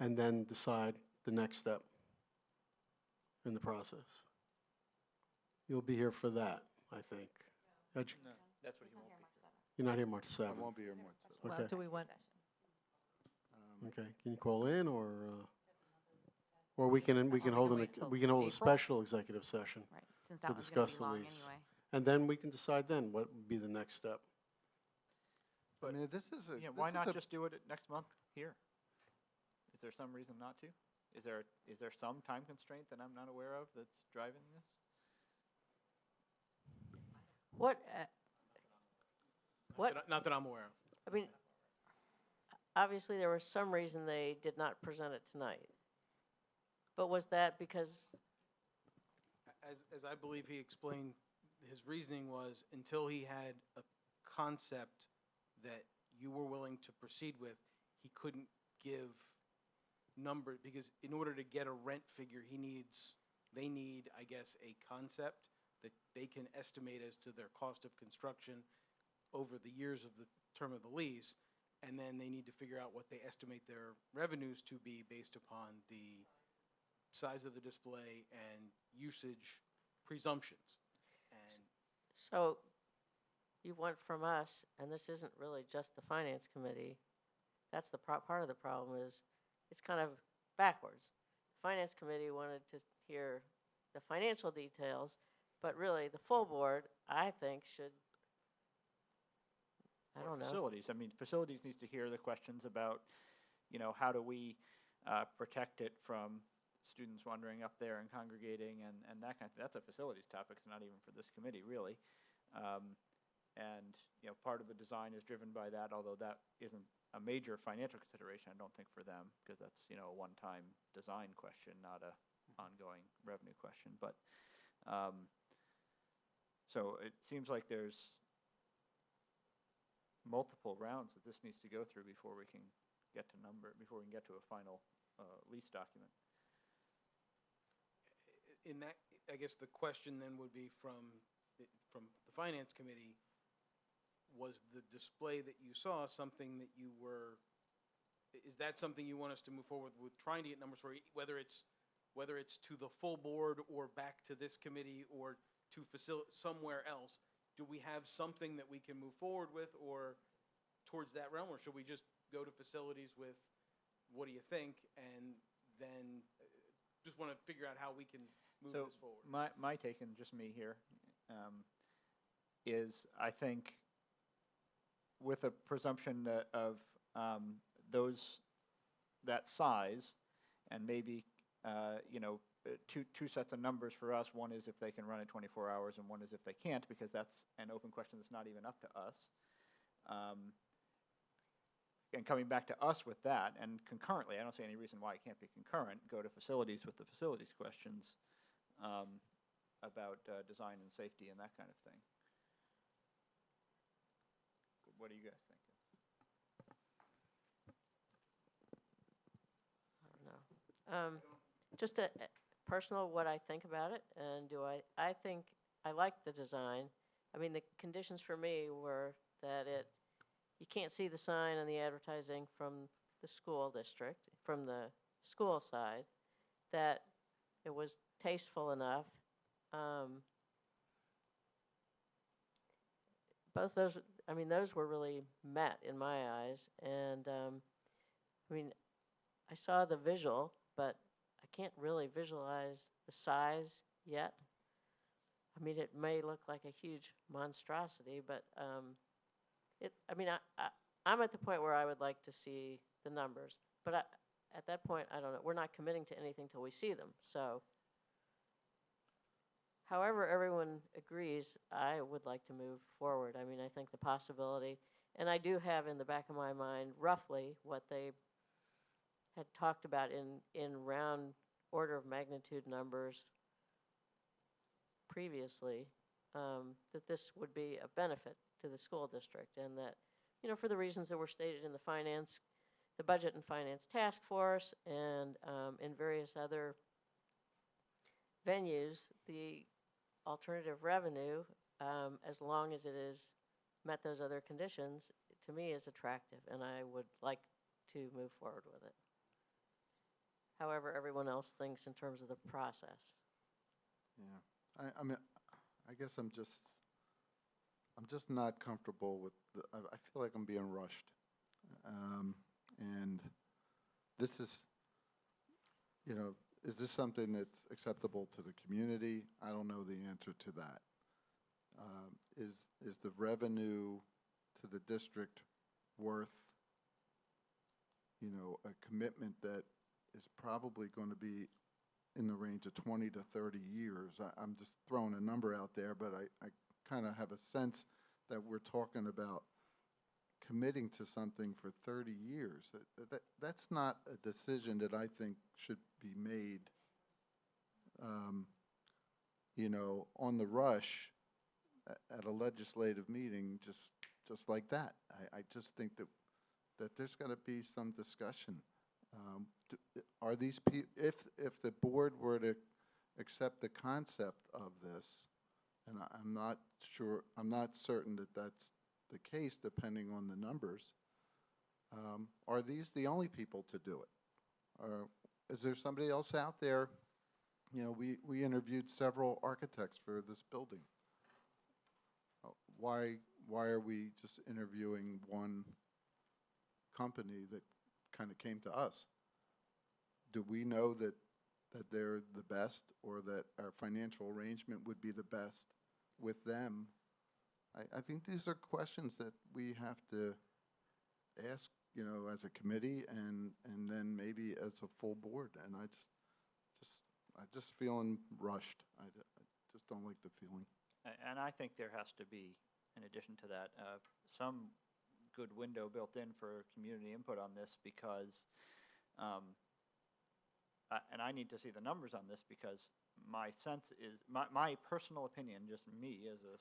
and then decide the next step in the process. You'll be here for that, I think. No, that's what he won't be. You're not here March 7th. I won't be here March 7th. Well, Okay. do we want, Okay, can you call in, or we can hold wait till we can hold a April? special executive session, Right, since to that one's gonna discuss be the long lease. anyway. and then we can decide then what would be the next step. I mean, this is a. Yeah, why this not is a- just do it next month here? Is there some reason not to? Is there some time constraint that I'm not aware of that's driving this? What, What- Not that I'm aware of. I mean, obviously, there was some reason they did not present it tonight. But was that because, As I believe he explained, his reasoning was until he had a concept that you were willing to proceed with, he couldn't give number, because in order to get a rent figure, they need, I guess, a concept that they can estimate as to their cost of construction over the years of the term of the lease, and then they need to figure out what they estimate their revenues to be based upon the size of the display and usage presumptions. And so you want from us, and this isn't really just the finance committee, that's the part of the problem is, it's kind of backwards. The finance committee wanted to hear the financial details, but really, the full board, I think, should, I Or don't know. Facilities, I mean, facilities needs to hear the questions about, how do we protect it from students wandering up there and congregating and that kind of thing. That's a facilities topic, it's not even for this committee, really. And, part of the design is driven by that, although that isn't a major financial consideration, I don't think, for them, because that's, a one-time design question, not a ongoing revenue question. But, so it seems like there's multiple rounds that this needs to go through before we can get to a final lease document. in that, I guess the question then would be from the finance committee, was the display that you saw something that is that something you want us to move forward with trying to get numbers for, whether it's to the full board or back to this committee or to somewhere else? Do we have something that we can move forward with or towards that realm, or should we just go to facilities with, what do you think? And then just want to figure out how we can move this forward. My take, and just me here, is I think with a presumption of that size, and maybe two sets of numbers for us. One is if they can run it 24 hours, and one is if they can't, because that's an open question that's not even up to us. And coming back to us with that, and concurrently, I don't see any reason why it can't be concurrent, go to facilities with the facilities questions about design and safety and that kind of thing. What do you guys think? I don't know. Just a personal what I think about it, and I think I like the design. I mean, the conditions for me were that you can't see the sign and the advertising from the school district, from the school side, that it was tasteful enough. Both those were really met in my eyes, and I saw the visual, but I can't really visualize the size yet. I mean, it may look like a huge monstrosity, but I'm at the point where I would like to see the numbers. But at that point, I don't know. We're not committing to anything till we see them. So, however everyone agrees, I would like to move forward. I mean, I think the possibility, and I do have in the back of my mind roughly what they had talked about in round order of magnitude numbers previously, that this would be a benefit to the school district, and that, for the reasons that were stated in the Budget and Finance Task Force, and in various other venues, the alternative revenue, as long as it is met those other conditions, to me is attractive, and I would like to move forward with it. However everyone else thinks in terms of the process. Yeah, I mean, I guess I'm just not comfortable with I feel like I'm being rushed. And this is, is this something that's acceptable to the community? I don't know the answer to that. Is the revenue to the district worth, a commitment that is probably going to be in the range of 20 to 30 years? I'm just throwing a number out there, but I kind of have a sense that we're talking about committing to something for 30 years. That's not a decision that I think should be made, on the rush at a legislative meeting, just like that. I just think that there's got to be some discussion. Are these if the board were to accept the concept of this, and I'm not certain that that's the case, depending on the numbers, are these the only people to do it? Or is there somebody else out there? We interviewed several architects for this building. Why are we just interviewing one company that kind of came to us? Do we know that they're the best, or that our financial arrangement would be the best with them? I think these are questions that we have to ask, as a committee, and then maybe as a full board. And I just feeling rushed. I just don't like the feeling. And I think there has to be, in addition to that, some good window built in for community input on this, because, and I need to see the numbers on this, because my sense is, my personal opinion, just me as a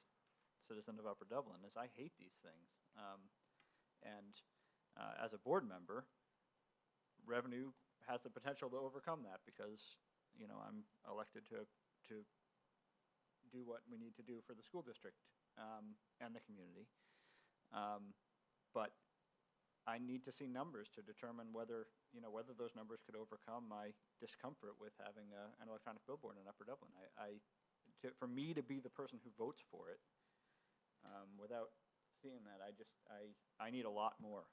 citizen of Upper Dublin, is I hate these things. And as a board member, revenue has the potential to overcome that, because, I'm elected to do what we need to do for the school district and the community. But I need to see numbers to determine whether those numbers could overcome my discomfort with having an electronic billboard in Upper Dublin. For me to be the person who votes for it, without seeing that, I need a lot more.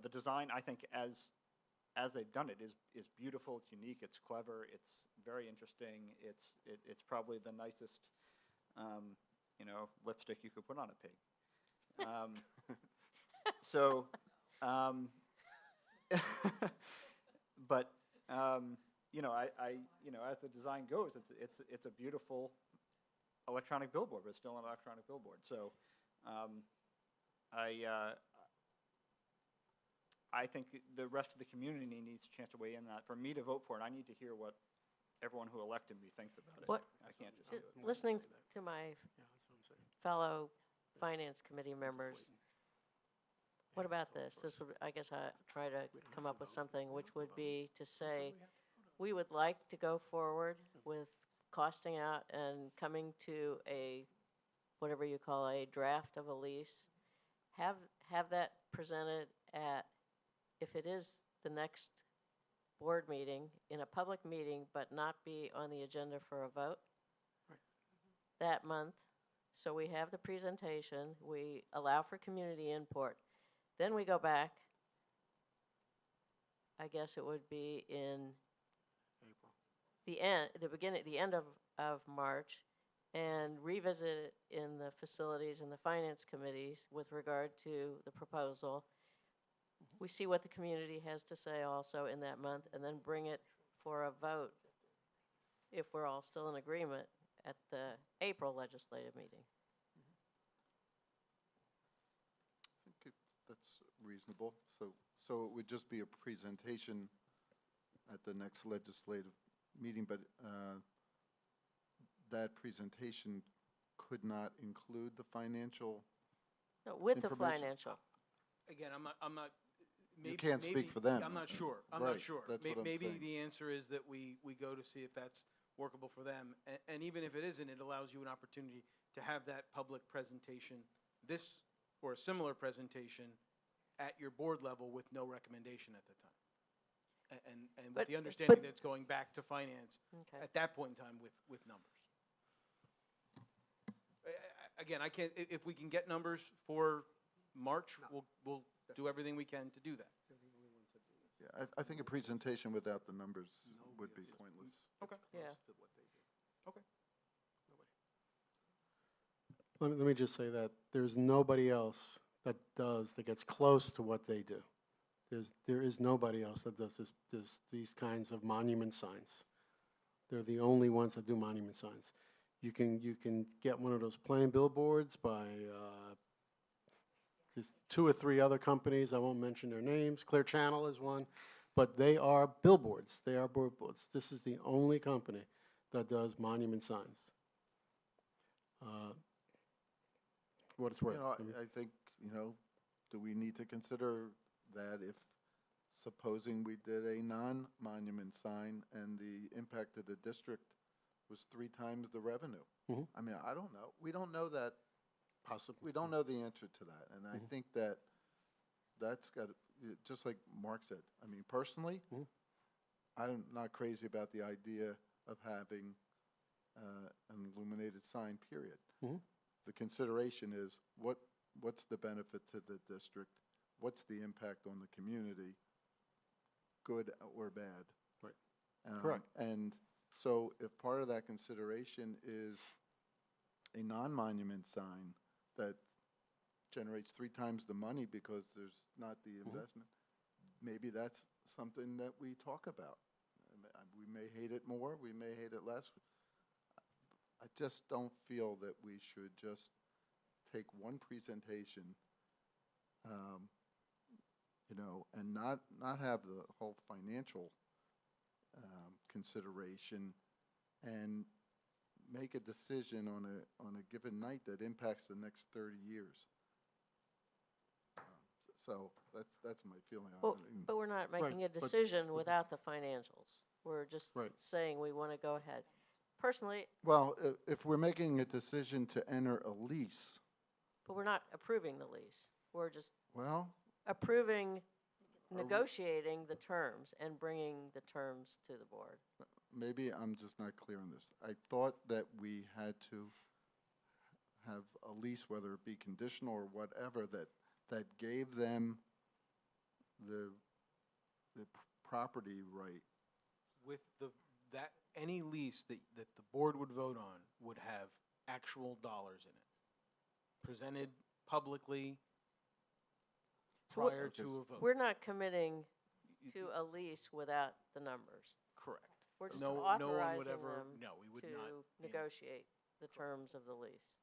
The design, I think, as they've done it, is beautiful. It's unique. It's clever. It's very interesting. It's probably the nicest, lipstick you could put on a pig. But as the design goes, it's a beautiful electronic billboard, but it's still an electronic billboard. So, I think the rest of the community needs a chance to weigh in on that. For me to vote for it, I need to hear what everyone who elected me thinks about it. I can't just do it. Listening to my fellow finance committee members, what about this? This would, I guess, I try to come up with something which would be to say, we would like to go forward with costing out and coming to a, whatever you call a draft of a lease. Have that presented at, if it is the next board meeting, in a public meeting, but not be on the agenda for a vote that month. So we have the presentation, we allow for community input. Then we go back, I guess it would be in the end of March, and revisit it in the facilities and the finance committees with regard to the proposal. We see what the community has to say also in that month, and then bring it for a vote, if we're all still in agreement, at the April legislative meeting. I think that's reasonable. So it would just be a presentation at the next legislative meeting, but that presentation could not include the financial. No, with the Information. financial. Again, I'm not. You maybe- can't speak maybe- for them. I'm not sure. I'm Right, not sure. that's what I'm Maybe saying. the answer is that we go to see if that's workable for them. And even if it isn't, it allows you an opportunity to have that public presentation, this or a similar presentation at your board level with no recommendation at the time. And with But- the understanding but- that it's going back to finance Okay. at that point in time with numbers. Again, I can't, if we can get numbers for March, we'll do everything we can to do that. Yeah, I think a presentation without the numbers would be pointless. Okay. Yeah. Okay. Let me just say that there's nobody else that gets close to what they do. There is nobody else that does these kinds of monument signs. They're the only ones that do monument signs. You can get one of those plain billboards by there's 2 or 3 other companies. I won't mention their names. Clear Channel is one, but they are billboards. They are billboards. This is the only company that does monument signs. What it's worth. I think, do we need to consider that if, supposing we did a non-monument sign and the impact to the district was 3 times the revenue? Mhm. I mean, I don't know. We don't know that. Possibly. We don't know the answer to that. And I think that's got, just like Mark said, I mean, personally, Mhm. I'm not crazy about the idea of having an illuminated sign, period. Mhm. The consideration is what's the benefit to the district? What's the impact on the community, good or bad? Right. Correct. And so if part of that consideration is a non-monument sign that generates 3 times the money because there's not the investment, maybe that's something that we talk about. We may hate it more, we may hate it less. I just don't feel that we should just take one presentation, and not have the whole financial consideration and make a decision on a given night that impacts the next 30 years. So that's my feeling on it. But we're not Right, making a but- decision without the financials. We're just Right. saying we want to go ahead. Personally, Well, if we're making a decision to enter a lease, but we're not approving the lease. We're just well, approving, negotiating the terms and bringing the terms to the board. maybe I'm just not clear on this. I thought that we had to have a lease, whether it be conditional or whatever, that gave them the property right. With any lease that the board would vote on would have actual dollars in it, presented publicly So what- prior to a vote. We're not committing to a lease without the numbers. Correct. We're just No one would authorizing ever, them no, we would to not. be in- negotiate the terms of the lease.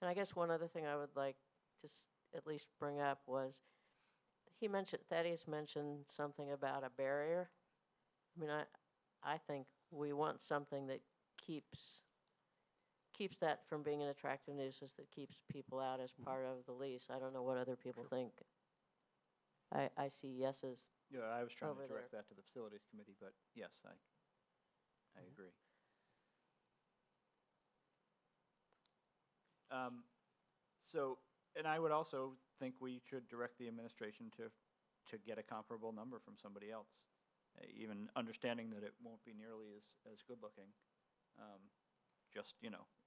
And I guess one other thing I would like to at least bring up was, Thaddeus mentioned something about a barrier. I mean, I think we want something that keeps that from being an attractive nuisance, that keeps people out as part of the lease. I don't know what other people think. I see yeses. Yeah, I was trying Over to direct there. that to the facilities committee, but yes, I agree. So, and I would also think we should direct the administration to get a comparable number from somebody else, even understanding that it won't be nearly as good looking. Just,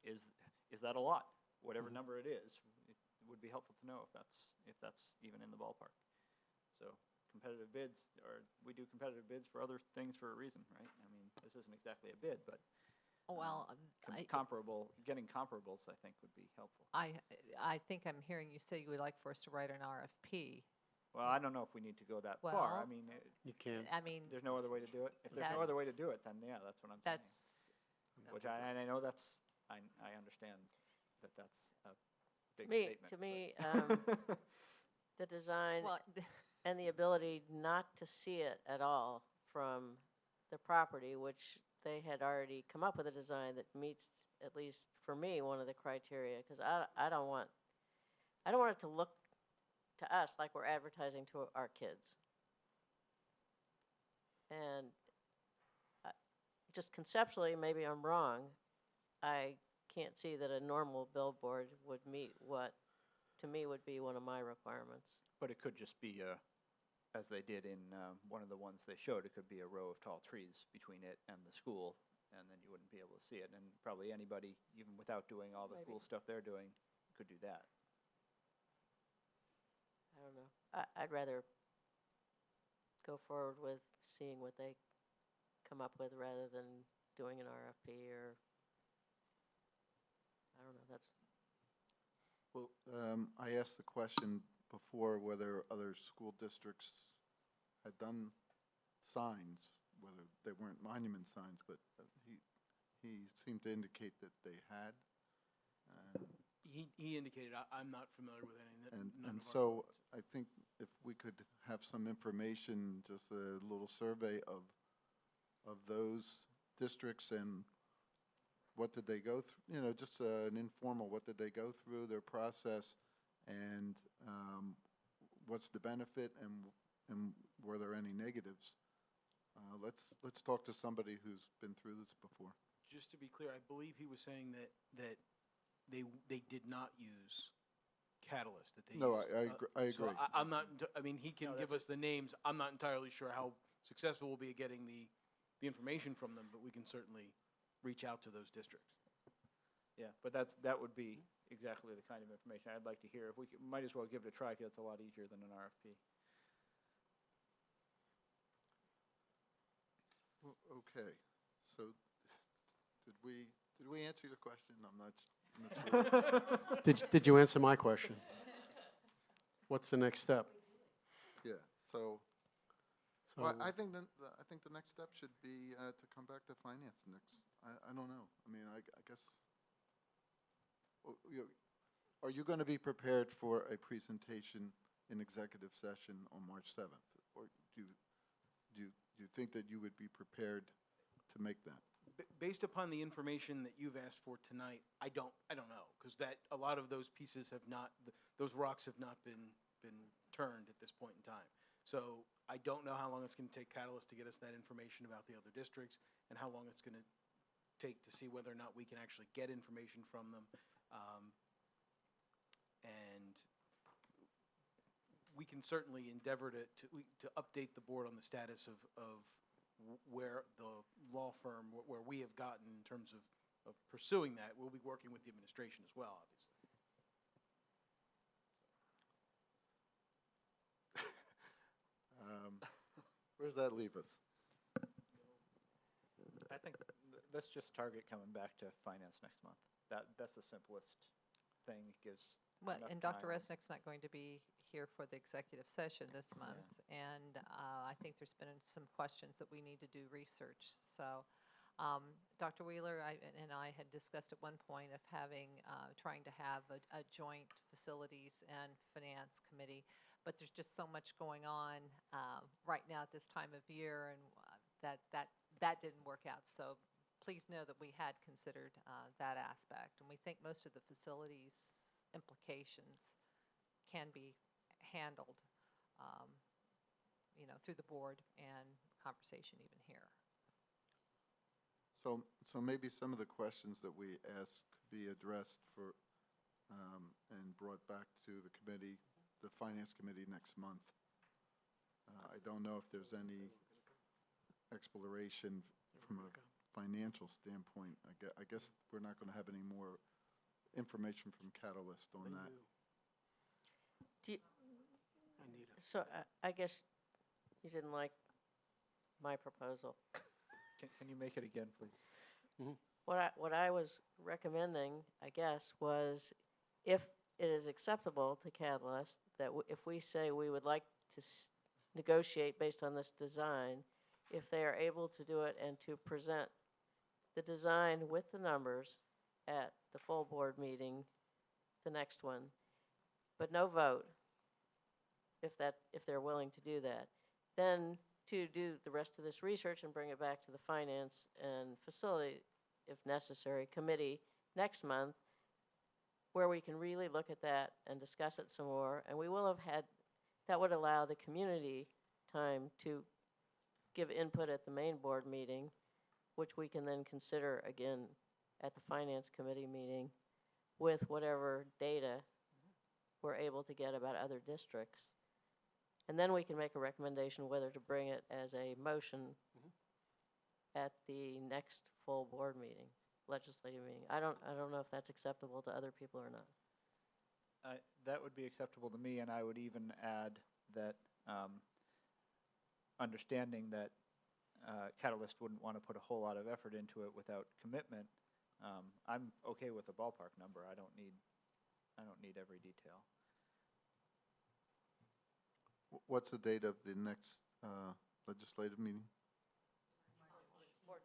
is that a lot? Whatever number it is, it would be helpful to know if that's even in the ballpark. So competitive bids, we do competitive bids for other things for a reason, right? I mean, this isn't exactly a bid, but Well, getting comparables, I think, would be helpful. I think I'm hearing you say you would like for us to write an RFP. Well, I don't know if we need to go that far. I Well, mean, You can't. I mean, there's no other way to do it. If there's no other way to do it, then yeah, that's what I'm saying. that's, Which I know I understand that's a big Me, statement. to but- me, the design well, and the ability not to see it at all from the property, which they had already come up with a design that meets, at least for me, one of the criteria, because I don't want it to look to us like we're advertising to our kids. And just conceptually, maybe I'm wrong, I can't see that a normal billboard would meet what, to me, would be one of my requirements. But it could just be, as they did in one of the ones they showed, it could be a row of tall trees between it and the school, and then you wouldn't be able to see it. And probably anybody, even without doing all the cool stuff they're doing, could do that. I don't know. I'd rather go forward with seeing what they come up with rather than doing an RFP or, I don't know, that's, Well, I asked the question before whether other school districts had done signs, whether they weren't monument signs, but he seemed to indicate that they had. He indicated, I'm not familiar with any. And so I think if we could have some information, just a little survey of those districts and what did they go through, just an informal, what did they go through, their process, and what's the benefit, and were there any negatives? Let's talk to somebody who's been through this before. Just to be clear, I believe he was saying that they did not use Catalyst, that they No, used. I agree. So I'm not, I mean, he can give us the names. I'm not entirely sure how successful we'll be at getting the information from them, but we can certainly reach out to those districts. Yeah, but that would be exactly the kind of information I'd like to hear. If we could, might as well give it a try, because it's a lot easier than an RFP. Okay, so did we answer your question? I'm not sure. Did you answer my question? What's the next step? Yeah, so well, I think the next step should be to come back to finance next. I don't know. I mean, I guess. Are you going to be prepared for a presentation in executive session on March 7th, or do you think that you would be prepared to make that? Based upon the information that you've asked for tonight, I don't know, because that a lot of those pieces have not, those rocks have not been turned at this point in time. So I don't know how long it's going to take Catalyst to get us that information about the other districts, and how long it's going to take to see whether or not we can actually get information from them. And we can certainly endeavor to update the board on the status of where the law firm, where we have gotten in terms of pursuing that. We'll be working with the administration as well, obviously. Where does that leave us? I think let's just target coming back to finance next month. That's the simplest thing. Gives Well, enough and Dr. time. Resnick's not going to be here for the executive session this month. And I think there's been some questions that we need to do research. So Dr. Wheeler and I had discussed at one point of trying to have a joint facilities and finance committee. But there's just so much going on right now at this time of year, and that didn't work out. So please know that we had considered that aspect. And we think most of the facilities implications can be handled, through the board and conversation even here. So maybe some of the questions that we asked could be addressed and brought back to the committee, the finance committee next month. I don't know if there's any exploration from a financial standpoint. I guess we're not going to have any more information from Catalyst on that. So I guess you didn't like my proposal. Can you make it again, please? Mm-hmm. What I was recommending, I guess, was if it is acceptable to Catalyst, that if we say we would like to negotiate based on this design, if they are able to do it and to present the design with the numbers at the full board meeting, the next one, but no vote, if they're willing to do that, then to do the rest of this research and bring it back to the Finance and Facility, if necessary, Committee next month, where we can really look at that and discuss it some more. And we will have had, that would allow the community time to give input at the main board meeting, which we can then consider again at the Finance Committee meeting with whatever data we're able to get about other districts. And then we can make a recommendation whether to bring it as a motion at the next full board meeting, legislative meeting. I don't know if that's acceptable to other people or not. That would be acceptable to me, and I would even add that, understanding that Catalyst wouldn't want to put a whole lot of effort into it without commitment, I'm okay with a ballpark number. I don't need every detail. What's the date of the next legislative meeting?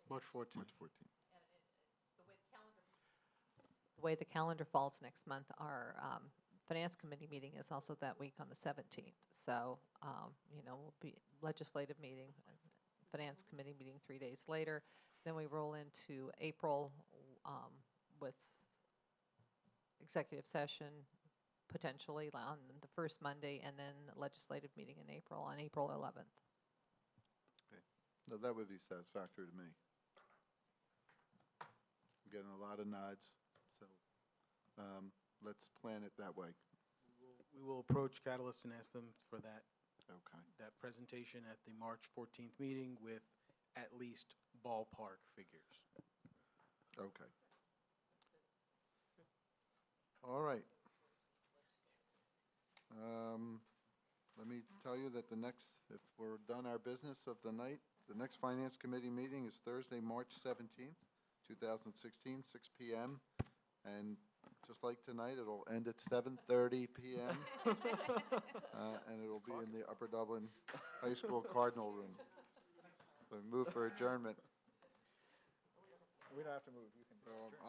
March 14th. March 14th. The way the calendar falls next month, our Finance Committee meeting is also that week on the 17th. So, will be legislative meeting, Finance Committee meeting 3 days later. Then we roll into April with executive session potentially on the first Monday, and then legislative meeting in April on April 11th. Okay. No, that would be satisfactory to me. I'm getting a lot of nods, so let's plan it that way. We will approach Catalyst and ask them for that, Okay. that presentation at the March 14th meeting with at least ballpark figures. Okay. All right. Let me tell you that the next, if we're done our business of the night, the next Finance Committee meeting is Thursday, March 17th, 2016, 6 p.m. And just like tonight, it'll end at 7:30 p.m. And it'll be in the Upper Dublin High School Cardinal Room. So move for adjournment. We don't have to move. You can.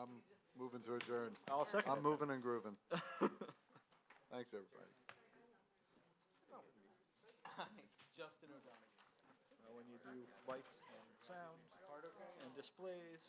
I'm moving to adjourn. I'll second I'm it. moving and grooving. Thanks, everybody. Justin O'Donoghue. When you do lights and sound and displays,